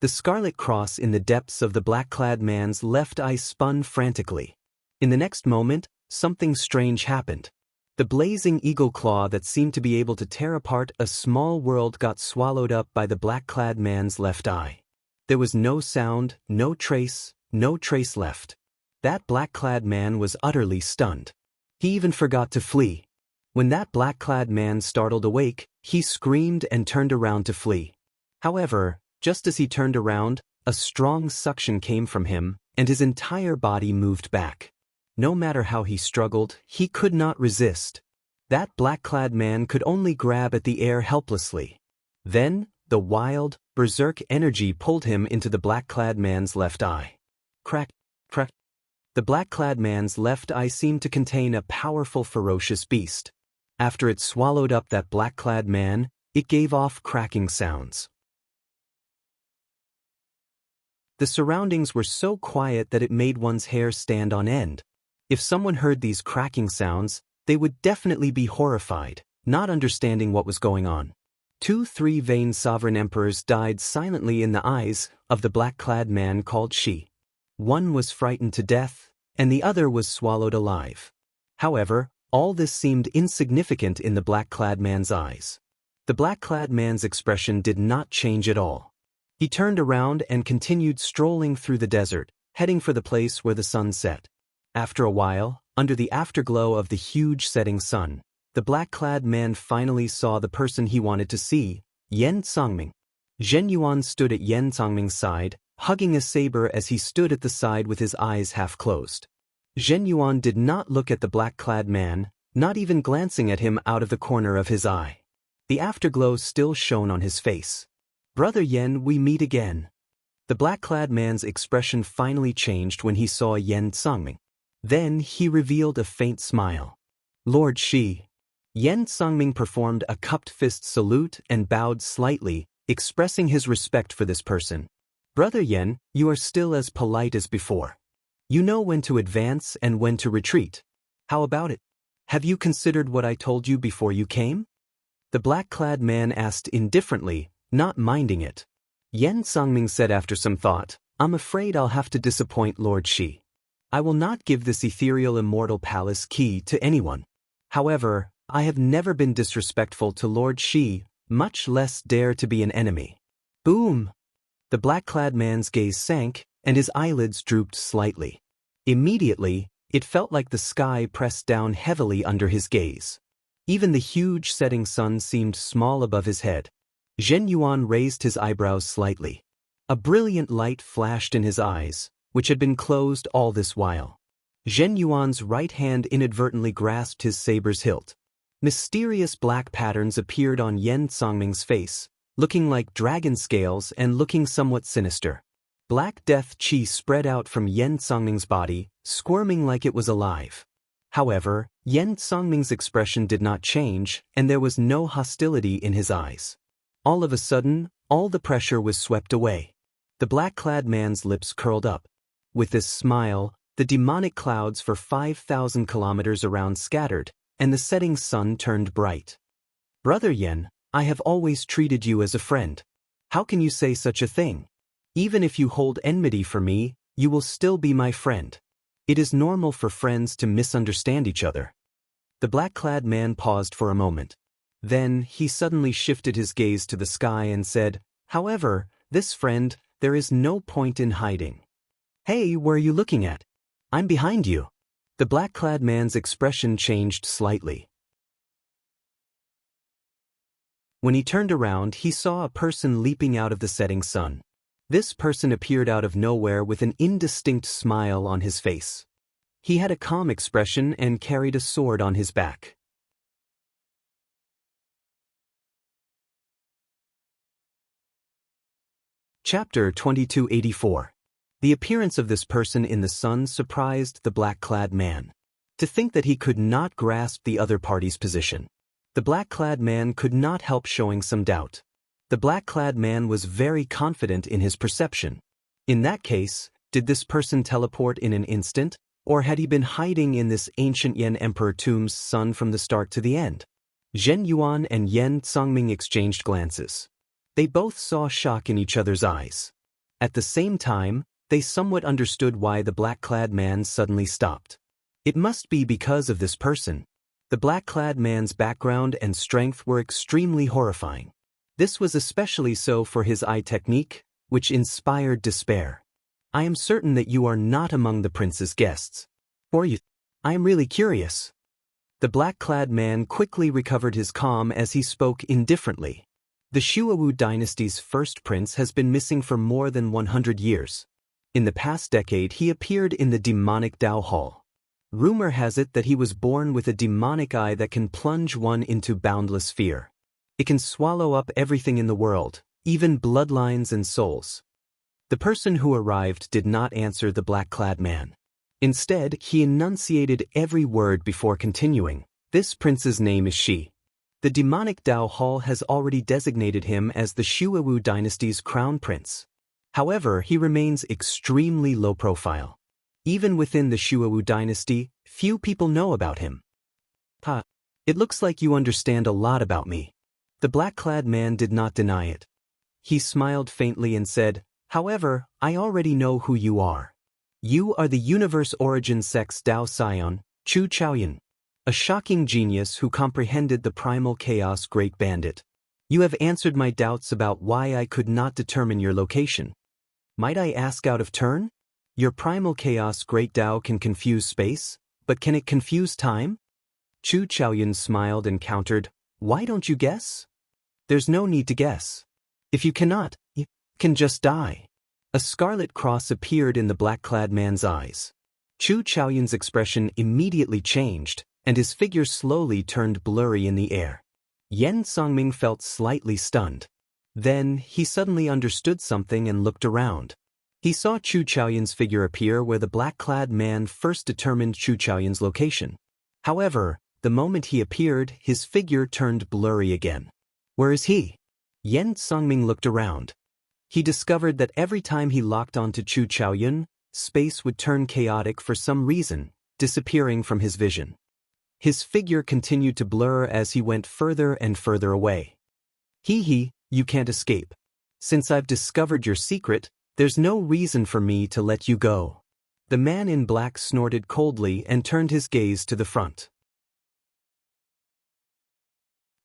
The scarlet cross in the depths of the black-clad man's left eye spun frantically. In the next moment, something strange happened. The blazing eagle claw that seemed to be able to tear apart a small world got swallowed up by the black-clad man's left eye. There was no sound, no trace left. That black-clad man was utterly stunned. He even forgot to flee. When that black-clad man startled awake, he screamed and turned around to flee. However, just as he turned around, a strong suction came from him, and his entire body moved back. No matter how he struggled, he could not resist. That black-clad man could only grab at the air helplessly. Then, the wild, berserk energy pulled him into the black-clad man's left eye. Crack, crack. The black-clad man's left eye seemed to contain a powerful ferocious beast. After it swallowed up that black-clad man, it gave off cracking sounds. The surroundings were so quiet that it made one's hair stand on end. If someone heard these cracking sounds, they would definitely be horrified, not understanding what was going on. 2 3-vein sovereign emperors died silently in the eyes of the black-clad man called Shi. One was frightened to death, and the other was swallowed alive. However, all this seemed insignificant in the black-clad man's eyes. The black-clad man's expression did not change at all. He turned around and continued strolling through the desert, heading for the place where the sun set. After a while, under the afterglow of the huge setting sun, the black-clad man finally saw the person he wanted to see, Yen Cangming. Zhen Yuan stood at Yen Cangming's side, hugging a saber as he stood at the side with his eyes half closed. Zhen Yuan did not look at the black-clad man, not even glancing at him out of the corner of his eye. The afterglow still shone on his face. "Brother Yen, we meet again." The black-clad man's expression finally changed when he saw Yen Cangming. Then he revealed a faint smile. "Lord Shi." Yen Cangming performed a cupped fist salute and bowed slightly, expressing his respect for this person. "Brother Yen, you are still as polite as before. You know when to advance and when to retreat. How about it? Have you considered what I told you before you came?" The black-clad man asked indifferently, not minding it. Yen Cangming said after some thought, "I'm afraid I'll have to disappoint Lord Shi. I will not give this ethereal immortal palace key to anyone. However, I have never been disrespectful to Lord Shi, much less dare to be an enemy." Boom! The black-clad man's gaze sank, and his eyelids drooped slightly. Immediately, It felt like the sky pressed down heavily under his gaze. Even the huge setting sun seemed small above his head. Zhen Yuan raised his eyebrows slightly. A brilliant light flashed in his eyes, which had been closed all this while. Zhen Yuan's right hand inadvertently grasped his saber's hilt. Mysterious black patterns appeared on Yen Congming's face, looking like dragon scales and looking somewhat sinister. Black death qi spread out from Yen Congming's body, squirming like it was alive. However, Yen Congming's expression did not change, and there was no hostility in his eyes. All of a sudden, all the pressure was swept away. The black-clad man's lips curled up. With this smile, the demonic clouds for 5,000 kilometers around scattered, and the setting sun turned bright. "Brother Yen, I have always treated you as a friend. How can you say such a thing? Even if you hold enmity for me, you will still be my friend. It is normal for friends to misunderstand each other." The black-clad man paused for a moment. Then, he suddenly shifted his gaze to the sky and said, "However, this friend, there is no point in hiding." "Hey, where are you looking at? I'm behind you." The black-clad man's expression changed slightly. When he turned around, he saw a person leaping out of the setting sun. This person appeared out of nowhere with an indistinct smile on his face. He had a calm expression and carried a sword on his back. Chapter 2284. The appearance of this person in the sun surprised the black-clad man. To think that he could not grasp the other party's position. The black-clad man could not help showing some doubt. The black-clad man was very confident in his perception. In that case, did this person teleport in an instant, or had he been hiding in this ancient Yen Emperor tomb's sun from the start to the end? Zhen Yuan and Yen Congming exchanged glances. They both saw shock in each other's eyes. At the same time, they somewhat understood why the black-clad man suddenly stopped. It must be because of this person. The black-clad man's background and strength were extremely horrifying. This was especially so for his eye technique, which inspired despair. "I am certain that you are not among the prince's guests. Or you? I am really curious." The black-clad man quickly recovered his calm as he spoke indifferently. The Shuawu dynasty's first prince has been missing for more than 100 years. In the past decade, he appeared in the demonic Dao Hall. Rumor has it that he was born with a demonic eye that can plunge one into boundless fear. It can swallow up everything in the world, even bloodlines and souls. The person who arrived did not answer the black-clad man. Instead, he enunciated every word before continuing. "This prince's name is Shi. The demonic Dao Hall has already designated him as the Shuawu dynasty's crown prince. However, he remains extremely low profile. Even within the Shuawu dynasty, few people know about him." It looks like you understand a lot about me." The black-clad man did not deny it. He smiled faintly and said, "However, I already know who you are. You are the universe origin sex Dao Scion, Chu Chaoyan. A shocking genius who comprehended the primal chaos great bandit. You have answered my doubts about why I could not determine your location. Might I ask out of turn? Your primal chaos great Dao can confuse space, but can it confuse time?" Chu Chaoyan smiled and countered, "Why don't you guess?" "There's no need to guess. If you cannot, you can just die." A scarlet cross appeared in the black-clad man's eyes. Chu Chaoyan's expression immediately changed, and his figure slowly turned blurry in the air. Yen Congming felt slightly stunned. Then, he suddenly understood something and looked around. He saw Chu Chaoyan's figure appear where the black-clad man first determined Chu Chaoyan's location. However, the moment he appeared, his figure turned blurry again. "Where is he?" Yen Congming looked around. He discovered that every time he locked onto Chu Chaoyan, space would turn chaotic for some reason, disappearing from his vision. His figure continued to blur as he went further and further away. You can't escape. Since I've discovered your secret, there's no reason for me to let you go." The man in black snorted coldly and turned his gaze to the front.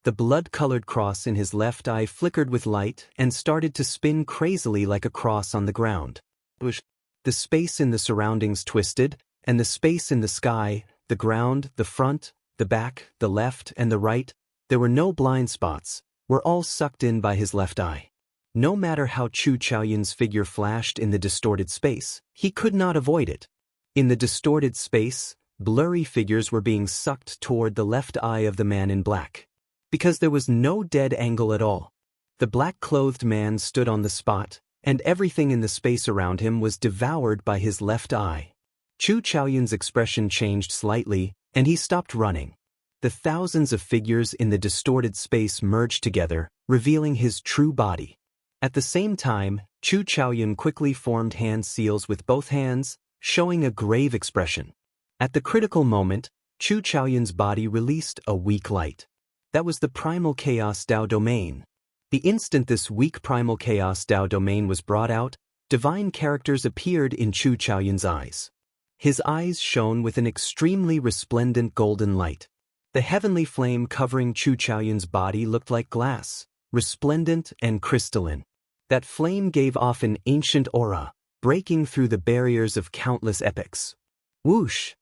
The blood-colored cross in his left eye flickered with light and started to spin crazily like a cross on the ground. The space in the surroundings twisted, and the space in the sky, the ground, the front, the back, the left, and the right, there were no blind spots, were all sucked in by his left eye. No matter how Chu Chaoyun's figure flashed in the distorted space, he could not avoid it. In the distorted space, blurry figures were being sucked toward the left eye of the man in black. Because there was no dead angle at all. The black-clothed man stood on the spot, and everything in the space around him was devoured by his left eye. Chu Chaoyun's expression changed slightly, and he stopped running. The thousands of figures in the distorted space merged together, revealing his true body. At the same time, Chu Chaoyun quickly formed hand seals with both hands, showing a grave expression. At the critical moment, Chu Chaoyun's body released a weak light. That was the primal chaos Tao domain. The instant this weak primal chaos Tao domain was brought out, divine characters appeared in Chu Chaoyun's eyes. His eyes shone with an extremely resplendent golden light. The heavenly flame covering Chu Chaoyun's body looked like glass, resplendent and crystalline. That flame gave off an ancient aura, breaking through the barriers of countless epochs. Whoosh!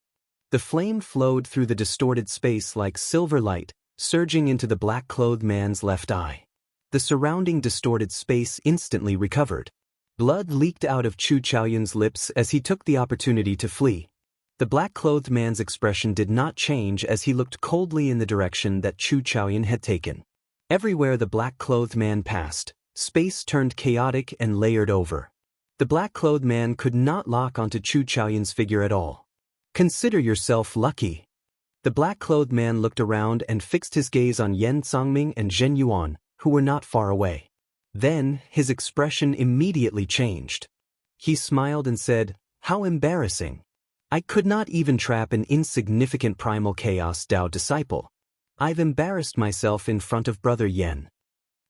The flame flowed through the distorted space like silver light, surging into the black-clothed man's left eye. The surrounding distorted space instantly recovered. Blood leaked out of Chu Chaoyun's lips as he took the opportunity to flee. The black-clothed man's expression did not change as he looked coldly in the direction that Chu Chaoyun had taken. Everywhere the black-clothed man passed, space turned chaotic and layered over. The black-clothed man could not lock onto Chu Chaoyun's figure at all. Consider yourself lucky. The black-clothed man looked around and fixed his gaze on Yen Songming and Zhen Yuan, who were not far away. Then, his expression immediately changed. He smiled and said, "How embarrassing. I could not even trap an insignificant primal chaos Tao disciple. I've embarrassed myself in front of Brother Yen."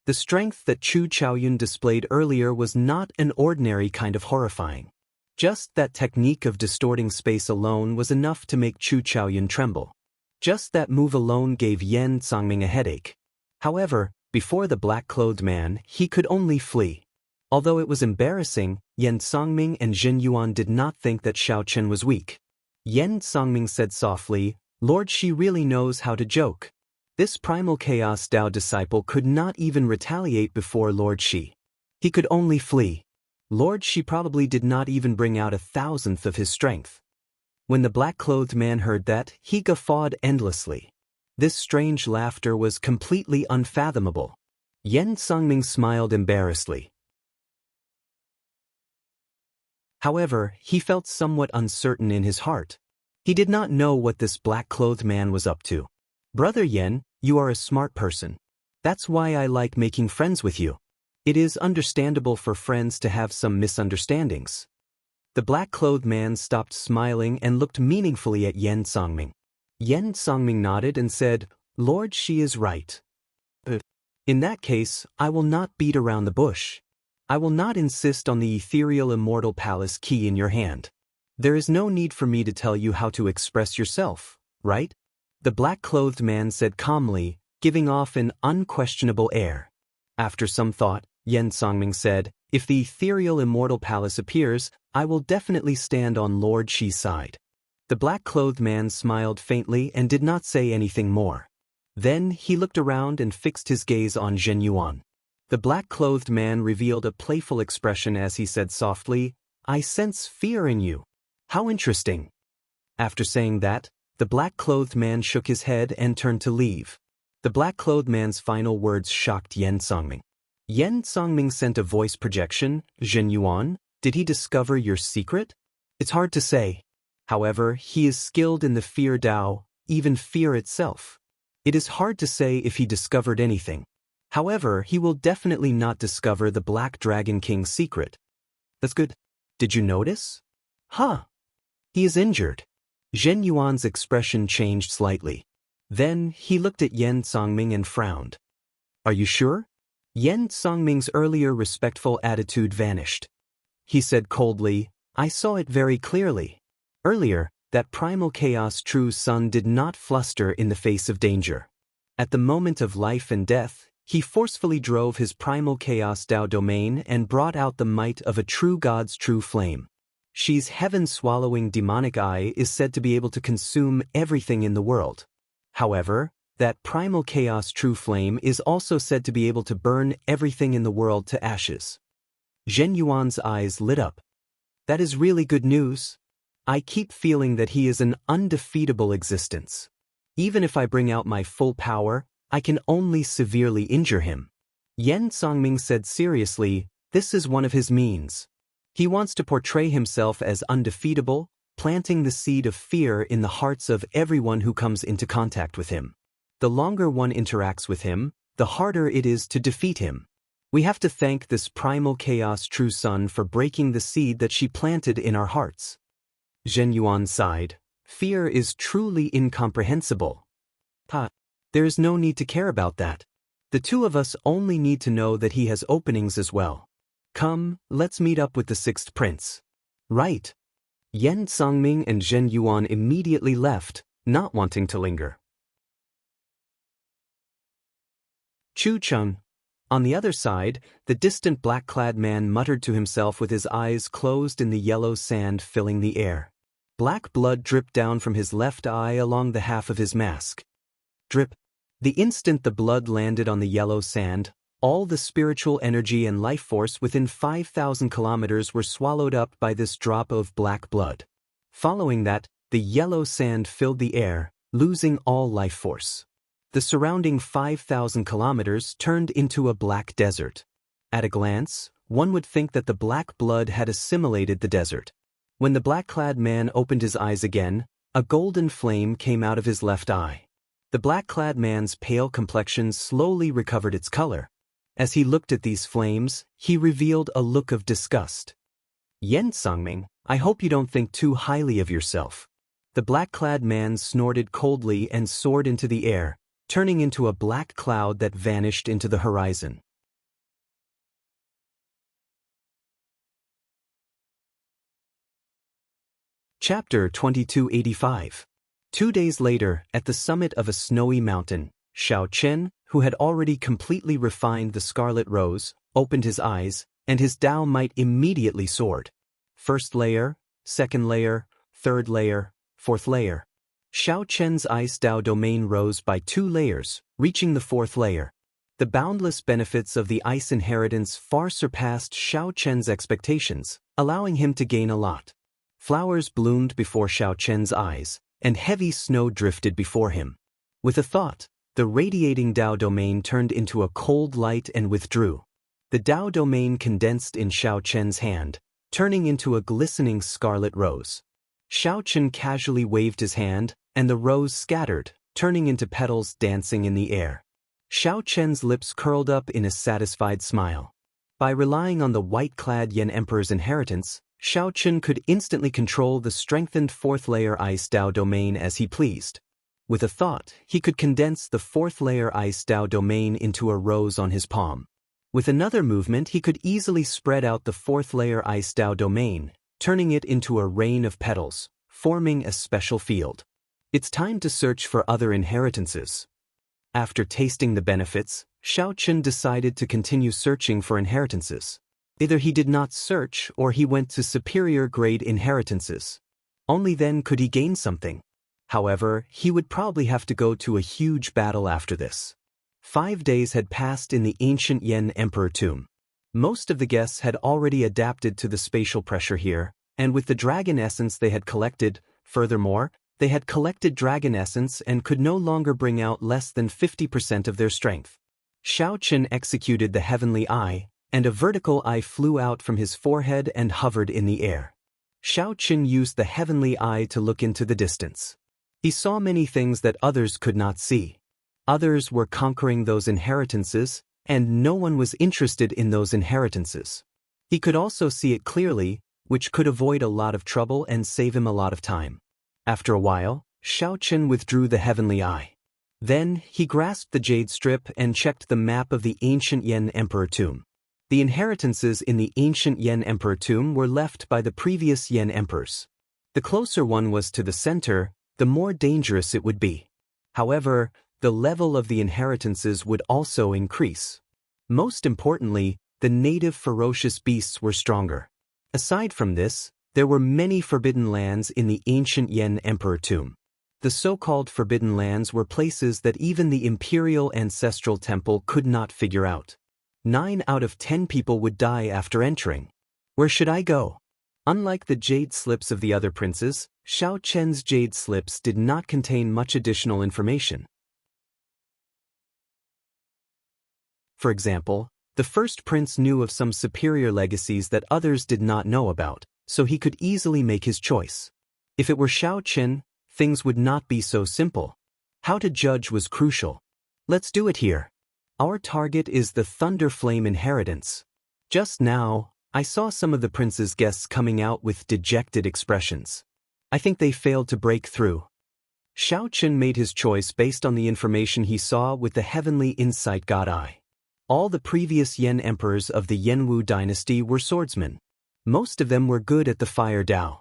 The strength that Chu Chaoyun displayed earlier was not an ordinary kind of horrifying. Just that technique of distorting space alone was enough to make Chu Chaoyun tremble. Just that move alone gave Yen Songming a headache. However, before the black-clothed man, he could only flee. Although it was embarrassing, Yen Songming and Zhen Yuan did not think that Xiao Chen was weak. Yen Songming said softly, "Lord Shi really knows how to joke." This primal chaos Tao disciple could not even retaliate before Lord Shi. He could only flee. Lord Shi probably did not even bring out 1,000th of his strength. When the black-clothed man heard that, he guffawed endlessly. This strange laughter was completely unfathomable. Yen Songming smiled embarrassedly. However, he felt somewhat uncertain in his heart. He did not know what this black-clothed man was up to. "Brother Yen, you are a smart person. That's why I like making friends with you. It is understandable for friends to have some misunderstandings." The black-clothed man stopped smiling and looked meaningfully at Yen Songming. Yen Songming nodded and said, "Lord Shi is right. In that case, I will not beat around the bush. I will not insist on the ethereal immortal palace key in your hand. There is no need for me to tell you how to express yourself, right?" The black-clothed man said calmly, giving off an unquestionable air. After some thought, Yen Songming said, "If the ethereal immortal palace appears, I will definitely stand on Lord Shi's side." The black-clothed man smiled faintly and did not say anything more. Then he looked around and fixed his gaze on Zhen Yuan. The black-clothed man revealed a playful expression as he said softly, "I sense fear in you. How interesting." After saying that, the black-clothed man shook his head and turned to leave. The black-clothed man's final words shocked Yen Songming. Yen Songming sent a voice projection. "Zhen Yuan, did he discover your secret?" "It's hard to say. However, he is skilled in the fear Tao, even fear itself. It is hard to say if he discovered anything. However, he will definitely not discover the Black Dragon King's secret." "That's good. Did you notice?" "Huh. He is injured." Zhen Yuan's expression changed slightly. Then, he looked at Yen Songming and frowned. "Are you sure?" Yen Songming's earlier respectful attitude vanished. He said coldly, "I saw it very clearly. Earlier, that primal chaos true sun did not fluster in the face of danger. At the moment of life and death, he forcefully drove his primal chaos Tao domain and brought out the might of a true god's true flame. She's heaven-swallowing demonic eye is said to be able to consume everything in the world. However, that primal chaos true flame is also said to be able to burn everything in the world to ashes. Zhen Yuan's eyes lit up. That is really good news. I keep feeling that he is an undefeatable existence. Even if I bring out my full power, I can only severely injure him. Yan Songming said seriously, this is one of his means. He wants to portray himself as undefeatable, planting the seed of fear in the hearts of everyone who comes into contact with him. The longer one interacts with him, the harder it is to defeat him. We have to thank this primal chaos true sun for breaking the seed that she planted in our hearts. Zhen Yuan sighed. Fear is truly incomprehensible. There is no need to care about that. The two of us only need to know that he has openings as well. Come, let's meet up with the sixth prince. Right. Yan Songming and Zhen Yuan immediately left, not wanting to linger. Chu Cheng. On the other side, the distant black-clad man muttered to himself with his eyes closed in the yellow sand filling the air. Black blood dripped down from his left eye along the half of his mask. Drip. The instant the blood landed on the yellow sand, all the spiritual energy and life force within 5,000 kilometers were swallowed up by this drop of black blood. Following that, the yellow sand filled the air, losing all life force. The surrounding 5,000 kilometers turned into a black desert. At a glance, one would think that the black blood had assimilated the desert. When the black-clad man opened his eyes again, a golden flame came out of his left eye. The black-clad man's pale complexion slowly recovered its color. As he looked at these flames, he revealed a look of disgust. Yan Songming, I hope you don't think too highly of yourself. The black-clad man snorted coldly and soared into the air, turning into a black cloud that vanished into the horizon. Chapter 2285. 2 days later, at the summit of a snowy mountain, Xiao Chen, who had already completely refined the scarlet rose, opened his eyes, and his Dao might immediately soared. First layer, second layer, third layer, fourth layer. Xiao Chen's ice Dao domain rose by 2 layers, reaching the 4th layer. The boundless benefits of the ice inheritance far surpassed Xiao Chen's expectations, allowing him to gain a lot. Flowers bloomed before Xiao Chen's eyes, and heavy snow drifted before him. With a thought, the radiating Dao domain turned into a cold light and withdrew. The Dao domain condensed in Xiao Chen's hand, turning into a glistening scarlet rose. Xiao Chen casually waved his hand, and the rose scattered, turning into petals dancing in the air. Xiao Chen's lips curled up in a satisfied smile. By relying on the white-clad Yan Emperor's inheritance, Xiao Chen could instantly control the strengthened 4th layer ice Dao domain as he pleased. With a thought, he could condense the 4th layer ice Dao domain into a rose on his palm. With another movement, he could easily spread out the 4th layer ice Dao domain, turning it into a rain of petals, forming a special field. It's time to search for other inheritances. After tasting the benefits, Xiao Chen decided to continue searching for inheritances. Either he did not search or he went to superior grade inheritances. Only then could he gain something. However, he would probably have to go to a huge battle after this. 5 days had passed in the ancient Yan Emperor tomb. Most of the guests had already adapted to the spatial pressure here, and with the dragon essence they had collected, furthermore, they had collected dragon essence and could no longer bring out less than 50% of their strength. Xiao Chen executed the heavenly eye, and a vertical eye flew out from his forehead and hovered in the air. Xiao Chen used the heavenly eye to look into the distance. He saw many things that others could not see. Others were conquering those inheritances, and no one was interested in those inheritances. He could also see it clearly, which could avoid a lot of trouble and save him a lot of time. After a while, Xiao Chen withdrew the heavenly eye. Then, he grasped the jade strip and checked the map of the ancient Yan Emperor tomb. The inheritances in the ancient Yan Emperor tomb were left by the previous Yan Emperors. The closer one was to the center, the more dangerous it would be. However, the level of the inheritances would also increase. Most importantly, the native ferocious beasts were stronger. Aside from this, There were many forbidden lands in the ancient Yen Emperor tomb. The so-called forbidden lands were places that even the imperial ancestral temple could not figure out. 9 out of 10 people would die after entering. Where should I go? Unlike the jade slips of the other princes, Xiao Chen's jade slips did not contain much additional information. For example, the first prince knew of some superior legacies that others did not know about, so he could easily make his choice. If it were Xiao Chen, things would not be so simple. How to judge was crucial. Let's do it here. Our target is the Thunder Flame inheritance. Just now, I saw some of the prince's guests coming out with dejected expressions. I think they failed to break through. Xiao Chen made his choice based on the information he saw with the heavenly insight god eye. All the previous Yen emperors of the Yenwu dynasty were swordsmen. Most of them were good at the fire Dao.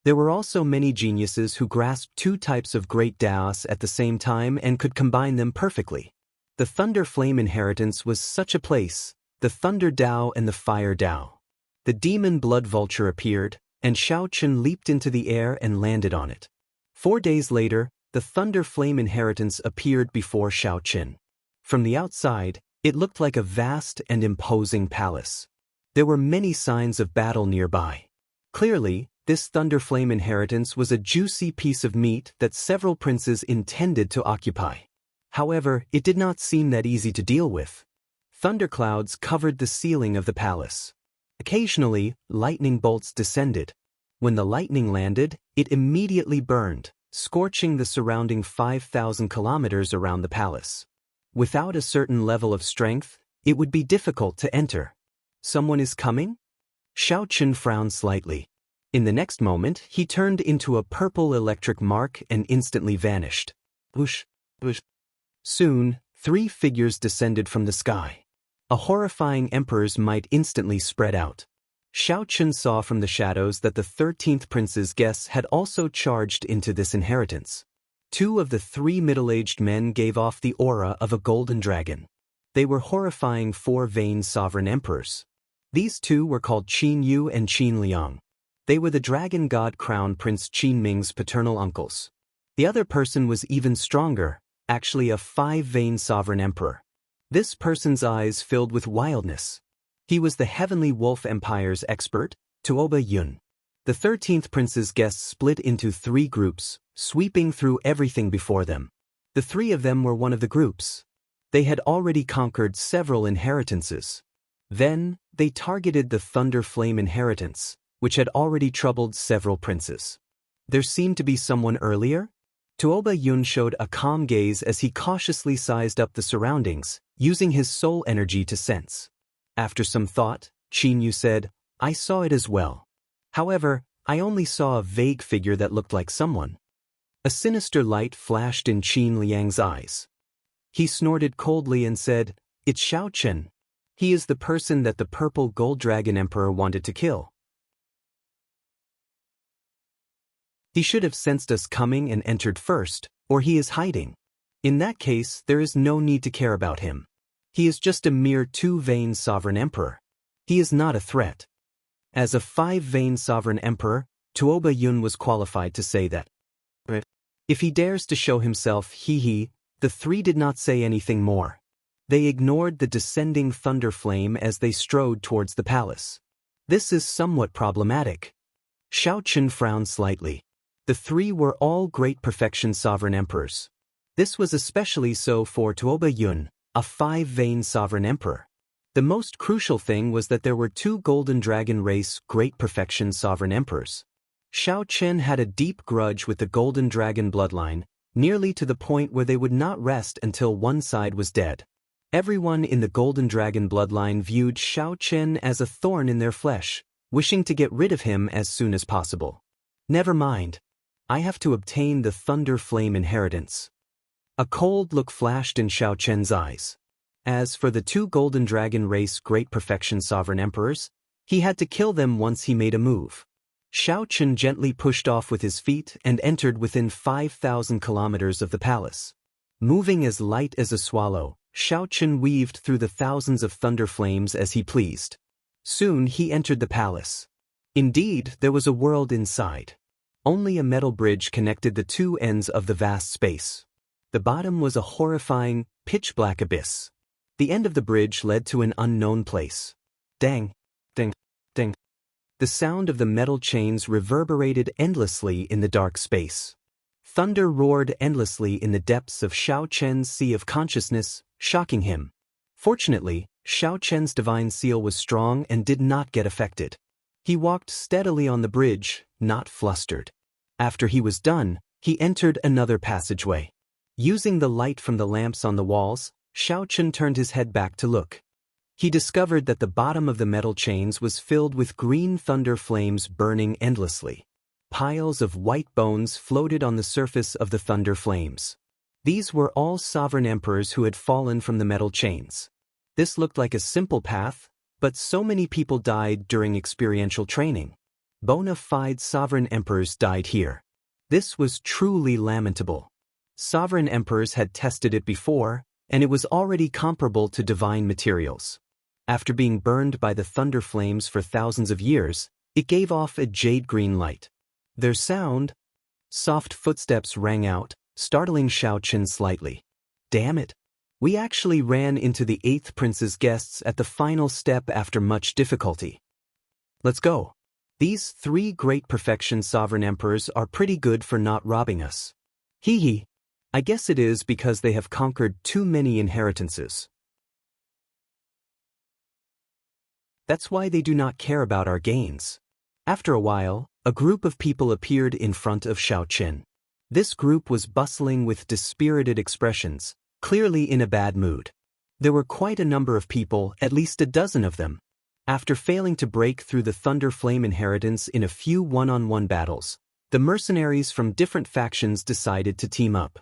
There were also many geniuses who grasped 2 types of great Daos at the same time and could combine them perfectly. The Thunder Flame inheritance was such a place, the Thunder Dao and the Fire Dao. The demon blood vulture appeared, and Xiao Chen leaped into the air and landed on it. 4 days later, the Thunder Flame inheritance appeared before Xiao Chen. From the outside, it looked like a vast and imposing palace. There were many signs of battle nearby. Clearly, this Thunder Flame inheritance was a juicy piece of meat that several princes intended to occupy. However, it did not seem that easy to deal with. Thunderclouds covered the ceiling of the palace. Occasionally, lightning bolts descended. When the lightning landed, it immediately burned, scorching the surrounding 5,000 kilometers around the palace. Without a certain level of strength, it would be difficult to enter. Someone is coming? Xiao Chen frowned slightly. In the next moment, he turned into a purple electric mark and instantly vanished. Whoosh, whoosh. Soon, 3 figures descended from the sky. A horrifying emperor's might instantly spread out. Xiao Chen saw from the shadows that the 13th prince's guests had also charged into this inheritance. 2 of the 3 middle-aged men gave off the aura of a golden dragon. They were horrifying 4 vain sovereign emperors. These 2 were called Qin Yu and Qin Liang. They were the dragon god crown Prince Qin Ming's paternal uncles. The other person was even stronger, actually a 5 vain sovereign emperor. This person's eyes filled with wildness. He was the Heavenly Wolf Empire's expert, Tuoba Yun. The 13th prince's guests split into 3 groups, sweeping through everything before them. The 3 of them were one of the groups. They had already conquered several inheritances. Then, they targeted the Thunder Flame inheritance, which had already troubled several princes. There seemed to be someone earlier? Tuoba Yun showed a calm gaze as he cautiously sized up the surroundings, using his soul energy to sense. After some thought, Qin Yu said, "I saw it as well. However, I only saw a vague figure that looked like someone." A sinister light flashed in Qin Liang's eyes. He snorted coldly and said, "It's Xiao Chen. He is the person that the purple gold dragon emperor wanted to kill. He should have sensed us coming and entered first, or he is hiding. In that case, there is no need to care about him. He is just a mere 2 vain sovereign emperor. He is not a threat." As a 5 vain sovereign emperor, Tuoba Yun was qualified to say that. If he dares to show himself, the 3 did not say anything more. They ignored the descending thunder flame as they strode towards the palace. This is somewhat problematic. Xiao Chen frowned slightly. The 3 were all great perfection sovereign emperors. This was especially so for Tuoba Yun, a 5 vain sovereign emperor. The most crucial thing was that there were 2 golden dragon race great perfection sovereign emperors. Xiao Chen had a deep grudge with the golden dragon bloodline, nearly to the point where they would not rest until one side was dead. Everyone in the golden dragon bloodline viewed Xiao Chen as a thorn in their flesh, wishing to get rid of him as soon as possible. Never mind. I have to obtain the Thunder Flame inheritance. A cold look flashed in Xiao Chen's eyes. As for the 2 golden dragon race great perfection sovereign emperors, he had to kill them once he made a move. Xiao Chen gently pushed off with his feet and entered within 5,000 kilometers of the palace. Moving as light as a swallow, Xiao Chen weaved through the thousands of thunder flames as he pleased. Soon he entered the palace. Indeed, there was a world inside. Only a metal bridge connected the two ends of the vast space. The bottom was a horrifying, pitch-black abyss. The end of the bridge led to an unknown place. Dang, ding, ding. The sound of the metal chains reverberated endlessly in the dark space. Thunder roared endlessly in the depths of Xiao Chen's sea of consciousness, shocking him. Fortunately, Xiao Chen's divine seal was strong and did not get affected. He walked steadily on the bridge, not flustered. After he was done, he entered another passageway. Using the light from the lamps on the walls, Xiao Chen turned his head back to look. He discovered that the bottom of the metal chains was filled with green thunder flames burning endlessly. Piles of white bones floated on the surface of the thunder flames. These were all sovereign emperors who had fallen from the metal chains. This looked like a simple path, but so many people died during experiential training. Bona fide sovereign emperors died here. This was truly lamentable. Sovereign emperors had tested it before, and it was already comparable to divine materials. After being burned by the thunder flames for thousands of years, it gave off a jade-green light. Their sound, soft footsteps rang out, startling Xiao Chen slightly. Damn it! We actually ran into the 8th prince's guests at the final step after much difficulty. Let's go. These 3 great perfection sovereign emperors are pretty good for not robbing us. Hee hee. I guess it is because they have conquered too many inheritances. That's why they do not care about our gains. After a while, a group of people appeared in front of Xiao Chen. This group was bustling with dispirited expressions, clearly in a bad mood. There were quite a number of people, at least a dozen of them. After failing to break through the Thunder Flame inheritance in a few one-on-one battles, the mercenaries from different factions decided to team up.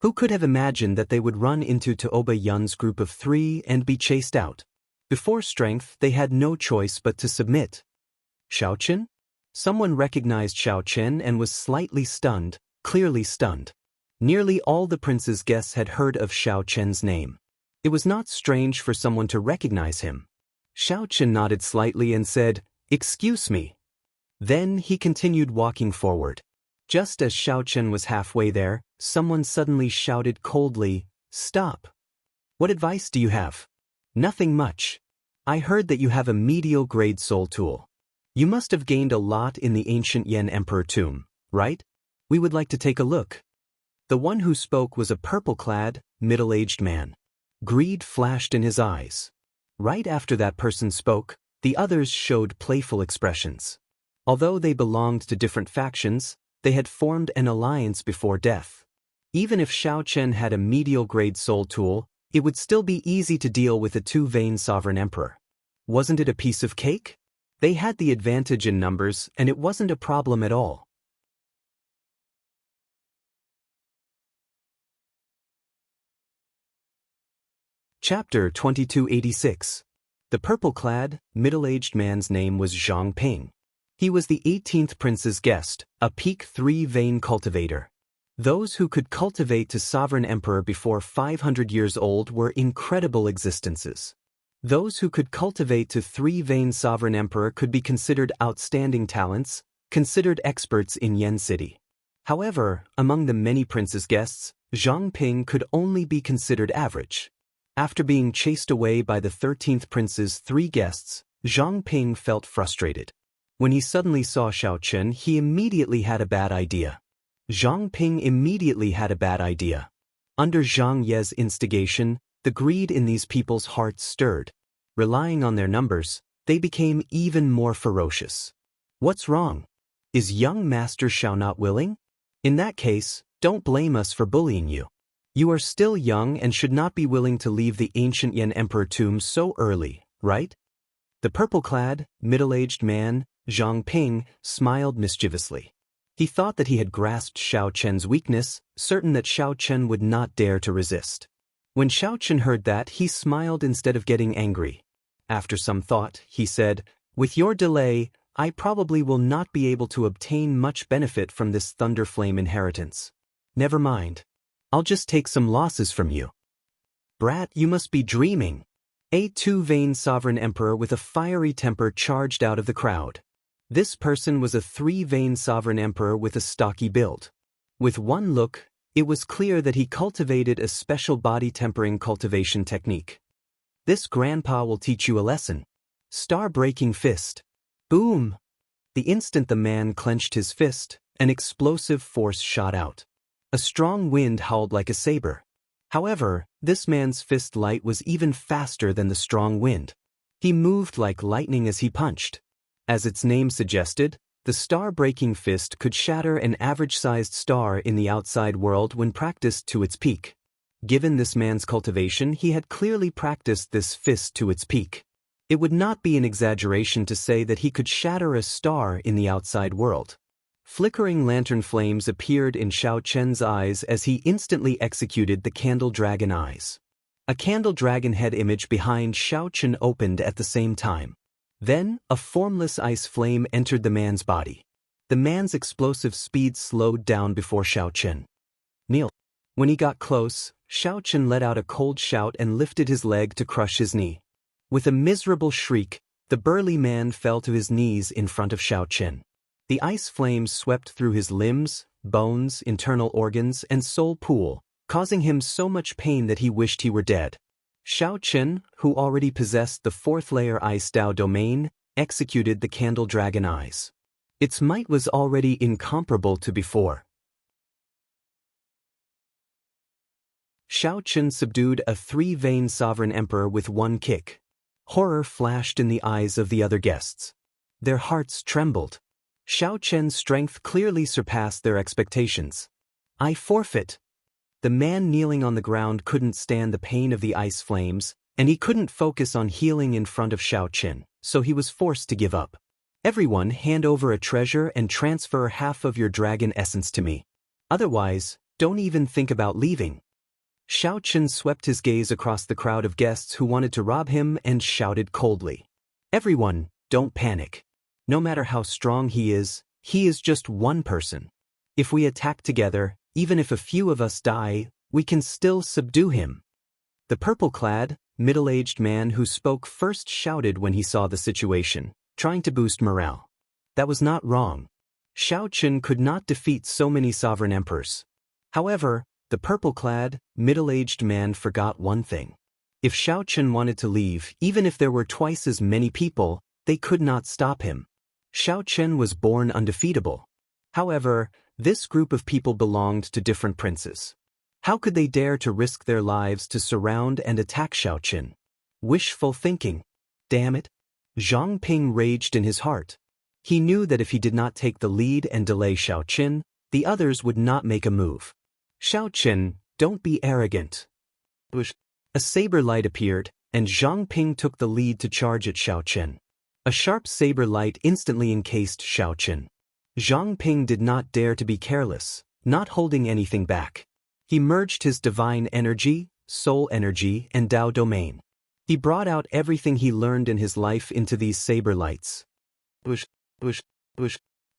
Who could have imagined that they would run into Taoba Yun's group of 3 and be chased out? Before strength, they had no choice but to submit. Xiao Chen? Someone recognized Xiao Chen and was slightly stunned, clearly stunned. Nearly all the prince's guests had heard of Xiao Chen's name. It was not strange for someone to recognize him. Xiao Chen nodded slightly and said, "Excuse me." Then he continued walking forward. Just as Xiao Chen was halfway there, someone suddenly shouted coldly, "Stop! What advice do you have?" "Nothing much. I heard that you have a medial grade soul tool. You must have gained a lot in the ancient Yan Emperor tomb, right? We would like to take a look." The one who spoke was a purple-clad, middle-aged man. Greed flashed in his eyes. Right after that person spoke, the others showed playful expressions. Although they belonged to different factions, they had formed an alliance before death. Even if Xiao Chen had a medial grade soul tool, it would still be easy to deal with a two-vein sovereign emperor. Wasn't it a piece of cake? They had the advantage in numbers, and it wasn't a problem at all. Chapter 2286. The purple-clad, middle-aged man's name was Zhang Ping. He was the 18th prince's guest, a peak 3-vein cultivator. Those who could cultivate to sovereign emperor before 500 years old were incredible existences. Those who could cultivate to 3-vein sovereign emperor could be considered outstanding talents, considered experts in Yen City. However, among the many prince's guests, Zhang Ping could only be considered average. After being chased away by the 13th prince's 3 guests, Zhang Ping felt frustrated. When he suddenly saw Xiao Chen, he immediately had a bad idea. Zhang Ping immediately had a bad idea. Under Zhang Ye's instigation, the greed in these people's hearts stirred. Relying on their numbers, they became even more ferocious. What's wrong? Is young Master Xiao not willing? In that case, don't blame us for bullying you. You are still young and should not be willing to leave the ancient Yan Emperor tomb so early, right? The purple-clad, middle-aged man, Zhang Ping, smiled mischievously. He thought that he had grasped Xiao Chen's weakness, certain that Xiao Chen would not dare to resist. When Xiao Chen heard that, he smiled instead of getting angry. After some thought, he said, "With your delay, I probably will not be able to obtain much benefit from this Thunder Flame inheritance. Never mind. I'll just take some losses from you." "Brat, you must be dreaming." A 2-vein sovereign emperor with a fiery temper charged out of the crowd. This person was a three-veined sovereign emperor with a stocky build. With one look, it was clear that he cultivated a special body tempering cultivation technique. This grandpa will teach you a lesson. Star-breaking fist. Boom! The instant the man clenched his fist, an explosive force shot out. A strong wind howled like a saber. However, this man's fist light was even faster than the strong wind. He moved like lightning as he punched. As its name suggested, the star-breaking fist could shatter an average-sized star in the outside world when practiced to its peak. Given this man's cultivation, he had clearly practiced this fist to its peak. It would not be an exaggeration to say that he could shatter a star in the outside world. Flickering lantern flames appeared in Xiao Chen's eyes as he instantly executed the candle dragon eyes. A candle dragon head image behind Xiao Chen opened at the same time. Then, a formless ice flame entered the man's body. The man's explosive speed slowed down before Xiao Chen. Kneel. When he got close, Xiao Chen let out a cold shout and lifted his leg to crush his knee. With a miserable shriek, the burly man fell to his knees in front of Xiao Chen. The ice flames swept through his limbs, bones, internal organs, and soul pool, causing him so much pain that he wished he were dead. Xiao Chen, who already possessed the fourth layer Ice Dao domain, executed the Candle Dragon Eyes. Its might was already incomparable to before. Xiao Chen subdued a three-veined sovereign emperor with one kick. Horror flashed in the eyes of the other guests. Their hearts trembled. Xiao Chen's strength clearly surpassed their expectations. I forfeit. The man kneeling on the ground couldn't stand the pain of the ice flames, and he couldn't focus on healing in front of Xiao Chen, so he was forced to give up. Everyone hand over a treasure and transfer half of your dragon essence to me. Otherwise, don't even think about leaving. Xiao Chen swept his gaze across the crowd of guests who wanted to rob him and shouted coldly. Everyone, don't panic. No matter how strong he is just one person. If we attack together, even if a few of us die, we can still subdue him. The purple-clad, middle-aged man who spoke first shouted when he saw the situation, trying to boost morale. That was not wrong. Xiao Chen could not defeat so many sovereign emperors. However, the purple-clad, middle-aged man forgot one thing. If Xiao Chen wanted to leave, even if there were twice as many people, they could not stop him. Xiao Chen was born undefeatable. However, this group of people belonged to different princes. How could they dare to risk their lives to surround and attack Xiao Chen? Wishful thinking. Damn it. Zhang Ping raged in his heart. He knew that if he did not take the lead and delay Xiao Chen, the others would not make a move. Xiao Chen, don't be arrogant. A saber light appeared, and Zhang Ping took the lead to charge at Xiao Chen. A sharp saber light instantly encased Xiao Chen. Zhang Ping did not dare to be careless, not holding anything back. He merged his divine energy, soul energy, and Dao domain. He brought out everything he learned in his life into these saber lights.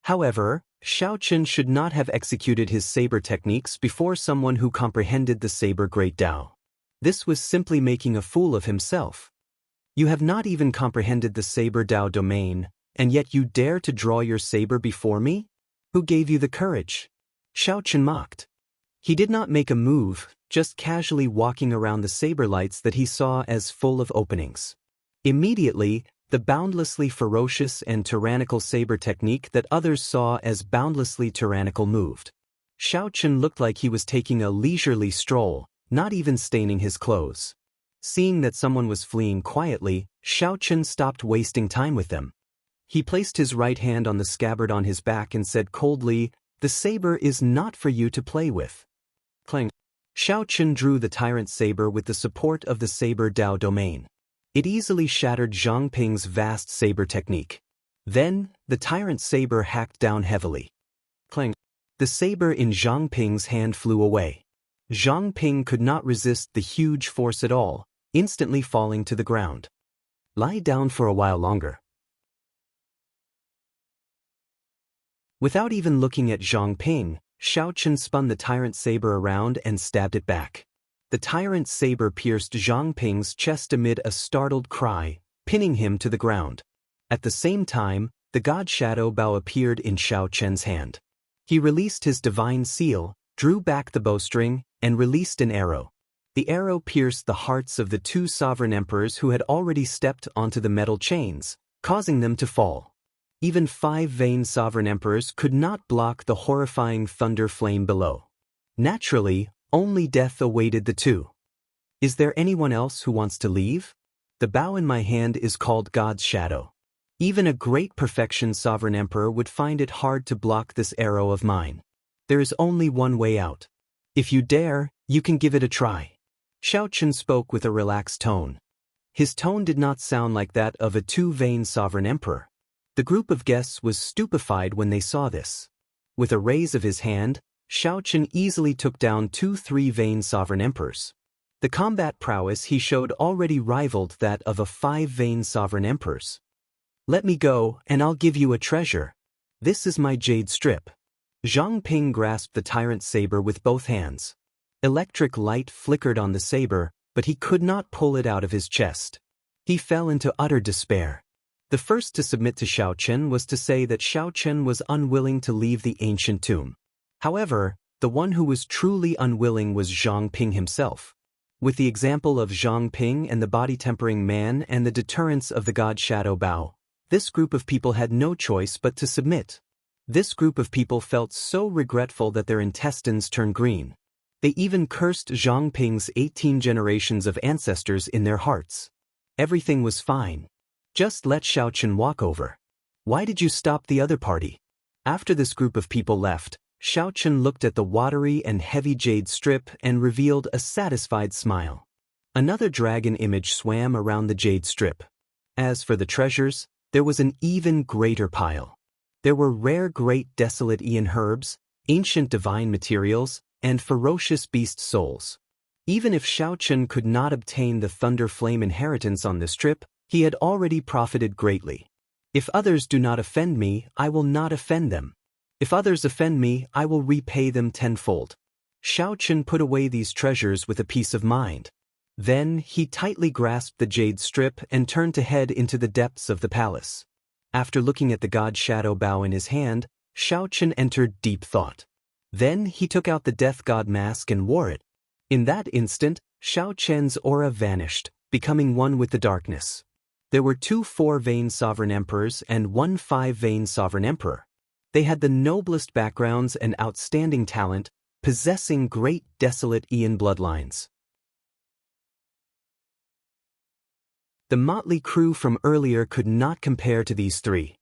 However, Xiao Chen should not have executed his saber techniques before someone who comprehended the saber Great Dao. This was simply making a fool of himself. You have not even comprehended the saber Dao domain, and yet you dare to draw your saber before me? Who gave you the courage? Xiao Chen mocked. He did not make a move, just casually walking around the saber lights that he saw as full of openings. Immediately, the boundlessly ferocious and tyrannical saber technique that others saw as boundlessly tyrannical moved. Xiao Chen looked like he was taking a leisurely stroll, not even staining his clothes. Seeing that someone was fleeing quietly, Xiao Chen stopped wasting time with them. He placed his right hand on the scabbard on his back and said coldly, "The saber is not for you to play with." Clang. Xiao Chen drew the tyrant saber with the support of the saber Dao domain. It easily shattered Zhang Ping's vast saber technique. Then, the tyrant saber hacked down heavily. Clang. The saber in Zhang Ping's hand flew away. Zhang Ping could not resist the huge force at all, instantly falling to the ground. Lie down for a while longer. Without even looking at Zhang Ping, Xiao Chen spun the tyrant saber around and stabbed it back. The tyrant saber pierced Zhang Ping's chest amid a startled cry, pinning him to the ground. At the same time, the god shadow bow appeared in Xiao Chen's hand. He released his divine seal, drew back the bowstring, and released an arrow. The arrow pierced the hearts of the two sovereign emperors who had already stepped onto the metal chains, causing them to fall. Even 5 vain sovereign emperors could not block the horrifying thunder flame below. Naturally, only death awaited the two. Is there anyone else who wants to leave? The bow in my hand is called God's shadow. Even a great perfection sovereign emperor would find it hard to block this arrow of mine. There is only one way out. If you dare, you can give it a try. Xiao Chen spoke with a relaxed tone. His tone did not sound like that of a too vain sovereign emperor. The group of guests was stupefied when they saw this. With a raise of his hand, Xiao Chen easily took down 2-3 vain sovereign emperors. The combat prowess he showed already rivaled that of 5 vain sovereign emperors. Let me go, and I'll give you a treasure. This is my jade strip. Zhang Ping grasped the tyrant's saber with both hands. Electric light flickered on the saber, but he could not pull it out of his chest. He fell into utter despair. The first to submit to Xiao Chen was to say that Xiao Chen was unwilling to leave the ancient tomb. However, the one who was truly unwilling was Zhang Ping himself. With the example of Zhang Ping and the body-tempering man and the deterrence of the god Shadow Bao, this group of people had no choice but to submit. This group of people felt so regretful that their intestines turned green. They even cursed Zhang Ping's 18 generations of ancestors in their hearts. Everything was fine. Just let Xiao Chen walk over. Why did you stop the other party? After this group of people left, Xiao Chen looked at the watery and heavy jade strip and revealed a satisfied smile. Another dragon image swam around the jade strip. As for the treasures, there was an even greater pile. There were rare great desolate Aeon herbs, ancient divine materials, and ferocious beast souls. Even if Xiao Chen could not obtain the Thunder Flame inheritance on this trip, he had already profited greatly. If others do not offend me, I will not offend them. If others offend me, I will repay them tenfold. Xiao Chen put away these treasures with a peace of mind. Then he tightly grasped the jade strip and turned to head into the depths of the palace. After looking at the god Shadow Bao in his hand, Xiao Chen entered deep thought. Then he took out the death god mask and wore it. In that instant, Xiao Chen's aura vanished, becoming one with the darkness. There were 2 4-vain sovereign emperors and 1 5-vain sovereign emperor. They had the noblest backgrounds and outstanding talent, possessing great desolate Aeon bloodlines. The motley crew from earlier could not compare to these 3.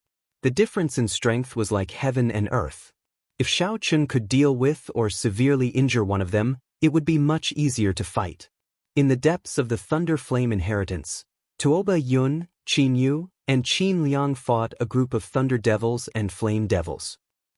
The difference in strength was like heaven and earth. If Xiao Chen could deal with or severely injure one of them, it would be much easier to fight. In the depths of the Thunder Flame inheritance, Tuoba Yun, Qin Yu, and Qin Liang fought a group of Thunder Devils and Flame Devils.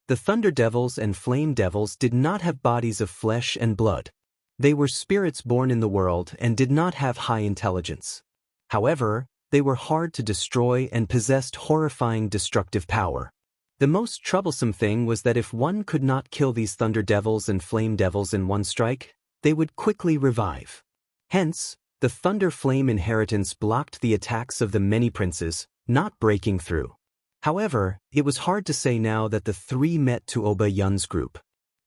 The Thunder Devils and Flame Devils did not have bodies of flesh and blood. They were spirits born in the world and did not have high intelligence. However, they were hard to destroy and possessed horrifying destructive power. The most troublesome thing was that if one could not kill these Thunder Devils and Flame Devils in one strike, they would quickly revive. Hence, the Thunder Flame inheritance blocked the attacks of the many princes, not breaking through. However, it was hard to say now that the 3 met Tuoba Yun's group.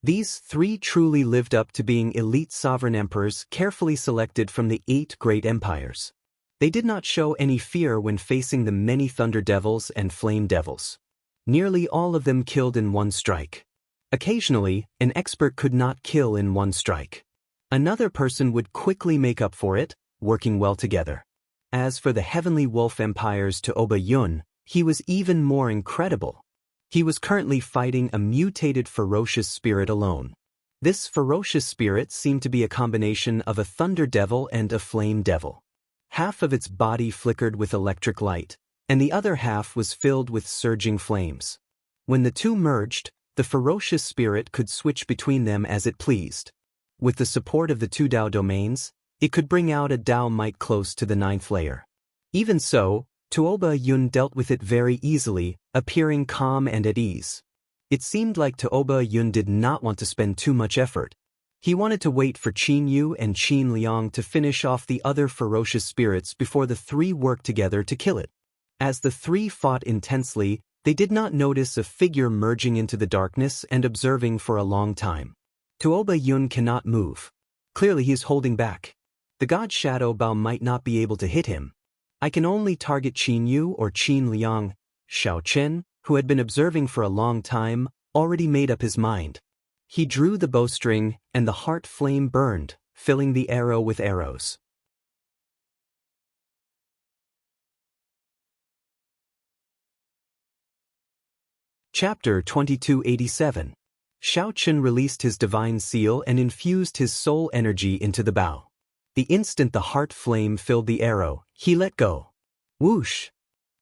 These 3 truly lived up to being elite sovereign emperors carefully selected from the 8 great empires. They did not show any fear when facing the many Thunder Devils and Flame Devils. Nearly all of them killed in one strike. Occasionally, an expert could not kill in one strike. Another person would quickly make up for it, working well together. As for the Heavenly Wolf Empire's Tuoba Yun, he was even more incredible. He was currently fighting a mutated ferocious spirit alone. This ferocious spirit seemed to be a combination of a Thunder Devil and a Flame Devil. Half of its body flickered with electric light, and the other half was filled with surging flames. When the two merged, the ferocious spirit could switch between them as it pleased. With the support of the 2 Dao domains, it could bring out a Dao might close to the 9th layer. Even so, Tuoba Yun dealt with it very easily, appearing calm and at ease. It seemed like Tuoba Yun did not want to spend too much effort. He wanted to wait for Qin Yu and Qin Liang to finish off the other ferocious spirits before the 3 worked together to kill it. As the 3 fought intensely, They did not notice a figure merging into the darkness and observing for a long time. Tuoba Yun cannot move. Clearly he's holding back. The god Shadow Bao might not be able to hit him. I can only target Qin Yu or Qin Liang. Xiao Chen, who had been observing for a long time, already made up his mind. He drew the bowstring, and the heart flame burned, filling the arrow with arrows. Chapter 2287. Xiao Chen released his divine seal and infused his soul energy into the bow. The instant the heart flame filled the arrow, he let go. Whoosh!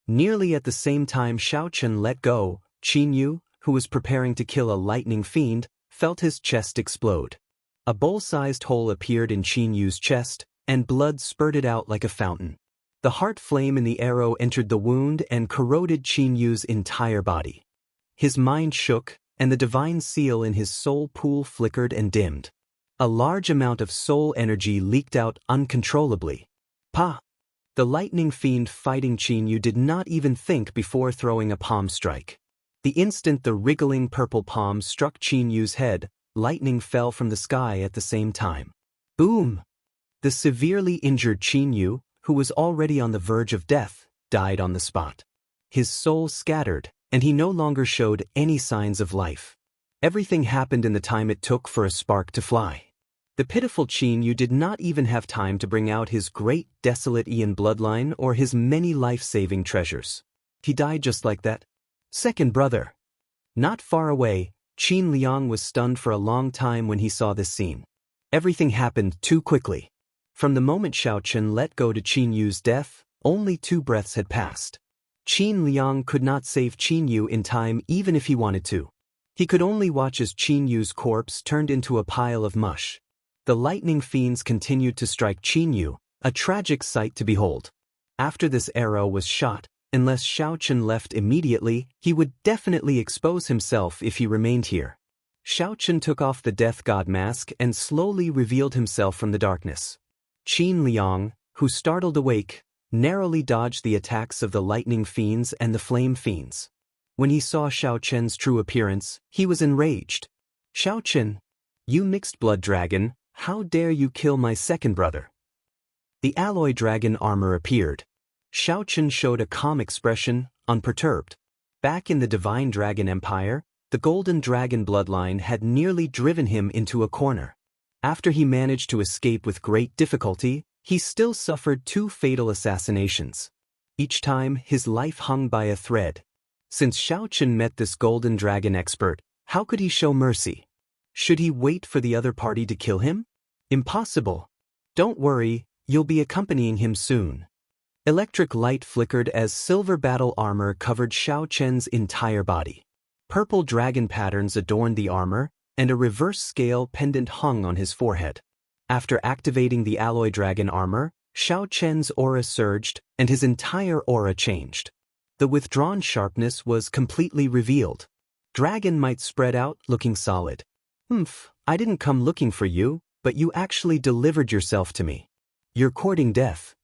Nearly at the same time Xiao Chen let go, Qin Yu, who was preparing to kill a lightning fiend, felt his chest explode. A bowl-sized hole appeared in Qin Yu's chest, and blood spurted out like a fountain. The heart flame in the arrow entered the wound and corroded Qin Yu's entire body. His mind shook, and the divine seal in his soul pool flickered and dimmed. A large amount of soul energy leaked out uncontrollably. Pa! The lightning fiend fighting Qin Yu did not even think before throwing a palm strike. The instant the wriggling purple palm struck Qin Yu's head, lightning fell from the sky at the same time. Boom! The severely injured Qin Yu, who was already on the verge of death, died on the spot. His soul scattered, and he no longer showed any signs of life. Everything happened in the time it took for a spark to fly. The pitiful Qin Yu did not even have time to bring out his great desolate Ian bloodline or his many life-saving treasures. He died just like that. Second brother. Not far away, Qin Liang was stunned for a long time when he saw this scene. Everything happened too quickly. From the moment Xiao Chen let go to Qin Yu's death, only 2 breaths had passed. Qin Liang could not save Qin Yu in time even if he wanted to. He could only watch as Qin Yu's corpse turned into a pile of mush. The lightning fiends continued to strike Qin Yu, a tragic sight to behold. After this arrow was shot, unless Xiao Chen left immediately, he would definitely expose himself if he remained here. Xiao Chen took off the death god mask and slowly revealed himself from the darkness. Qin Liang, who startled awake, narrowly dodged the attacks of the lightning fiends and the flame fiends. When he saw Xiao Chen's true appearance, he was enraged. Xiao Chen, you mixed blood dragon, how dare you kill my second brother? The alloy dragon armor appeared. Xiao Chen showed a calm expression, unperturbed. Back in the Divine Dragon Empire, the Golden Dragon bloodline had nearly driven him into a corner. After he managed to escape with great difficulty, he still suffered 2 fatal assassinations. Each time, his life hung by a thread. Since Xiao Chen met this Golden Dragon expert, how could he show mercy? Should he wait for the other party to kill him? Impossible. Don't worry, you'll be accompanying him soon. Electric light flickered as silver battle armor covered Xiao Chen's entire body. Purple dragon patterns adorned the armor, and a reverse scale pendant hung on his forehead. After activating the alloy dragon armor, Xiao Chen's aura surged, and his entire aura changed. The withdrawn sharpness was completely revealed. Dragon might spread out, looking solid. I didn't come looking for you, but you actually delivered yourself to me. You're courting death.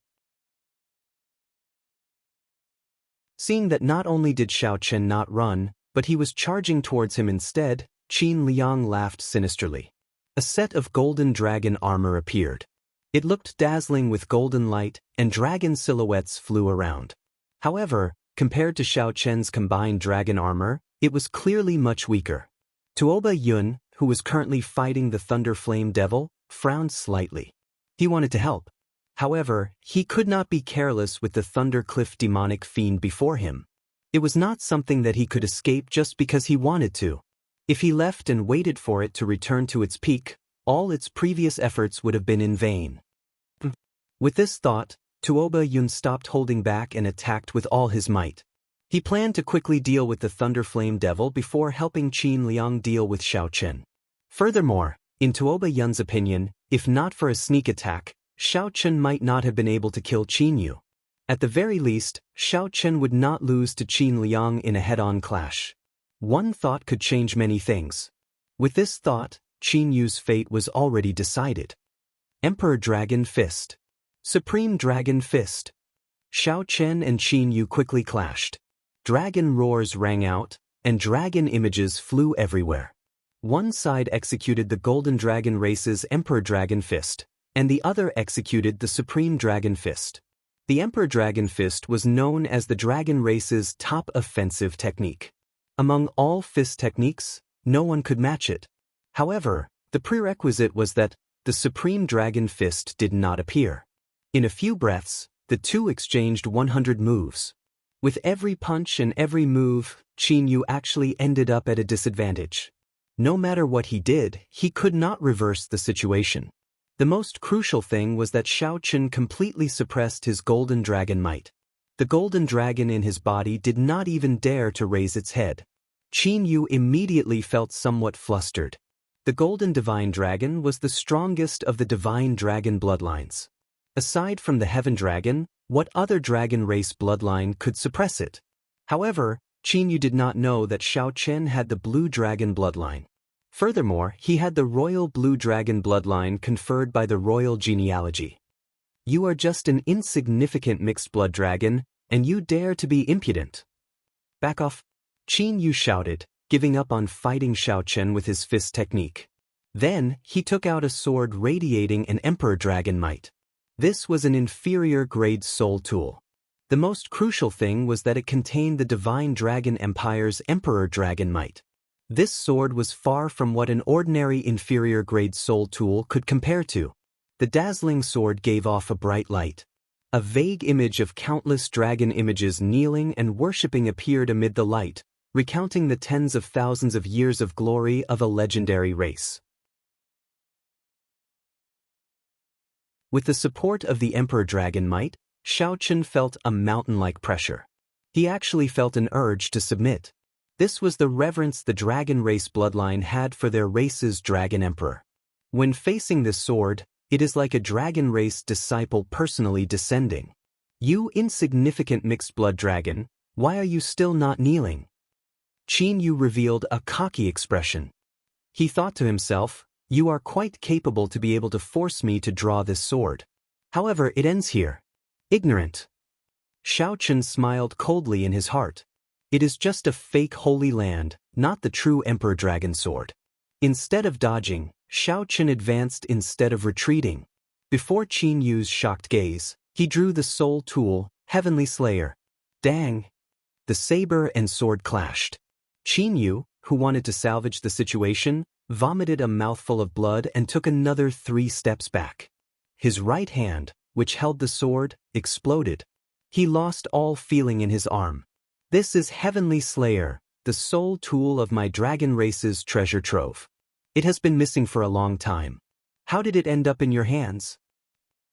Seeing that not only did Xiao Chen not run, but he was charging towards him instead, Qin Liang laughed sinisterly. A set of golden dragon armor appeared. It looked dazzling with golden light, and dragon silhouettes flew around. However, compared to Xiao Chen's combined dragon armor, it was clearly much weaker. Tuoba Yun, who was currently fighting the Thunder Flame Devil, frowned slightly. He wanted to help. However, he could not be careless with the Thunder Cliff demonic fiend before him. It was not something that he could escape just because he wanted to. If he left and waited for it to return to its peak, all its previous efforts would have been in vain. With this thought, Tuoba Yun stopped holding back and attacked with all his might. He planned to quickly deal with the Thunder Flame Devil before helping Qin Liang deal with Xiao Chen. Furthermore, in Tuoba Yun's opinion, if not for a sneak attack, Xiao Chen might not have been able to kill Qin Yu. At the very least, Xiao Chen would not lose to Qin Liang in a head-on clash. One thought could change many things. With this thought, Qin Yu's fate was already decided. Emperor Dragon Fist. Supreme Dragon Fist. Xiao Chen and Qin Yu quickly clashed. Dragon roars rang out, and dragon images flew everywhere. One side executed the Golden Dragon race's Emperor Dragon Fist, and the other executed the Supreme Dragon Fist. The Emperor Dragon Fist was known as the dragon race's top offensive technique. Among all fist techniques, no one could match it. However, the prerequisite was that the Supreme Dragon Fist did not appear. In a few breaths, the two exchanged 100 moves. With every punch and every move, Qin Yu actually ended up at a disadvantage. No matter what he did, he could not reverse the situation. The most crucial thing was that Xiao Chen completely suppressed his Golden Dragon might. The Golden Dragon in his body did not even dare to raise its head. Qin Yu immediately felt somewhat flustered. The Golden Divine Dragon was the strongest of the Divine Dragon bloodlines. Aside from the Heaven Dragon, what other dragon race bloodline could suppress it? However, Qin Yu did not know that Xiao Chen had the Blue Dragon bloodline. Furthermore, he had the Royal Blue Dragon bloodline conferred by the royal genealogy. You are just an insignificant mixed blood dragon, and you dare to be impudent. Back off, Qin Yu shouted, giving up on fighting Xiao Chen with his fist technique. Then, he took out a sword radiating an Emperor Dragon might. This was an inferior grade soul tool. The most crucial thing was that it contained the Divine Dragon Empire's Emperor Dragon might. This sword was far from what an ordinary inferior grade soul tool could compare to. The dazzling sword gave off a bright light. A vague image of countless dragon images kneeling and worshipping appeared amid the light, recounting the tens of thousands of years of glory of a legendary race. With the support of the Emperor Dragon might, Xiao Chen felt a mountain-like pressure. He actually felt an urge to submit. This was the reverence the dragon race bloodline had for their race's dragon emperor. When facing this sword, it is like a dragon race disciple personally descending. You insignificant mixed blood dragon, why are you still not kneeling? Qin Yu revealed a cocky expression. He thought to himself, you are quite capable to be able to force me to draw this sword. However, it ends here. Ignorant. Xiao Chen smiled coldly in his heart. It is just a fake holy land, not the true Emperor Dragon sword. Instead of dodging, Xiao Chen advanced instead of retreating. Before Qin Yu's shocked gaze, he drew the soul tool, Heavenly Slayer. Dang! The saber and sword clashed. Qin Yu, who wanted to salvage the situation, vomited a mouthful of blood and took another 3 steps back. His right hand, which held the sword, exploded. He lost all feeling in his arm. This is Heavenly Slayer, the soul tool of my dragon race's treasure trove. It has been missing for a long time. How did it end up in your hands?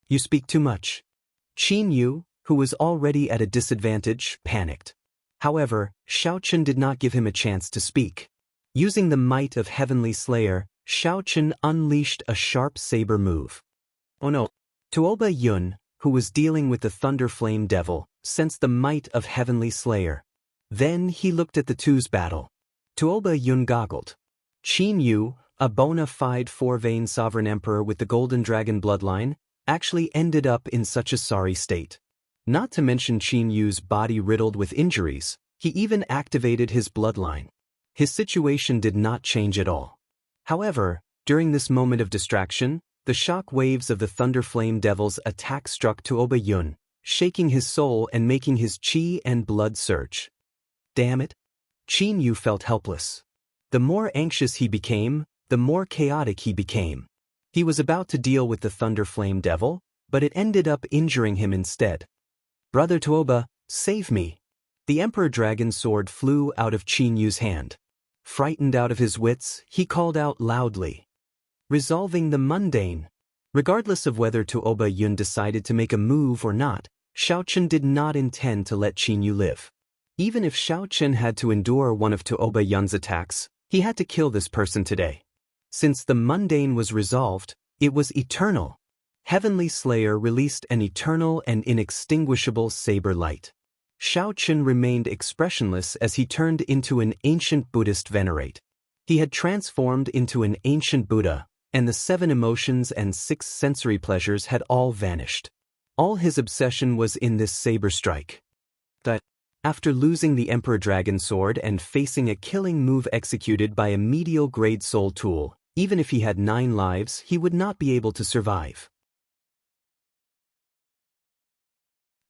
You speak too much. Qin Yu, who was already at a disadvantage, panicked. However, Xiao Chen did not give him a chance to speak. Using the might of Heavenly Slayer, Xiao Chen unleashed a sharp saber move. Oh no! Tuoba Yun, who was dealing with the Thunder Flame Devil, sensed the might of Heavenly Slayer. Then he looked at the two's battle. Tuoba Yun goggled. Qin Yu, a bona fide 4-vein sovereign emperor with the Golden Dragon bloodline, actually ended up in such a sorry state. Not to mention Qin Yu's body riddled with injuries, he even activated his bloodline. His situation did not change at all. However, during this moment of distraction, the shock waves of the Thunder Flame Devil's attack struck Tuoba Yun, shaking his soul and making his qi and blood surge. Damn it! Qin Yu felt helpless. The more anxious he became, the more chaotic he became. He was about to deal with the Thunder Flame Devil, but it ended up injuring him instead. Brother Tuoba, save me! The Emperor Dragon sword flew out of Qin Yu's hand. Frightened out of his wits, he called out loudly. Resolving the mundane. Regardless of whether Tuoba Yun decided to make a move or not, Xiao Chen did not intend to let Qin Yu live. Even if Xiao Chen had to endure one of Tuoba Yun's attacks, he had to kill this person today. Since the mundane was resolved, it was eternal. Heavenly Slayer released an eternal and inextinguishable saber light. Xiao Chen remained expressionless as he turned into an ancient Buddhist venerate. He had transformed into an ancient Buddha, and the 7 emotions and 6 sensory pleasures had all vanished. All his obsession was in this saber strike. After losing the Emperor Dragon Sword and facing a killing move executed by a medial-grade soul tool, even if he had 9 lives, he would not be able to survive.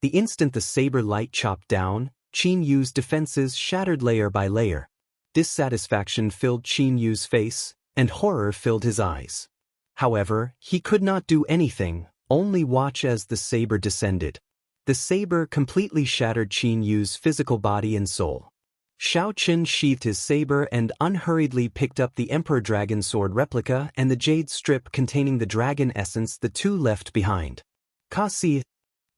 The instant the saber light chopped down, Qin Yu's defenses shattered layer by layer. Dissatisfaction filled Qin Yu's face, and horror filled his eyes. However, he could not do anything, only watch as the saber descended. The saber completely shattered Qin Yu's physical body and soul. Shao Qin sheathed his saber and unhurriedly picked up the Emperor Dragon Sword replica and the jade strip containing the dragon essence the two left behind. Kasi.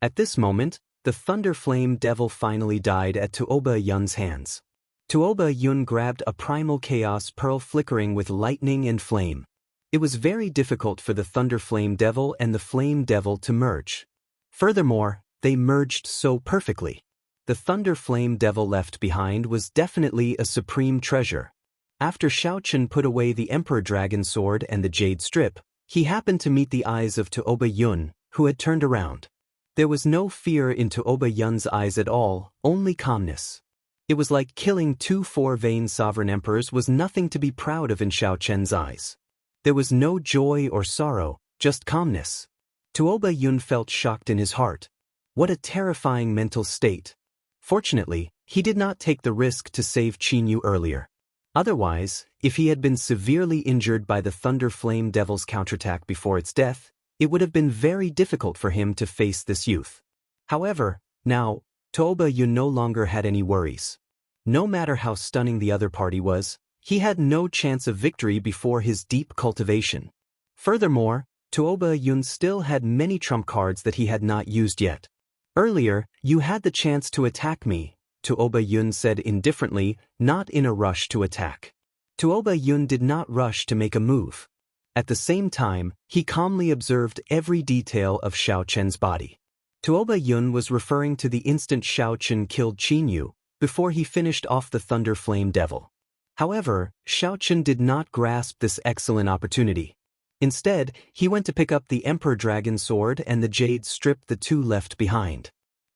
At this moment, the Thunder Flame Devil finally died at Tuoba Yun's hands. Tuoba Yun grabbed a primal chaos pearl flickering with lightning and flame. It was very difficult for the Thunder Flame Devil and the Flame Devil to merge. Furthermore, they merged so perfectly. The Thunder Flame Devil left behind was definitely a supreme treasure. After Shao Qin put away the Emperor Dragon Sword and the Jade Strip, he happened to meet the eyes of Tuoba Yun, who had turned around. There was no fear in Tuoba Yun's eyes at all, only calmness. It was like killing 2 4-vein sovereign emperors was nothing to be proud of in Shao Qin's eyes. There was no joy or sorrow, just calmness. Tuoba Yun felt shocked in his heart. What a terrifying mental state. Fortunately, he did not take the risk to save Qin Yu earlier. Otherwise, if he had been severely injured by the Thunder Flame Devil's counterattack before its death, it would have been very difficult for him to face this youth. However, now, Tuoba Yun no longer had any worries. No matter how stunning the other party was, he had no chance of victory before his deep cultivation. Furthermore, Tuoba Yun still had many trump cards that he had not used yet. Earlier, you had the chance to attack me, Tuoba Yun said indifferently, not in a rush to attack. Tuoba Yun did not rush to make a move. At the same time, he calmly observed every detail of Shao Qin's body. Tuoba Yun was referring to the instant Shao Qin killed Qin Yu, before he finished off the Thunder Flame Devil. However, Shao Qin did not grasp this excellent opportunity. Instead, he went to pick up the Emperor Dragon Sword and the Jade Strip the two left behind.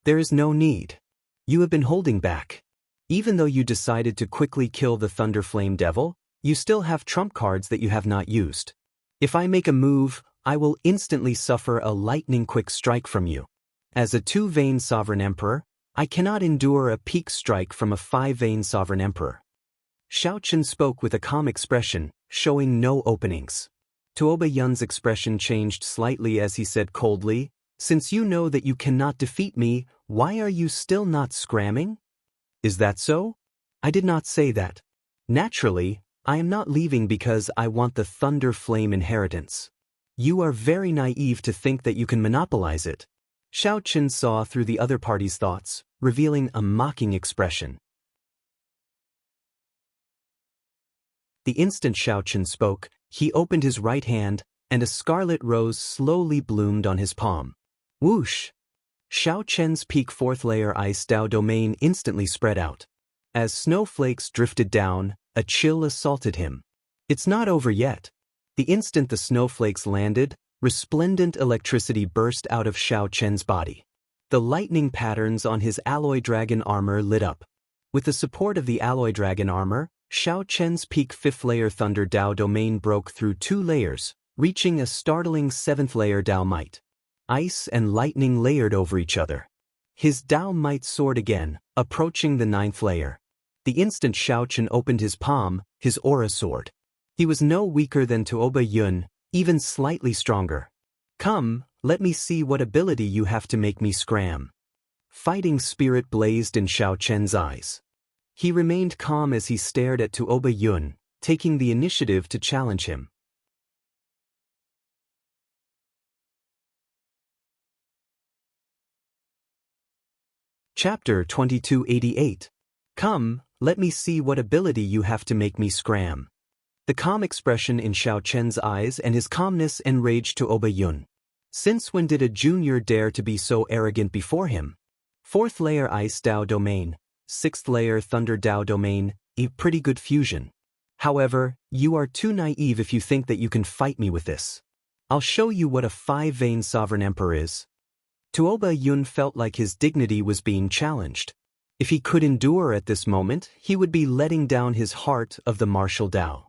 There is no need. You have been holding back. Even though you decided to quickly kill the Thunder Flame Devil, you still have trump cards that you have not used. If I make a move, I will instantly suffer a lightning-quick strike from you. As a 2-vein sovereign emperor, I cannot endure a peak strike from a 5-vein sovereign emperor. Shao Qin spoke with a calm expression, showing no openings. Tuoba Yun's expression changed slightly as he said coldly, "Since you know that you cannot defeat me, why are you still not scramming?" "Is that so?" "I did not say that. Naturally, I am not leaving because I want the Thunder Flame inheritance. You are very naive to think that you can monopolize it." Shao Qin saw through the other party's thoughts, revealing a mocking expression. The instant Shao Qin spoke, he opened his right hand, and a scarlet rose slowly bloomed on his palm. Whoosh! Shao Qin's peak 4th layer ice Dao domain instantly spread out. As snowflakes drifted down, a chill assaulted him. It's not over yet. The instant the snowflakes landed, resplendent electricity burst out of Shao Qin's body. The lightning patterns on his alloy dragon armor lit up. With the support of the alloy dragon armor, Shao Qin's peak 5th layer Thunder Dao domain broke through 2 layers, reaching a startling 7th layer Dao Might. Ice and lightning layered over each other. His Dao Might soared again, approaching the 9th layer. The instant Shao Qin opened his palm, his aura soared. He was no weaker than Tuoba Yun, even slightly stronger. "Come, let me see what ability you have to make me scram." Fighting spirit blazed in Shao Qin's eyes. He remained calm as he stared at Tuoba Yun, taking the initiative to challenge him. Chapter 2288. Come, let me see what ability you have to make me scram. The calm expression in Shao Qin's eyes and his calmness enraged Tuoba Yun. Since when did a junior dare to be so arrogant before him? 4th layer Ice Dao domain, 6th layer Thunder Dao domain, a pretty good fusion. However, you are too naive if you think that you can fight me with this. I'll show you what a 5-vein sovereign emperor is. Tuoba Yun felt like his dignity was being challenged. If he could endure at this moment, he would be letting down his heart of the martial Tao.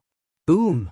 Boom!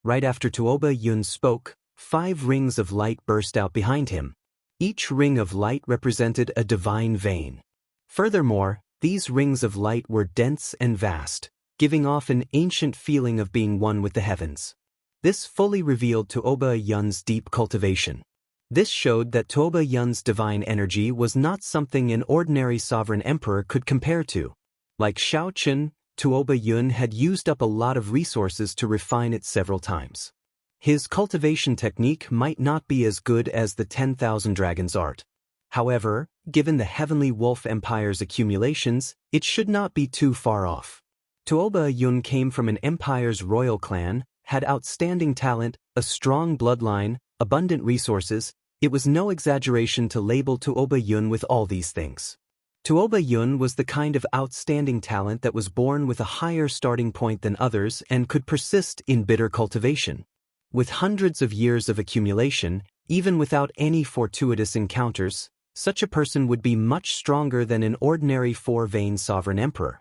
Right after Tuoba Yun spoke, 5 rings of light burst out behind him. Each ring of light represented a divine vein. Furthermore, these rings of light were dense and vast, giving off an ancient feeling of being one with the heavens. This fully revealed Tuoba Yun's deep cultivation. This showed that Tuoba Yun's divine energy was not something an ordinary sovereign emperor could compare to. Like Shao Qin, Tuoba Yun had used up a lot of resources to refine it several times. His cultivation technique might not be as good as the 10,000 Dragons art. However, given the Heavenly Wolf Empire's accumulations, it should not be too far off. Tuoba Yun came from an empire's royal clan, had outstanding talent, a strong bloodline, abundant resources. It was no exaggeration to label Tuoba Yun with all these things. Tuoba Yun was the kind of outstanding talent that was born with a higher starting point than others and could persist in bitter cultivation. With hundreds of years of accumulation, even without any fortuitous encounters, such a person would be much stronger than an ordinary 4-vein sovereign emperor.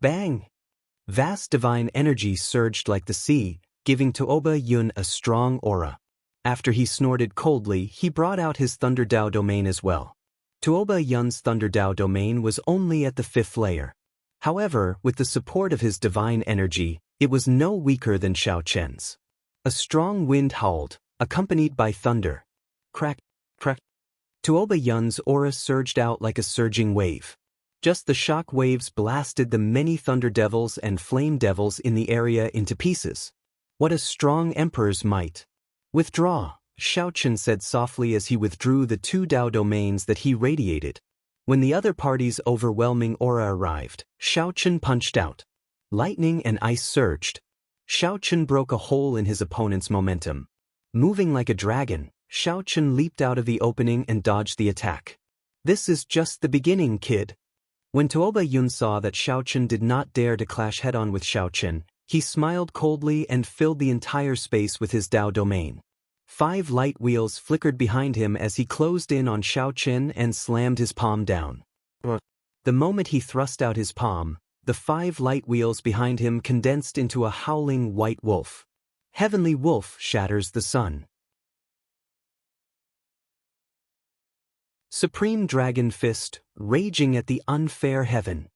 Bang! Vast divine energy surged like the sea, giving Tuoba Yun a strong aura. After he snorted coldly, he brought out his Thunder Dao domain as well. Tuoba Yun's Thunder Dao domain was only at the 5th layer. However, with the support of his divine energy, it was no weaker than Shao Chen's. A strong wind howled, accompanied by thunder. Crack, crack. Tuoba Yun's aura surged out like a surging wave. Just the shock waves blasted the many thunder devils and flame devils in the area into pieces. What a strong emperor's might! Withdraw, Shao Chen said softly as he withdrew the 2 Dao domains that he radiated. When the other party's overwhelming aura arrived, Shao Chen punched out. Lightning and ice surged. Shao Chen broke a hole in his opponent's momentum. Moving like a dragon, Shao Chen leaped out of the opening and dodged the attack. This is just the beginning, kid. When Tuoba Yun saw that Shao Chen did not dare to clash head-on with Shao Chen, he smiled coldly and filled the entire space with his Dao domain. 5 light wheels flickered behind him as he closed in on Shao Chen and slammed his palm down. The moment he thrust out his palm, the 5 light wheels behind him condensed into a howling white wolf. Heavenly Wolf shatters the sun. Supreme Dragon Fist, raging at the unfair heaven.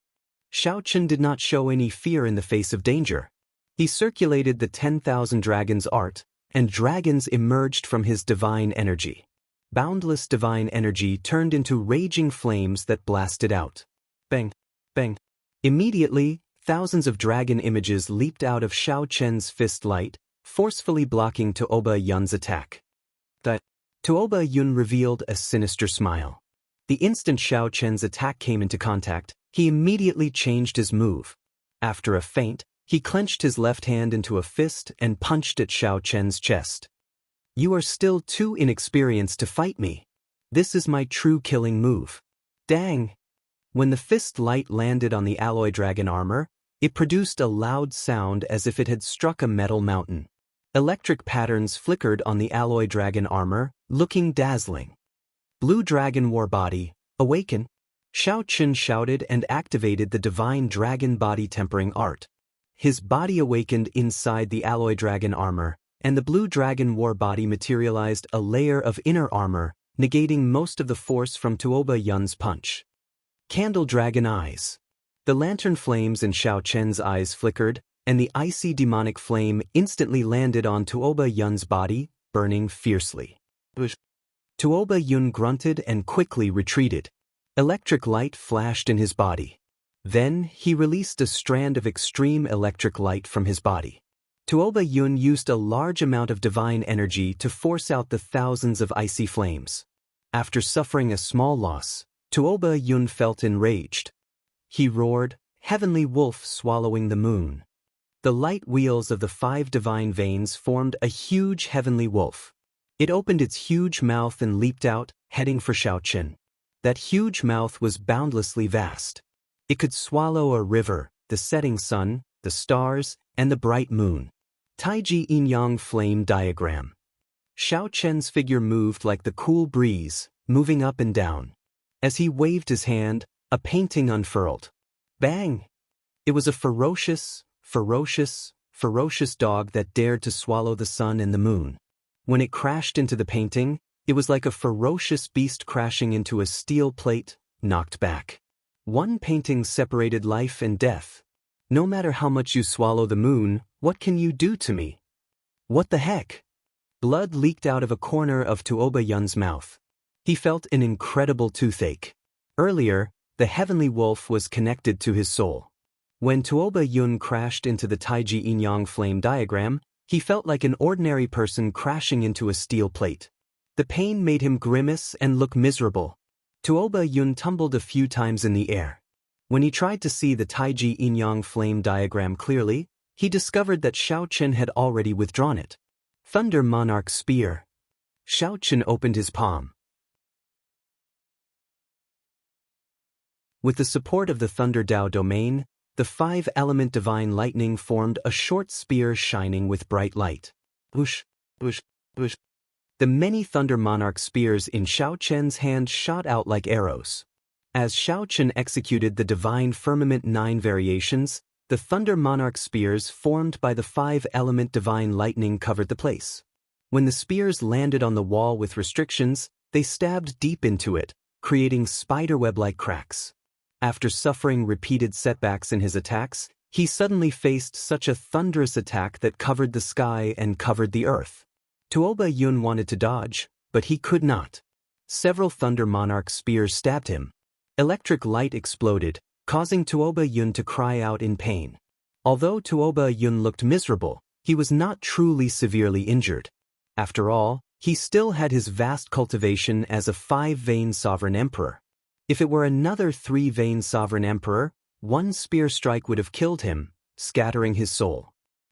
Shao Chen did not show any fear in the face of danger. He circulated the 10,000 Dragons art, and dragons emerged from his divine energy. Boundless divine energy turned into raging flames that blasted out. Bang, bang. Immediately, thousands of dragon images leaped out of Shao Chen's fist light, forcefully blocking Tuoba Yun's attack. Tuoba Yun revealed a sinister smile. The instant Shao Chen's attack came into contact, he immediately changed his move. After a feint, he clenched his left hand into a fist and punched at Shao Chen's chest. You are still too inexperienced to fight me. This is my true killing move. Dang! When the fist light landed on the alloy dragon armor, it produced a loud sound as if it had struck a metal mountain. Electric patterns flickered on the alloy dragon armor, looking dazzling. Blue Dragon War Body, awaken! Shao Chen shouted and activated the divine dragon body tempering art. His body awakened inside the alloy dragon armor, and the blue dragon war body materialized a layer of inner armor, negating most of the force from Tuoba Yun's punch. Candle Dragon Eyes. The lantern flames in Shao Chen's eyes flickered, and the icy demonic flame instantly landed on Tuoba Yun's body, burning fiercely. Tuoba Yun grunted and quickly retreated. Electric light flashed in his body. Then, he released a strand of extreme electric light from his body. Tuoba Yun used a large amount of divine energy to force out the thousands of icy flames. After suffering a small loss, Tuoba Yun felt enraged. He roared, "Heavenly Wolf swallowing the moon." The light wheels of the 5 divine veins formed a huge heavenly wolf. It opened its huge mouth and leaped out, heading for Shao Chen. That huge mouth was boundlessly vast. It could swallow a river, the setting sun, the stars, and the bright moon. Taiji Yin-Yang Flame Diagram. Shao Chen's figure moved like the cool breeze, moving up and down. As he waved his hand, A painting unfurled. Bang! It was a ferocious dog that dared to swallow the sun and the moon. When it crashed into the painting, it was like a ferocious beast crashing into a steel plate, knocked back. One painting separated life and death. No matter how much you swallow the moon, what can you do to me? What the heck? Blood leaked out of a corner of Tuoba Yun's mouth. He felt an incredible toothache. Earlier, the heavenly wolf was connected to his soul. When Tuoba Yun crashed into the Taiji Yin-Yang flame diagram, he felt like an ordinary person crashing into a steel plate. The pain made him grimace and look miserable. Tuoba Yun tumbled a few times in the air. When he tried to see the Taiji Yin-Yang flame diagram clearly, he discovered that Xiao Chen had already withdrawn it. Thunder Monarch Spear. Xiao Chen opened his palm. With the support of the Thunder Dao domain, the 5-element divine lightning formed a short spear shining with bright light. Whoosh, whoosh, whoosh. The many Thunder Monarch spears in Xiao Chen's hand shot out like arrows. As Xiao Chen executed the Divine Firmament 9 variations, the Thunder Monarch spears formed by the 5-element divine lightning covered the place. When the spears landed on the wall with restrictions, they stabbed deep into it, creating spiderweb-like cracks. After suffering repeated setbacks in his attacks, he suddenly faced such a thunderous attack that covered the sky and covered the earth. Tuoba Yun wanted to dodge, but he could not. Several Thunder Monarch spears stabbed him. Electric light exploded, causing Tuoba Yun to cry out in pain. Although Tuoba Yun looked miserable, he was not truly severely injured. After all, he still had his vast cultivation as a 5-vein sovereign emperor. If it were another 3-vein sovereign emperor, one spear strike would have killed him, scattering his soul.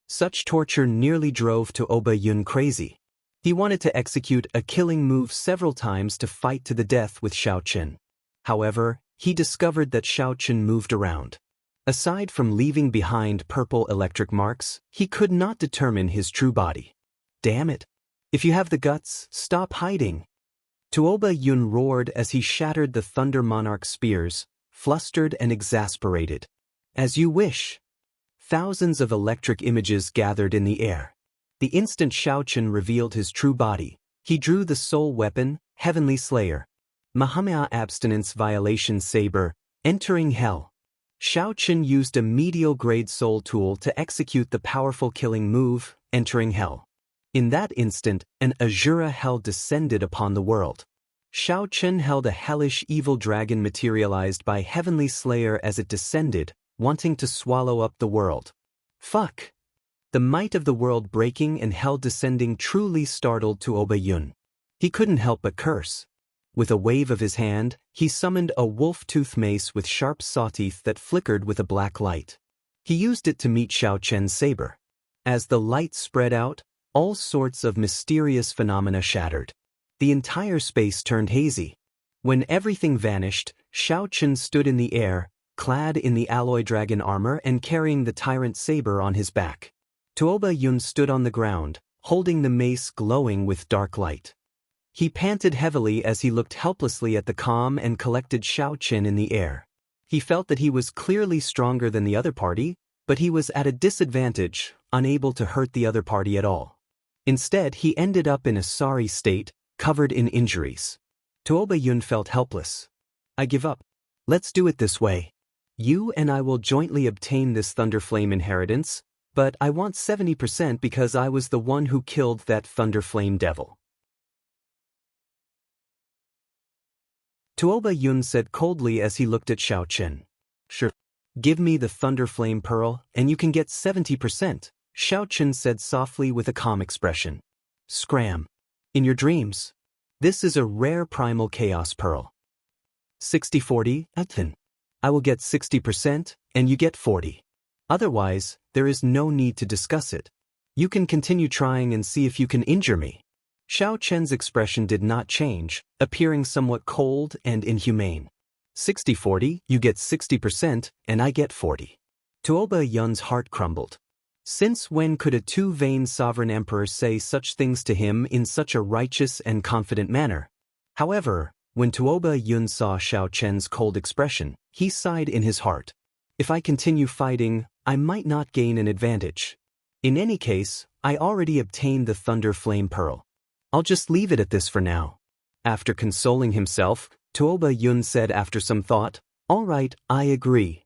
Such torture nearly drove Tuoba Yun crazy. He wanted to execute a killing move several times to fight to the death with Xiao Chen. However, he discovered that Xiao Chen moved around. Aside from leaving behind purple electric marks, he could not determine his true body. Damn it! If you have the guts, stop hiding! Tuoba Yun roared as he shattered the Thunder Monarch spears, flustered and exasperated. As you wish. Thousands of electric images gathered in the air. The instant Xiao Chen revealed his true body, he drew the soul weapon, Heavenly Slayer. Mahamaya Abstinence Violation Saber, entering hell. Xiao Chen used a medial-grade soul tool to execute the powerful killing move, entering hell. In that instant, an Azura hell descended upon the world. Xiao Chen held a hellish evil dragon materialized by Heavenly Slayer as it descended, wanting to swallow up the world. Fuck! The might of the world breaking and hell descending truly startled Tuoba Yun. He couldn't help but curse. With a wave of his hand, he summoned a wolf-tooth mace with sharp sawteeth that flickered with a black light. He used it to meet Xiao Chen's saber. As the light spread out, all sorts of mysterious phenomena shattered. The entire space turned hazy. When everything vanished, Xiao Chen stood in the air, clad in the alloy dragon armor and carrying the tyrant saber on his back. Tuoba Yun stood on the ground, holding the mace glowing with dark light. He panted heavily as he looked helplessly at the calm and collected Xiao Chen in the air. He felt that he was clearly stronger than the other party, but he was at a disadvantage, unable to hurt the other party at all. Instead, he ended up in a sorry state, covered in injuries. Tuoba Yun felt helpless. I give up. Let's do it this way. You and I will jointly obtain this Thunderflame inheritance, but I want 70% because I was the one who killed that Thunderflame devil. Tuoba Yun said coldly as he looked at Xiao Chen. Sure. Give me the Thunderflame Pearl, and you can get 70%. Xiao Chen said softly with a calm expression. Scram. In your dreams. This is a rare primal chaos pearl. 60-40, then. I will get 60%, and you get 40. Otherwise, there is no need to discuss it. You can continue trying and see if you can injure me. Xiao Chen's expression did not change, appearing somewhat cold and inhumane. 60-40, you get 60%, and I get 40. Tuoba Yun's heart crumbled. Since when could a 2-vein sovereign emperor say such things to him in such a righteous and confident manner? However, When Tuoba Yun saw Xiao Chen's cold expression, he sighed in his heart. If I continue fighting, I might not gain an advantage. In any case, I already obtained the Thunder Flame Pearl. I'll just leave it at this for now. After consoling himself, Tuoba Yun said after some thought, "All right, I agree.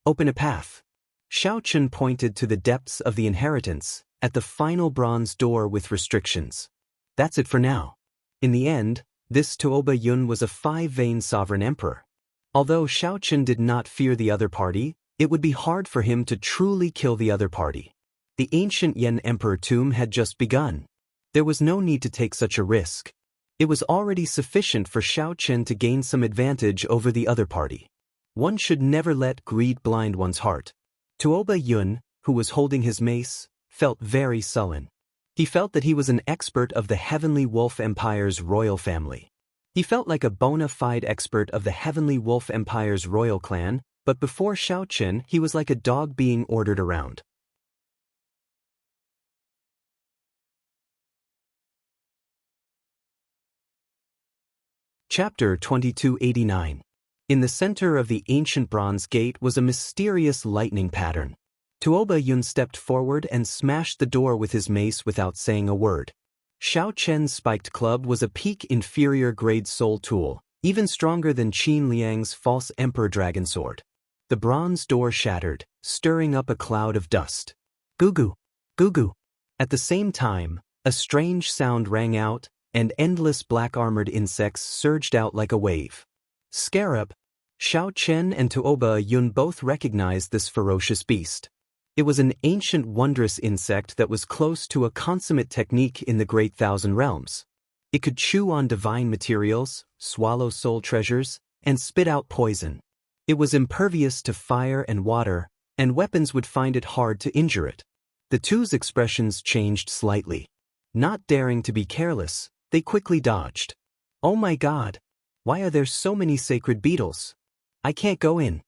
Open a path." Xiao Chen pointed to the depths of the inheritance, at the final bronze door with restrictions. That's it for now. In the end, this Tuoba Yun was a five-vein sovereign emperor. Although Xiao Chen did not fear the other party, it would be hard for him to truly kill the other party. The ancient Yan Emperor tomb had just begun. There was no need to take such a risk. It was already sufficient for Xiao Chen to gain some advantage over the other party. One should never let greed blind one's heart. Tuoba Yun, who was holding his mace, felt very sullen. He felt that he was an expert of the Heavenly Wolf Empire's royal family. He felt like a bona fide expert of the Heavenly Wolf Empire's royal clan, but before Xiao Chen he was like a dog being ordered around. Chapter 2289. In the center of the ancient bronze gate was a mysterious lightning pattern. Tuoba Yun stepped forward and smashed the door with his mace without saying a word. Xiao Chen's spiked club was a peak inferior grade soul tool, even stronger than Qin Liang's false emperor dragon sword. The bronze door shattered, stirring up a cloud of dust. Goo-goo, goo-goo. At the same time, a strange sound rang out, and endless black-armored insects surged out like a wave. Scarab. Xiao Chen and Tuoba Yun both recognized this ferocious beast. It was an ancient wondrous insect that was close to a consummate technique in the Great Thousand Realms. It could chew on divine materials, swallow soul treasures, and spit out poison. It was impervious to fire and water, and weapons would find it hard to injure it. The two's expressions changed slightly. Not daring to be careless, they quickly dodged. Oh my god! Why are there so many sacred beetles? I can't go in.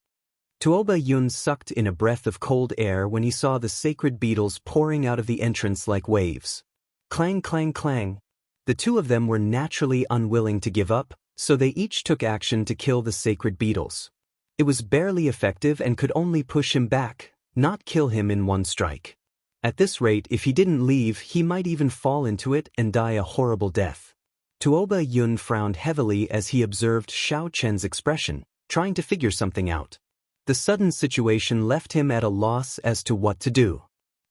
Tuoba Yun sucked in a breath of cold air when he saw the sacred beetles pouring out of the entrance like waves. Clang, clang, clang. The two of them were naturally unwilling to give up, so they each took action to kill the sacred beetles. It was barely effective and could only push him back, not kill him in one strike. At this rate, if he didn't leave, he might even fall into it and die a horrible death. Tuoba Yun frowned heavily as he observed Xiao Chen's expression, trying to figure something out. The sudden situation left him at a loss as to what to do.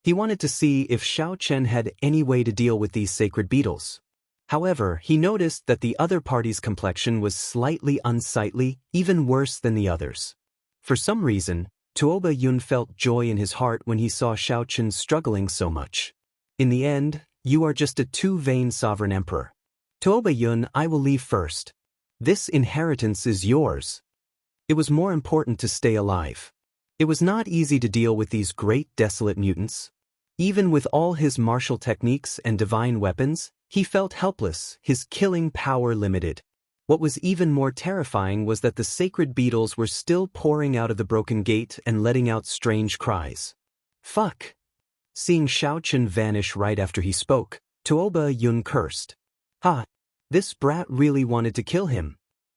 He wanted to see if Xiao Chen had any way to deal with these sacred beetles. However, he noticed that the other party's complexion was slightly unsightly, even worse than the others. For some reason, Tuoba Yun felt joy in his heart when he saw Xiao Chen struggling so much. In the end, you are just a two-vein sovereign emperor. Tuoba Yun, I will leave first. This inheritance is yours. It was more important to stay alive. It was not easy to deal with these great desolate mutants. Even with all his martial techniques and divine weapons, he felt helpless, his killing power limited. What was even more terrifying was that the sacred beetles were still pouring out of the broken gate and letting out strange cries. Fuck! Seeing Xiao Chen vanish right after he spoke, Tuoba Yun cursed. Ha! This brat really wanted to kill him.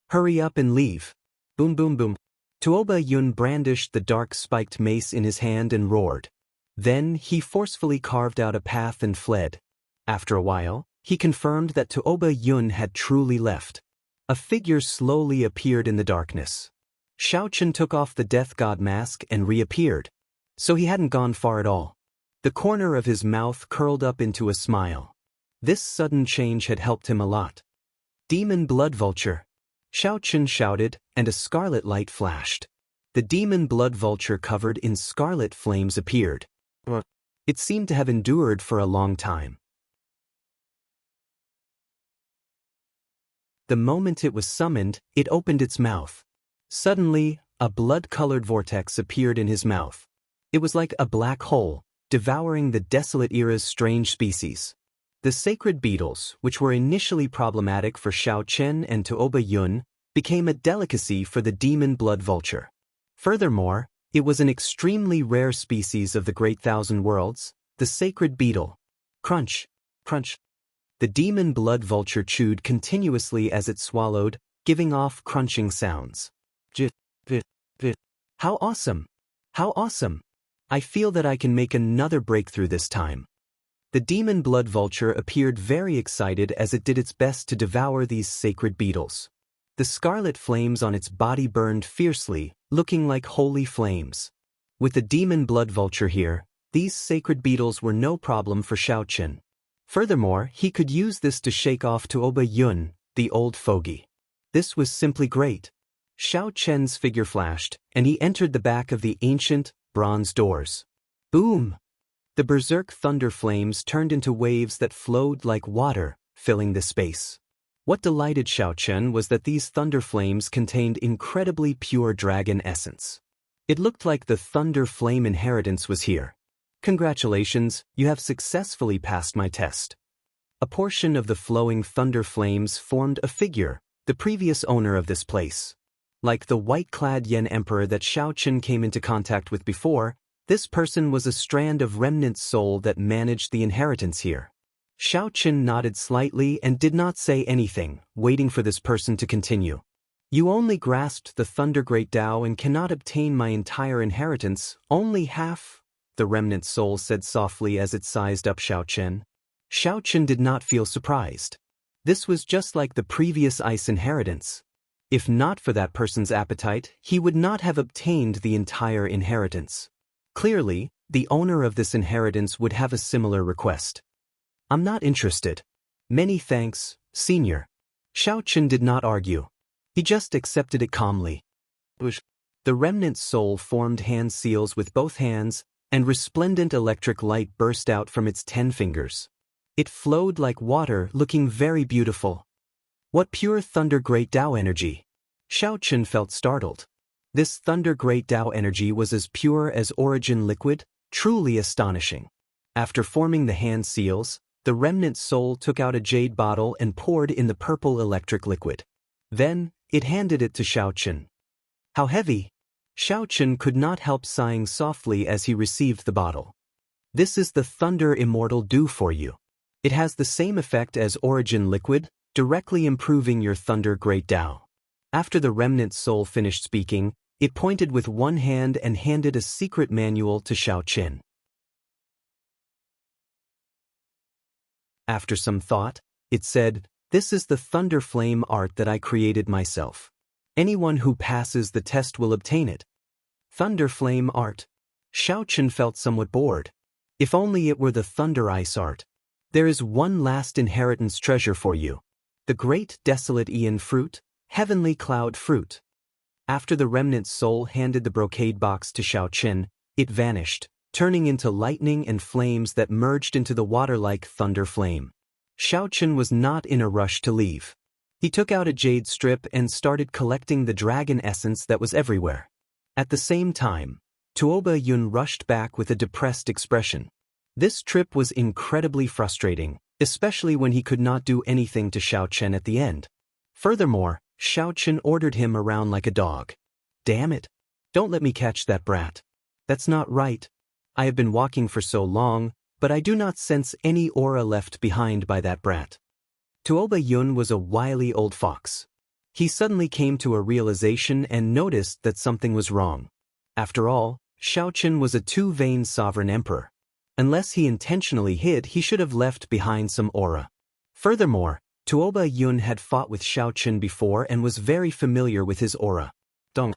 Hurry up and leave. Boom boom boom. Tuoba Yun brandished the dark spiked mace in his hand and roared. Then he forcefully carved out a path and fled. After a while, he confirmed that Tuoba Yun had truly left. A figure slowly appeared in the darkness. Xiao Chen took off the death god mask and reappeared. So he hadn't gone far at all. The corner of his mouth curled up into a smile. This sudden change had helped him a lot. Demon Blood Vulture. Xiao Chen shouted, and a scarlet light flashed. The demon blood vulture covered in scarlet flames appeared. It seemed to have endured for a long time. The moment it was summoned, it opened its mouth. Suddenly, a blood-colored vortex appeared in his mouth. It was like a black hole, devouring the desolate era's strange species. The sacred beetles, which were initially problematic for Xiao Chen and Tuoba Yun, became a delicacy for the demon blood vulture. Furthermore, it was an extremely rare species of the Great Thousand Worlds, the sacred beetle. Crunch, crunch. The demon blood vulture chewed continuously as it swallowed, giving off crunching sounds. J, v, v. How awesome! How awesome! I feel that I can make another breakthrough this time. The demon blood vulture appeared very excited as it did its best to devour these sacred beetles. The scarlet flames on its body burned fiercely, looking like holy flames. With the demon blood vulture here, these sacred beetles were no problem for Xiao Chen. Furthermore, he could use this to shake off Tuoba Yun, the old fogey. This was simply great. Xiao Chen's figure flashed, and he entered the back of the ancient, bronze doors. Boom! The berserk thunder flames turned into waves that flowed like water, filling the space. What delighted Xiao Chen was that these thunder flames contained incredibly pure dragon essence. It looked like the thunder flame inheritance was here. Congratulations, you have successfully passed my test. A portion of the flowing thunder flames formed a figure, the previous owner of this place. Like the white-clad Yen Emperor that Xiao Chen came into contact with before, this person was a strand of remnant soul that managed the inheritance here. Xiao Chen nodded slightly and did not say anything, waiting for this person to continue. You only grasped the Thunder Great Tao and cannot obtain my entire inheritance, only half, the remnant soul said softly as it sized up Xiao Chen. Xiao Chen did not feel surprised. This was just like the previous ice inheritance. If not for that person's appetite, he would not have obtained the entire inheritance. Clearly, the owner of this inheritance would have a similar request. I'm not interested. Many thanks, Senior. Xiao Chen did not argue. He just accepted it calmly. The remnant soul formed hand seals with both hands, and resplendent electric light burst out from its 10 fingers. It flowed like water, looking very beautiful. What pure Thunder Great Tao energy! Xiao Chen felt startled. This Thunder Great Tao energy was as pure as origin liquid, truly astonishing. After forming the hand seals, the remnant soul took out a jade bottle and poured in the purple electric liquid. Then, it handed it to Xiao Chen. How heavy! Xiao Chen could not help sighing softly as he received the bottle. This is the Thunder Immortal Dew for you. It has the same effect as origin liquid, directly improving your Thunder Great Tao. After the remnant soul finished speaking, it pointed with one hand and handed a secret manual to Xiao Chen. After some thought, it said, "This is the Thunder Flame art that I created myself. Anyone who passes the test will obtain it." Thunder Flame art. Xiao Chen felt somewhat bored. If only it were the Thunder Ice art. There is one last inheritance treasure for you. The Great Desolate Aeon Fruit, Heavenly Cloud Fruit. After the remnant soul handed the brocade box to Xiao Chen, it vanished, turning into lightning and flames that merged into the water like thunder flame. Xiao Chen was not in a rush to leave. He took out a jade strip and started collecting the dragon essence that was everywhere. At the same time, Tuoba Yun rushed back with a depressed expression. This trip was incredibly frustrating, especially when he could not do anything to Xiao Chen at the end. Furthermore, Xiao Chen ordered him around like a dog. Damn it! Don't let me catch that brat. That's not right. I have been walking for so long, but I do not sense any aura left behind by that brat. Tuoba Yun was a wily old fox. He suddenly came to a realization and noticed that something was wrong. After all, Xiao Chen was a too-vain sovereign emperor. Unless he intentionally hid, he should have left behind some aura. Furthermore, Tuoba Yun had fought with Xiao Chen before and was very familiar with his aura. Dong.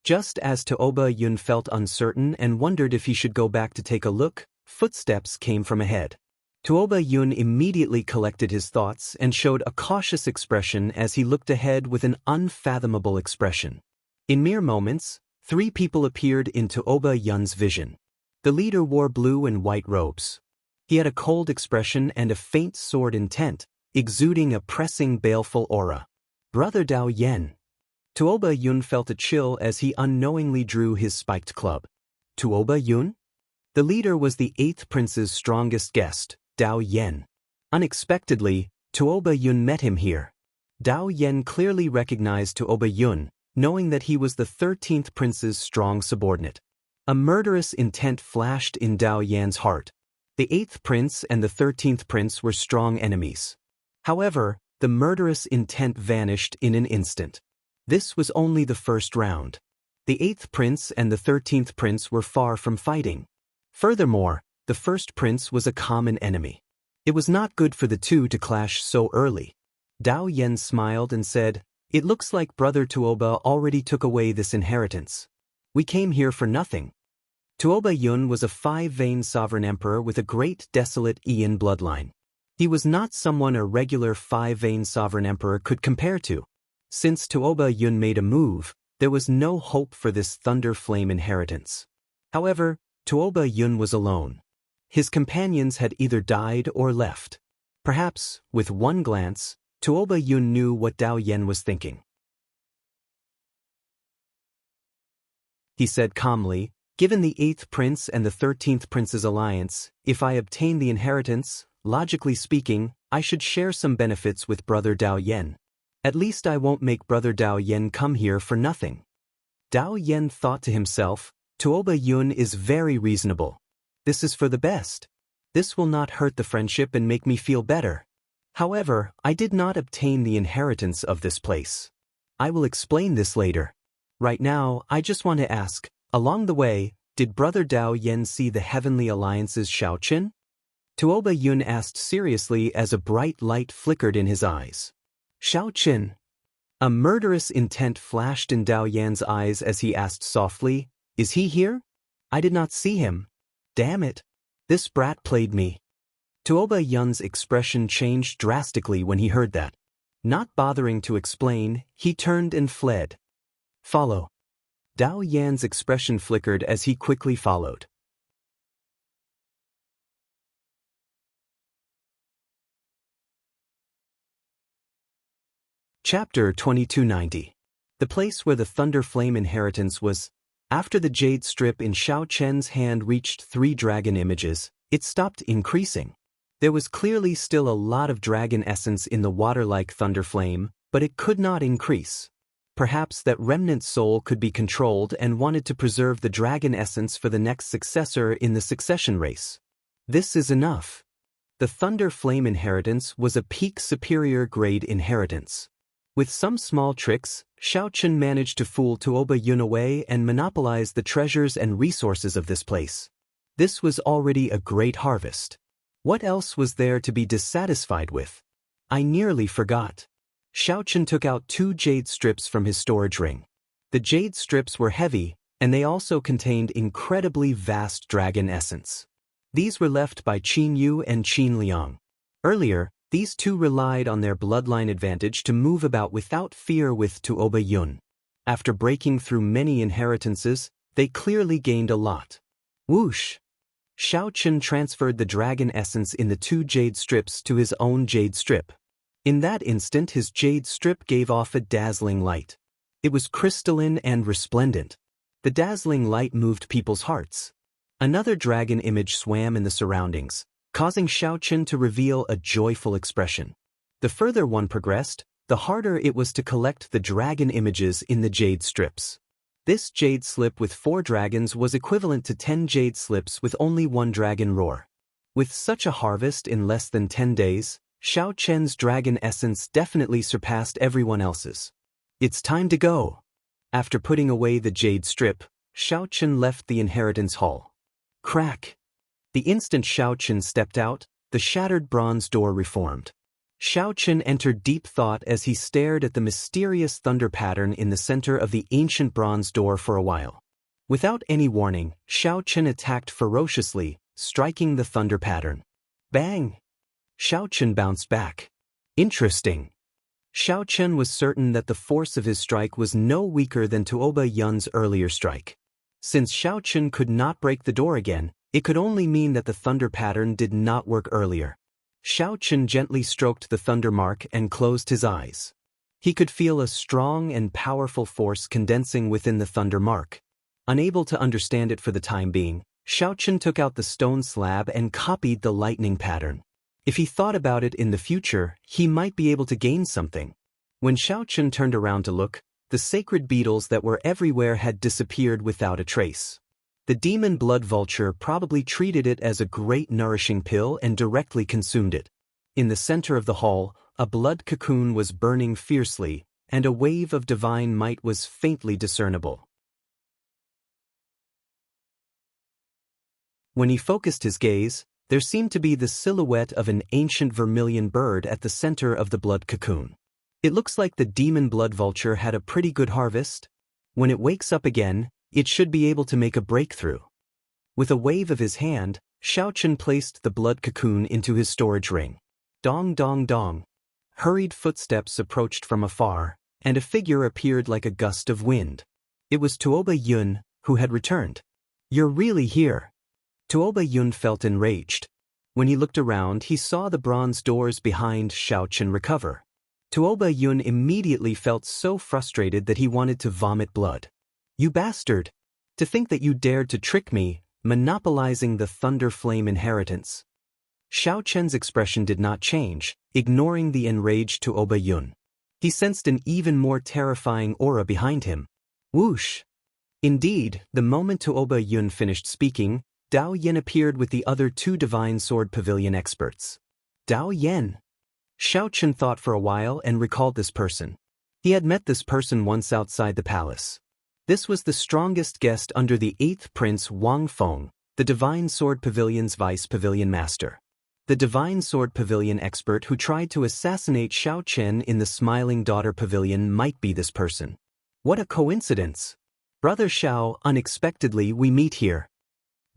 Just as Tuoba Yun felt uncertain and wondered if he should go back to take a look, footsteps came from ahead. Tuoba Yun immediately collected his thoughts and showed a cautious expression as he looked ahead with an unfathomable expression. In mere moments, 3 people appeared in Tuoba Yun's vision. The leader wore blue and white robes. He had a cold expression and a faint sword intent, exuding a pressing baleful aura. Brother Dao Yen. Tuoba Yun felt a chill as he unknowingly drew his spiked club. Tuoba Yun? The leader was the 8th prince's strongest guest, Dao Yen. Unexpectedly, Tuoba Yun met him here. Dao Yen clearly recognized Tuoba Yun, knowing that he was the 13th prince's strong subordinate. A murderous intent flashed in Dao Yan's heart. The 8th prince and the 13th prince were strong enemies. However, the murderous intent vanished in an instant. This was only the first round. The 8th prince and the 13th prince were far from fighting. Furthermore, the first prince was a common enemy. It was not good for the two to clash so early. Dao Yan smiled and said, "It looks like Brother Tuoba already took away this inheritance. We came here for nothing." Tuoba Yun was a 5-vein sovereign emperor with a great desolate Ian bloodline. He was not someone a regular 5-vein sovereign emperor could compare to. Since Tuoba Yun made a move, there was no hope for this thunder flame inheritance. However, Tuoba Yun was alone. His companions had either died or left. Perhaps, with one glance, Tuoba Yun knew what Dao Yan was thinking. He said calmly, "Given the 8th prince and the 13th prince's alliance, if I obtain the inheritance, logically speaking, I should share some benefits with Brother Dao Yan. At least I won't make Brother Dao Yan come here for nothing." Dao Yan thought to himself, "Tuoba Yun is very reasonable. This is for the best. This will not hurt the friendship and make me feel better. However, I did not obtain the inheritance of this place. I will explain this later. Right now, I just want to ask, along the way, did Brother Dao Yan see the Heavenly Alliance's Shaoqin?" Tuoba Yun asked seriously as a bright light flickered in his eyes. "Shaoqin?" A murderous intent flashed in Dao Yan's eyes as he asked softly, "Is he here? I did not see him. Damn it. This brat played me." Tuoba Yun's expression changed drastically when he heard that. Not bothering to explain, he turned and fled. "Follow." Dao Yan's expression flickered as he quickly followed. Chapter 2290. The place where the Thunder Flame inheritance was. After the jade strip in Xiao Chen's hand reached 3 dragon images, it stopped increasing. There was clearly still a lot of dragon essence in the water-like Thunder Flame, but it could not increase. Perhaps that remnant soul could be controlled and wanted to preserve the dragon essence for the next successor in the succession race. This is enough. The Thunder Flame inheritance was a peak superior grade inheritance. With some small tricks, Shaoqin managed to fool Tuoba Yun away and monopolize the treasures and resources of this place. This was already a great harvest. What else was there to be dissatisfied with? I nearly forgot. Shaoqin took out 2 jade strips from his storage ring. The jade strips were heavy, and they also contained incredibly vast dragon essence. These were left by Qin Yu and Qin Liang. Earlier, these two relied on their bloodline advantage to move about without fear with Tuoba Yun. After breaking through many inheritances, they clearly gained a lot. Whoosh! Shaoqin transferred the dragon essence in the 2 jade strips to his own jade strip. In that instant his jade strip gave off a dazzling light. It was crystalline and resplendent. The dazzling light moved people's hearts. Another dragon image swam in the surroundings, causing Shaoqin to reveal a joyful expression. The further one progressed, the harder it was to collect the dragon images in the jade strips. This jade slip with 4 dragons was equivalent to 10 jade slips with only 1 dragon roar. With such a harvest in less than 10 days, Shaoqin's dragon essence definitely surpassed everyone else's. It's time to go. After putting away the jade strip, Shaoqin left the inheritance hall. Crack! The instant Shaoqin stepped out, the shattered bronze door reformed. Shaoqin entered deep thought as he stared at the mysterious thunder pattern in the center of the ancient bronze door for a while. Without any warning, Shaoqin attacked ferociously, striking the thunder pattern. Bang! Shaoqin bounced back. Interesting. Shaoqin was certain that the force of his strike was no weaker than Tuoba Yun's earlier strike. Since Shaoqin could not break the door again, it could only mean that the thunder pattern did not work earlier. Shaoqin gently stroked the thunder mark and closed his eyes. He could feel a strong and powerful force condensing within the thunder mark. Unable to understand it for the time being, Shaoqin took out the stone slab and copied the lightning pattern. If he thought about it in the future, he might be able to gain something. When Shaoqin turned around to look, the sacred beetles that were everywhere had disappeared without a trace. The demon blood vulture probably treated it as a great nourishing pill and directly consumed it. In the center of the hall, a blood cocoon was burning fiercely, and a wave of divine might was faintly discernible. When he focused his gaze, there seemed to be the silhouette of an ancient vermilion bird at the center of the blood cocoon. It looks like the demon blood vulture had a pretty good harvest. When it wakes up again, it should be able to make a breakthrough. With a wave of his hand, Xiao Chen placed the blood cocoon into his storage ring. Dong dong dong. Hurried footsteps approached from afar, and a figure appeared like a gust of wind. It was Tuoba Yun, who had returned. "You're really here." Tuoba Yun felt enraged. When he looked around, he saw the bronze doors behind Xiao Chen recover. Tuoba Yun immediately felt so frustrated that he wanted to vomit blood. "You bastard! To think that you dared to trick me, monopolizing the Thunder Flame inheritance." Xiao Chen's expression did not change, ignoring the enraged Tuoba Yun. He sensed an even more terrifying aura behind him. Whoosh! Indeed, the moment Tuoba Yun finished speaking, Dao Yen appeared with the other two Divine Sword Pavilion experts. Dao Yen. Xiao Chen thought for a while and recalled this person. He had met this person once outside the palace. This was the strongest guest under the 8th Prince Wang Feng, the Divine Sword Pavilion's Vice Pavilion Master. The Divine Sword Pavilion expert who tried to assassinate Xiao Chen in the Smiling Daughter Pavilion might be this person. What a coincidence! Brother Xiao, unexpectedly we meet here.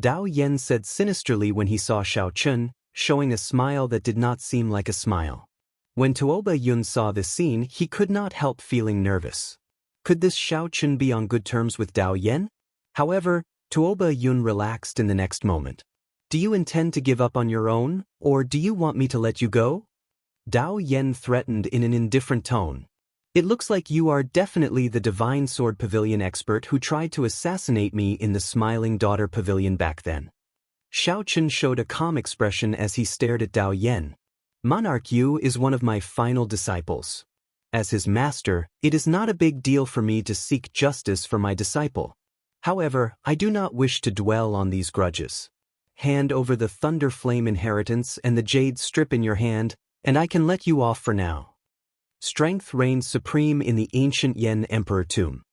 Dao Yen said sinisterly when he saw Xiao Chen, showing a smile that did not seem like a smile. When Tuoba Yun saw this scene, he could not help feeling nervous. Could this Xiao Chen be on good terms with Dao Yen? However, Tuoba Yun relaxed in the next moment. "Do you intend to give up on your own, or do you want me to let you go?" Dao Yen threatened in an indifferent tone. "It looks like you are definitely the Divine Sword Pavilion expert who tried to assassinate me in the Smiling Daughter Pavilion back then." Xiao Chen showed a calm expression as he stared at Dao Yen. "Monarch Yu is one of my final disciples. As his master, it is not a big deal for me to seek justice for my disciple. However, I do not wish to dwell on these grudges. Hand over the Thunder Flame inheritance and the jade strip in your hand, and I can let you off for now." Strength reigned supreme in the ancient Yen Emperor tomb.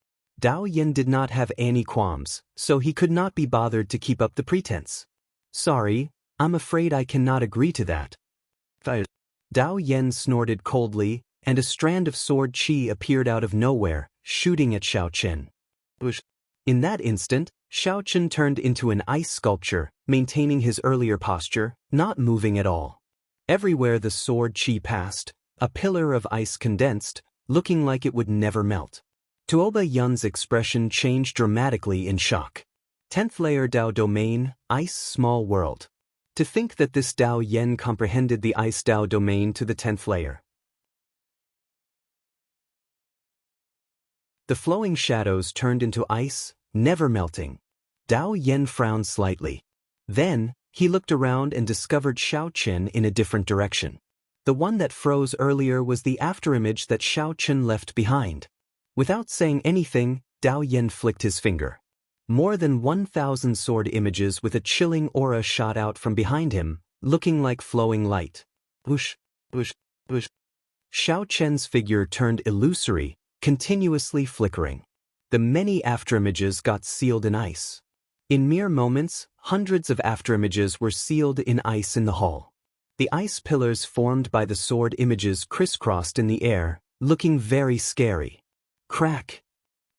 Dao Yen did not have any qualms, so he could not be bothered to keep up the pretense. "Sorry, I'm afraid I cannot agree to that." Dao Yen snorted coldly, and a strand of sword chi appeared out of nowhere, shooting at Xiao Chen. In that instant, Xiao Chen turned into an ice sculpture, maintaining his earlier posture, not moving at all. Everywhere the sword chi passed, a pillar of ice condensed, looking like it would never melt. Tuoba Yun's expression changed dramatically in shock. 10th layer Dao domain, ice small world. To think that this Dao Yen comprehended the ice Dao domain to the 10th layer. The flowing shadows turned into ice, never melting. Dao Yen frowned slightly. Then, he looked around and discovered Xiao Chen in a different direction. The one that froze earlier was the afterimage that Xiao Chen left behind. Without saying anything, Dao Yen flicked his finger. More than 1,000 sword images with a chilling aura shot out from behind him, looking like flowing light. Whoosh, whoosh, whoosh. Xiao Chen's figure turned illusory, continuously flickering. The many afterimages got sealed in ice. In mere moments, hundreds of afterimages were sealed in ice in the hall. The ice pillars formed by the sword images crisscrossed in the air, looking very scary. Crack!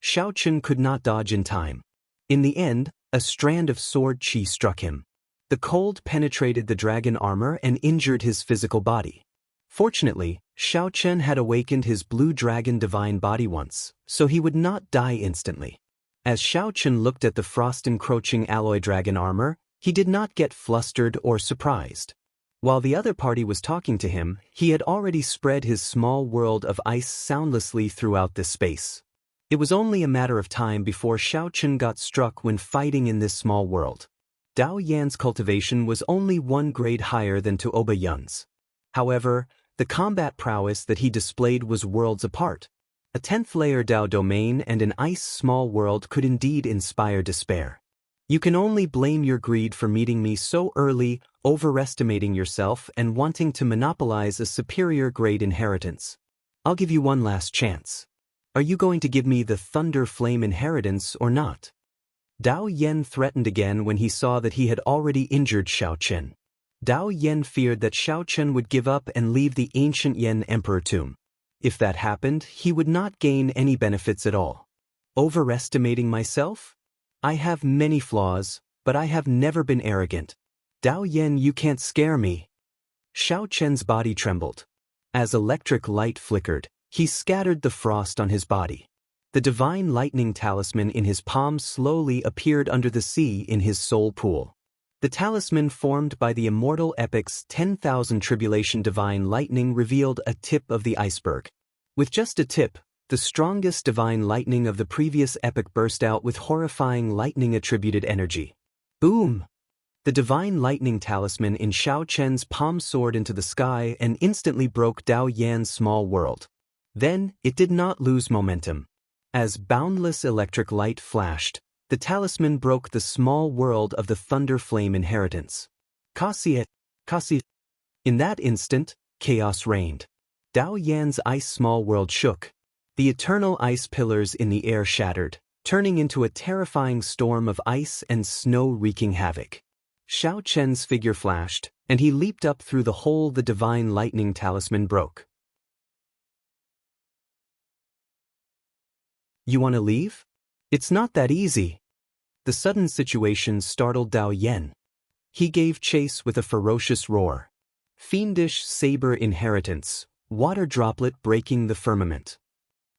Xiao Chen could not dodge in time. In the end, a strand of sword chi struck him. The cold penetrated the dragon armor and injured his physical body. Fortunately, Xiao Chen had awakened his blue dragon divine body once, so he would not die instantly. As Xiao Chen looked at the frost-encroaching alloy dragon armor, he did not get flustered or surprised. While the other party was talking to him, he had already spread his small world of ice soundlessly throughout this space. It was only a matter of time before Xiao Chen got struck when fighting in this small world. Dao Yan's cultivation was only one grade higher than Tuoba Yun's. However, the combat prowess that he displayed was worlds apart. A 10th layer Dao domain and an ice small world could indeed inspire despair. You can only blame your greed for meeting me so early, overestimating yourself and wanting to monopolize a superior grade inheritance. I'll give you one last chance. Are you going to give me the Thunder Flame inheritance or not? Dao Yan threatened again when he saw that he had already injured Xiao Chen. Dao Yan feared that Xiao Chen would give up and leave the ancient Yan Emperor tomb. If that happened, he would not gain any benefits at all. Overestimating myself? I have many flaws, but I have never been arrogant. Dao Yan, you can't scare me. Xiao Chen's body trembled. As electric light flickered, he scattered the frost on his body. The divine lightning talisman in his palm slowly appeared under the sea in his soul pool. The talisman formed by the immortal epic's 10,000 tribulation divine lightning revealed a tip of the iceberg. With just a tip, the strongest divine lightning of the previous epic burst out with horrifying lightning-attributed energy. Boom! The divine lightning talisman in Xiao Chen's palm soared into the sky and instantly broke Dao Yan's small world. Then, it did not lose momentum. As boundless electric light flashed, the talisman broke the small world of the Thunder Flame inheritance. Kasi. In that instant, chaos reigned. Dao Yan's ice small world shook. The eternal ice pillars in the air shattered, turning into a terrifying storm of ice and snow wreaking havoc. Xiao Chen's figure flashed, and he leaped up through the hole the divine lightning talisman broke. You want to leave? It's not that easy. The sudden situation startled Dao Yan. He gave chase with a ferocious roar. Fiendish saber inheritance, water droplet breaking the firmament.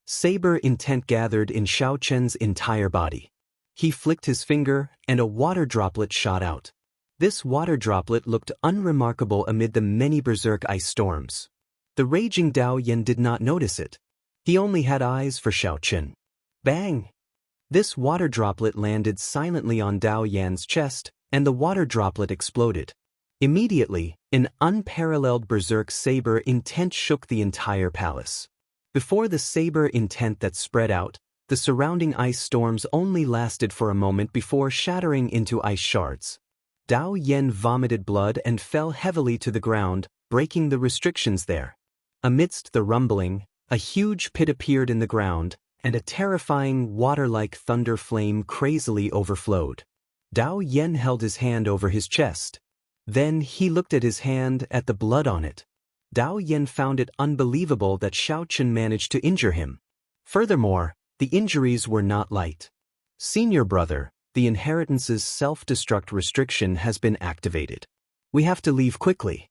Saber intent gathered in Xiao Chen's entire body. He flicked his finger, and a water droplet shot out. This water droplet looked unremarkable amid the many berserk ice storms. The raging Dao Yan did not notice it. He only had eyes for Xiao Chen. Bang! This water droplet landed silently on Dao Yan's chest, and the water droplet exploded. Immediately, an unparalleled berserk saber intent shook the entire palace. Before the saber intent that spread out, the surrounding ice storms only lasted for a moment before shattering into ice shards. Dao Yan vomited blood and fell heavily to the ground, breaking the restrictions there. Amidst the rumbling, a huge pit appeared in the ground, and a terrifying water-like thunder flame crazily overflowed. Dao Yan held his hand over his chest. Then he looked at his hand at the blood on it. Dao Yan found it unbelievable that Xiao Chen managed to injure him. Furthermore, the injuries were not light. Senior brother, the inheritance's self-destruct restriction has been activated. We have to leave quickly.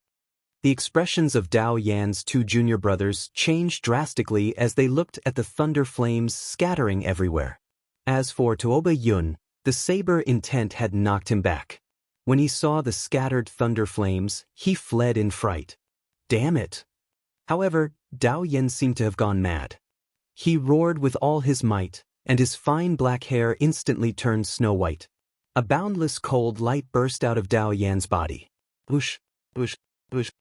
The expressions of Dao Yan's two junior brothers changed drastically as they looked at the thunder flames scattering everywhere. As for Tuoba Yun, the saber intent had knocked him back. When he saw the scattered thunder flames, he fled in fright. Damn it! However, Dao Yan seemed to have gone mad. He roared with all his might, and his fine black hair instantly turned snow-white. A boundless cold light burst out of Dao Yan's body. Whoosh, whoosh, whoosh.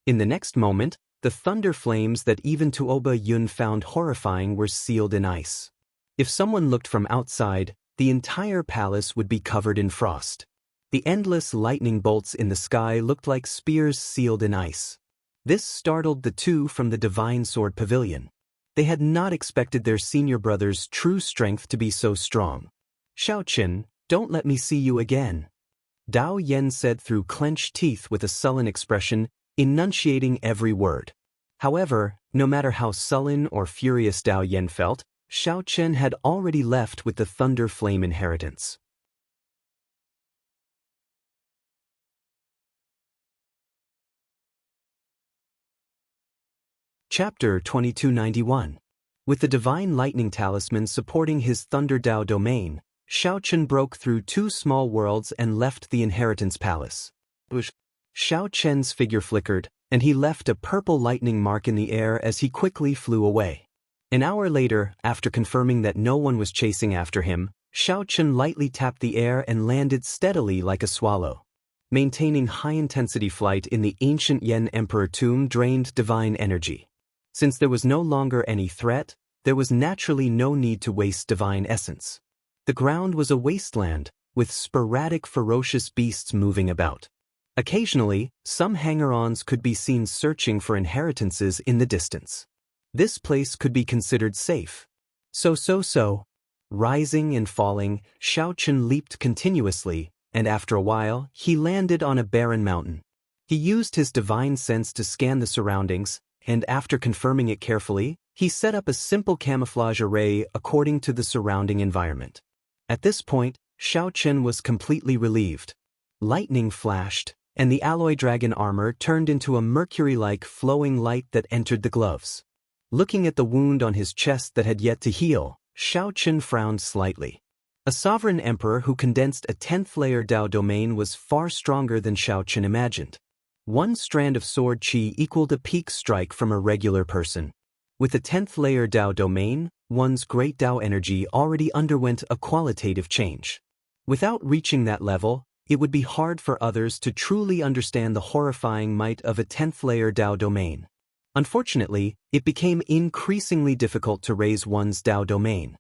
In the next moment, the thunder flames that even Tuoba Yun found horrifying were sealed in ice. If someone looked from outside, the entire palace would be covered in frost. The endless lightning bolts in the sky looked like spears sealed in ice. This startled the two from the Divine Sword Pavilion. They had not expected their senior brother's true strength to be so strong. Xiao Chen, don't let me see you again. Dao Yan said through clenched teeth with a sullen expression, enunciating every word. However, no matter how sullen or furious Dao Yan felt, Xiao Chen had already left with the Thunder Flame inheritance. Chapter 2291. With the Divine Lightning Talisman supporting his Thunder Dao domain, Xiao Chen broke through two small worlds and left the Inheritance Palace. Xiao Chen's figure flickered, and he left a purple lightning mark in the air as he quickly flew away. An hour later, after confirming that no one was chasing after him, Xiao Chen lightly tapped the air and landed steadily like a swallow. Maintaining high-intensity flight in the ancient Yan Emperor tomb drained divine energy. Since there was no longer any threat, there was naturally no need to waste divine essence. The ground was a wasteland, with sporadic ferocious beasts moving about. Occasionally, some hanger-ons could be seen searching for inheritances in the distance. This place could be considered safe. So. Rising and falling, Xiaochen leaped continuously, and after a while, he landed on a barren mountain. He used his divine sense to scan the surroundings, and after confirming it carefully, he set up a simple camouflage array according to the surrounding environment. At this point, Xiaochen was completely relieved. Lightning flashed, and the alloy dragon armor turned into a mercury-like flowing light that entered the gloves. Looking at the wound on his chest that had yet to heal, Xiaochen frowned slightly. A sovereign emperor who condensed a 10th-layer Dao domain was far stronger than Xiaochen imagined. One strand of sword qi equaled a peak strike from a regular person. With a 10th-layer Dao domain, one's great Dao energy already underwent a qualitative change. Without reaching that level, it would be hard for others to truly understand the horrifying might of a 10th-layer Dao domain. Unfortunately, it became increasingly difficult to raise one's Dao domain.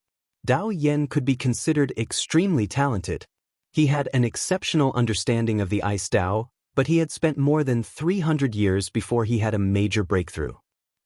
Dao Yen could be considered extremely talented. He had an exceptional understanding of the Ice Dao, but he had spent more than 300 years before he had a major breakthrough.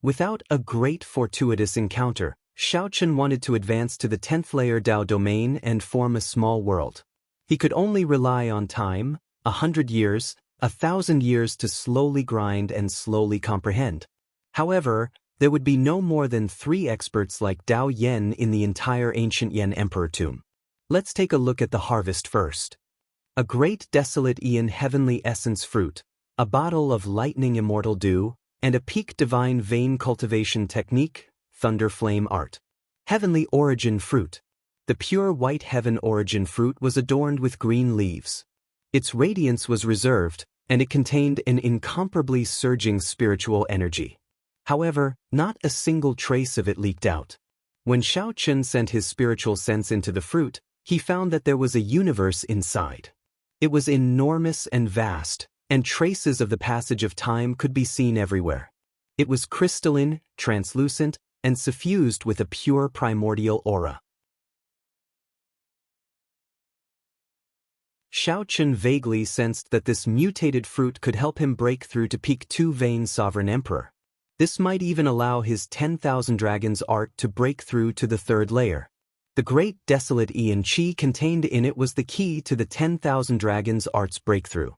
Without a great fortuitous encounter, Xiaochen wanted to advance to the 10th-layer Dao domain and form a small world. He could only rely on time, 100 years, 1,000 years to slowly grind and slowly comprehend. However, there would be no more than 3 experts like Dao Yen in the entire ancient Yen Emperor tomb. Let's take a look at the harvest first. A great desolate Aeon heavenly essence fruit, a bottle of lightning immortal dew, and a peak divine vein cultivation technique, thunder flame art. Heavenly origin fruit. The pure white heaven origin fruit was adorned with green leaves. Its radiance was reserved, and it contained an incomparably surging spiritual energy. However, not a single trace of it leaked out. When Xiaochen sent his spiritual sense into the fruit, he found that there was a universe inside. It was enormous and vast, and traces of the passage of time could be seen everywhere. It was crystalline, translucent, and suffused with a pure primordial aura. Xiaochen vaguely sensed that this mutated fruit could help him break through to peak 2 vein sovereign emperor. This might even allow his 10,000 dragons art to break through to the 3rd layer. The great desolate Aeon Qi contained in it was the key to the 10,000 dragons art's breakthrough.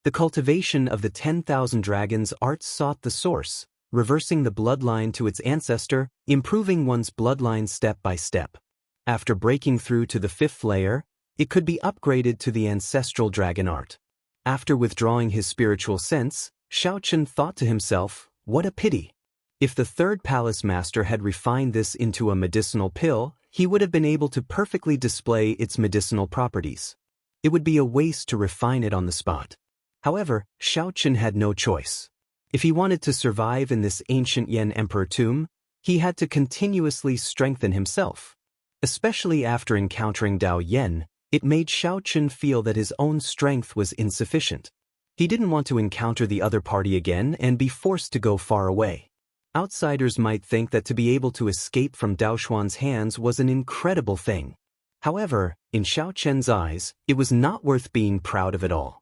The cultivation of the 10,000 dragons arts sought the source, reversing the bloodline to its ancestor, improving one's bloodline step by step. After breaking through to the 5th layer, it could be upgraded to the ancestral dragon art. After withdrawing his spiritual sense, Xiaochen thought to himself, what a pity. If the 3rd palace master had refined this into a medicinal pill, he would have been able to perfectly display its medicinal properties. It would be a waste to refine it on the spot. However, Xiaochen had no choice. If he wanted to survive in this ancient Yen Emperor tomb, he had to continuously strengthen himself. Especially after encountering Dao Yen, it made Xiaochen feel that his own strength was insufficient. He didn't want to encounter the other party again and be forced to go far away. Outsiders might think that to be able to escape from Dao Xuan's hands was an incredible thing. However, in Xiaochen's eyes, it was not worth being proud of at all.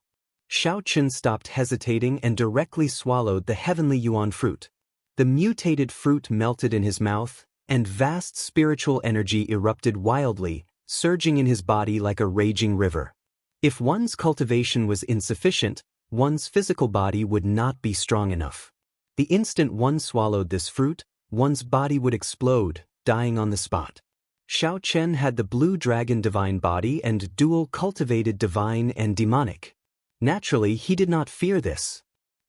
Xiaochen stopped hesitating and directly swallowed the heavenly yuan fruit. The mutated fruit melted in his mouth, and vast spiritual energy erupted wildly, surging in his body like a raging river. If one's cultivation was insufficient, one's physical body would not be strong enough. The instant one swallowed this fruit, one's body would explode, dying on the spot. Xiaochen had the blue dragon divine body and dual cultivated divine and demonic. Naturally, he did not fear this.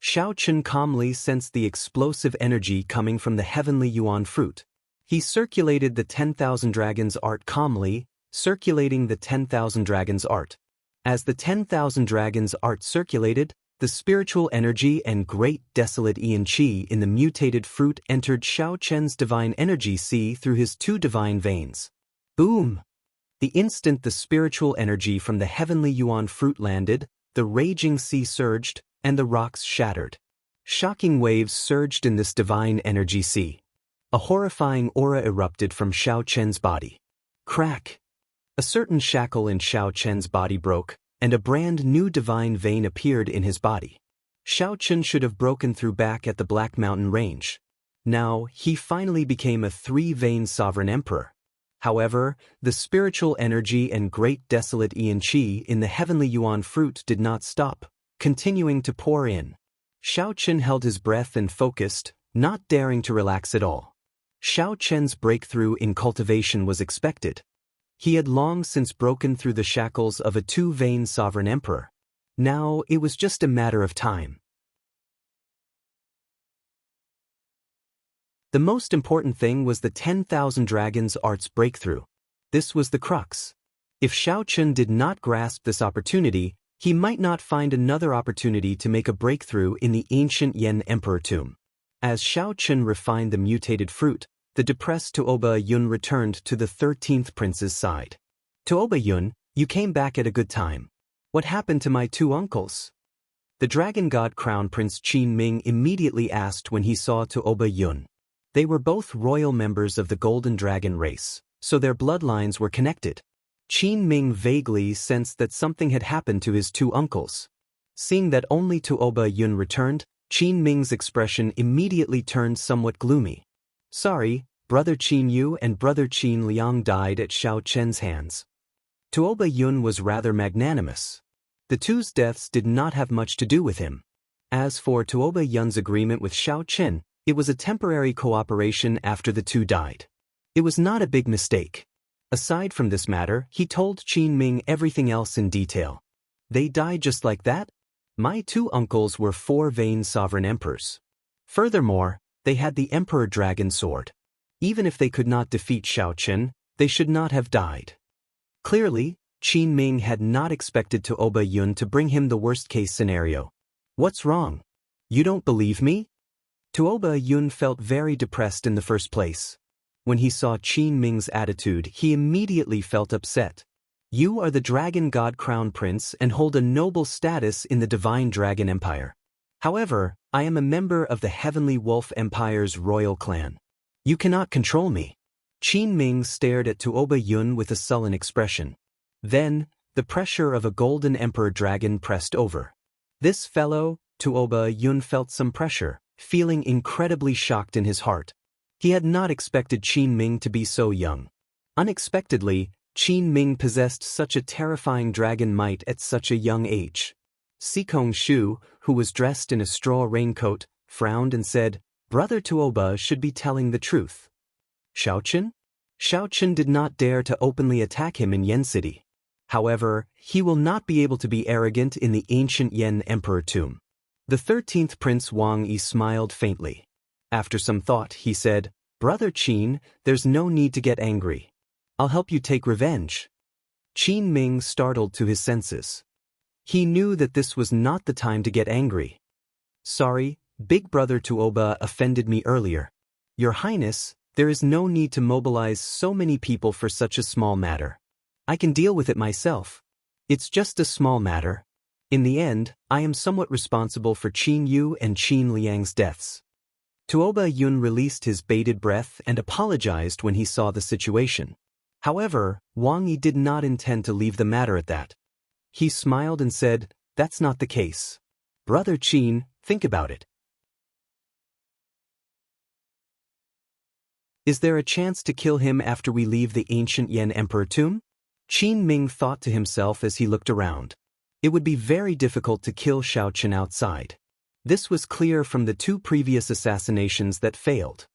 Xiaochen calmly sensed the explosive energy coming from the heavenly yuan fruit. He circulated the 10,000 dragons art calmly, circulating the 10,000 dragons art. As the 10,000 dragons art circulated, the spiritual energy and great desolate Aeon Qi in the mutated fruit entered Xiaochen's divine energy sea through his 2 divine veins. Boom! The instant the spiritual energy from the heavenly yuan fruit landed, the raging sea surged, and the rocks shattered. Shocking waves surged in this divine energy sea. A horrifying aura erupted from Xiaochen's body. Crack! A certain shackle in Xiao Chen's body broke, and a brand new divine vein appeared in his body. Xiao Chen should have broken through back at the Black Mountain Range. Now, he finally became a three-vein sovereign emperor. However, the spiritual energy and great desolate Yin Qi in the heavenly Yuan fruit did not stop, continuing to pour in. Xiao Chen held his breath and focused, not daring to relax at all. Xiao Chen's breakthrough in cultivation was expected. He had long since broken through the shackles of a two-vein sovereign emperor. Now it was just a matter of time. The most important thing was the 10,000 Dragons arts breakthrough. This was the crux. If Xiao Chen did not grasp this opportunity, he might not find another opportunity to make a breakthrough in the ancient Yen Emperor tomb. As Xiao Chen refined the mutated fruit, the depressed Tuoba Yun returned to the 13th prince's side. Tuoba Yun, you came back at a good time. What happened to my two uncles? The dragon god crown prince Qin Ming immediately asked when he saw Tuoba Yun. They were both royal members of the golden dragon race, so their bloodlines were connected. Qin Ming vaguely sensed that something had happened to his two uncles. Seeing that only Tuoba Yun returned, Qin Ming's expression immediately turned somewhat gloomy. Sorry, brother Qin Yu and brother Qin Liang died at Xiao Chen's hands. Tuoba Yun was rather magnanimous. The two's deaths did not have much to do with him. As for Tuoba Yun's agreement with Xiao Chen, it was a temporary cooperation after the two died. It was not a big mistake. Aside from this matter, he told Qin Ming everything else in detail. They died just like that? My two uncles were four-vein sovereign emperors. Furthermore, they had the Emperor Dragon Sword. Even if they could not defeat Xiao Chen, they should not have died. Clearly, Qin Ming had not expected Tuoba Yun to bring him the worst-case scenario. What's wrong? You don't believe me? Tuoba Yun felt very depressed in the first place. When he saw Qin Ming's attitude, he immediately felt upset. You are the Dragon God Crown Prince and hold a noble status in the Divine Dragon Empire. However, I am a member of the Heavenly Wolf Empire's royal clan. You cannot control me. Qin Ming stared at Tuoba Yun with a sullen expression. Then, the pressure of a golden emperor dragon pressed over. This fellow, Tuoba Yun felt some pressure, feeling incredibly shocked in his heart. He had not expected Qin Ming to be so young. Unexpectedly, Qin Ming possessed such a terrifying dragon might at such a young age. Sikong Shu, who was dressed in a straw raincoat, frowned and said, Brother Tuoba should be telling the truth. Xiao Chen? Xiao Chen did not dare to openly attack him in Yen City. However, he will not be able to be arrogant in the ancient Yen Emperor tomb. The 13th Prince Wang Yi smiled faintly. After some thought, he said, Brother Qin, there's no need to get angry. I'll help you take revenge. Qin Ming startled to his senses. He knew that this was not the time to get angry. Sorry, Big Brother Tuoba offended me earlier. Your Highness, there is no need to mobilize so many people for such a small matter. I can deal with it myself. It's just a small matter. In the end, I am somewhat responsible for Qin Yu and Qin Liang's deaths. Tuoba Yun released his bated breath and apologized when he saw the situation. However, Wang Yi did not intend to leave the matter at that. He smiled and said, That's not the case. Brother Qin, think about it. Is there a chance to kill him after we leave the ancient Yen Emperor tomb? Qin Ming thought to himself as he looked around. It would be very difficult to kill Xiao Chen outside. This was clear from the two previous assassinations that failed.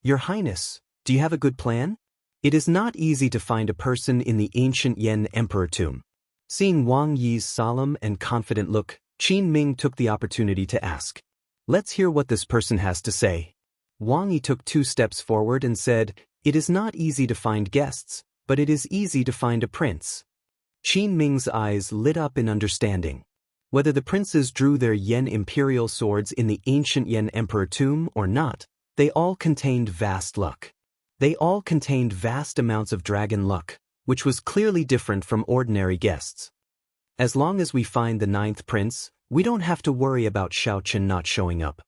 Your Highness, do you have a good plan? It is not easy to find a person in the ancient Yen Emperor tomb. Seeing Wang Yi's solemn and confident look, Qin Ming took the opportunity to ask. Let's hear what this person has to say. Wang Yi took 2 steps forward and said, It is not easy to find guests, but it is easy to find a prince. Qin Ming's eyes lit up in understanding. Whether the princes drew their Yen imperial swords in the ancient Yen Emperor tomb or not, they all contained vast luck. They all contained vast amounts of dragon luck, which was clearly different from ordinary guests. As long as we find the 9th prince, we don't have to worry about Xiao Chen not showing up.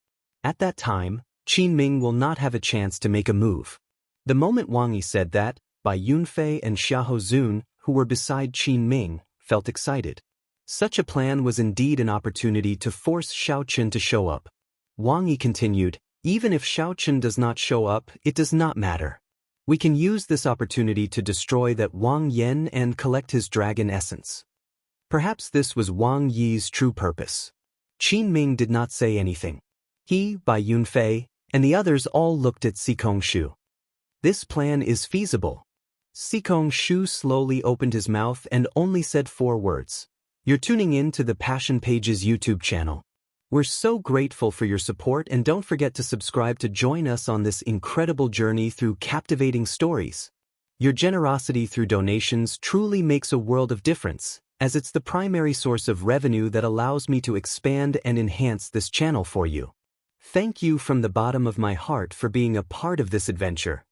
At that time, Qin Ming will not have a chance to make a move. The moment Wang Yi said that, Bai Yunfei and Xiahou Zun, who were beside Qin Ming, felt excited. Such a plan was indeed an opportunity to force Xiaochen to show up. Wang Yi continued, even if Xiaochen does not show up, it does not matter. We can use this opportunity to destroy that Wang Yan and collect his dragon essence. Perhaps this was Wang Yi's true purpose. Qin Ming did not say anything. He, Bai Yunfei, and the others all looked at Sikong Shu. This plan is feasible. Sikong Shu slowly opened his mouth and only said 4 words. You're tuning in to the Passion Pages YouTube channel. We're so grateful for your support, and don't forget to subscribe to join us on this incredible journey through captivating stories. Your generosity through donations truly makes a world of difference, as it's the primary source of revenue that allows me to expand and enhance this channel for you. Thank you from the bottom of my heart for being a part of this adventure.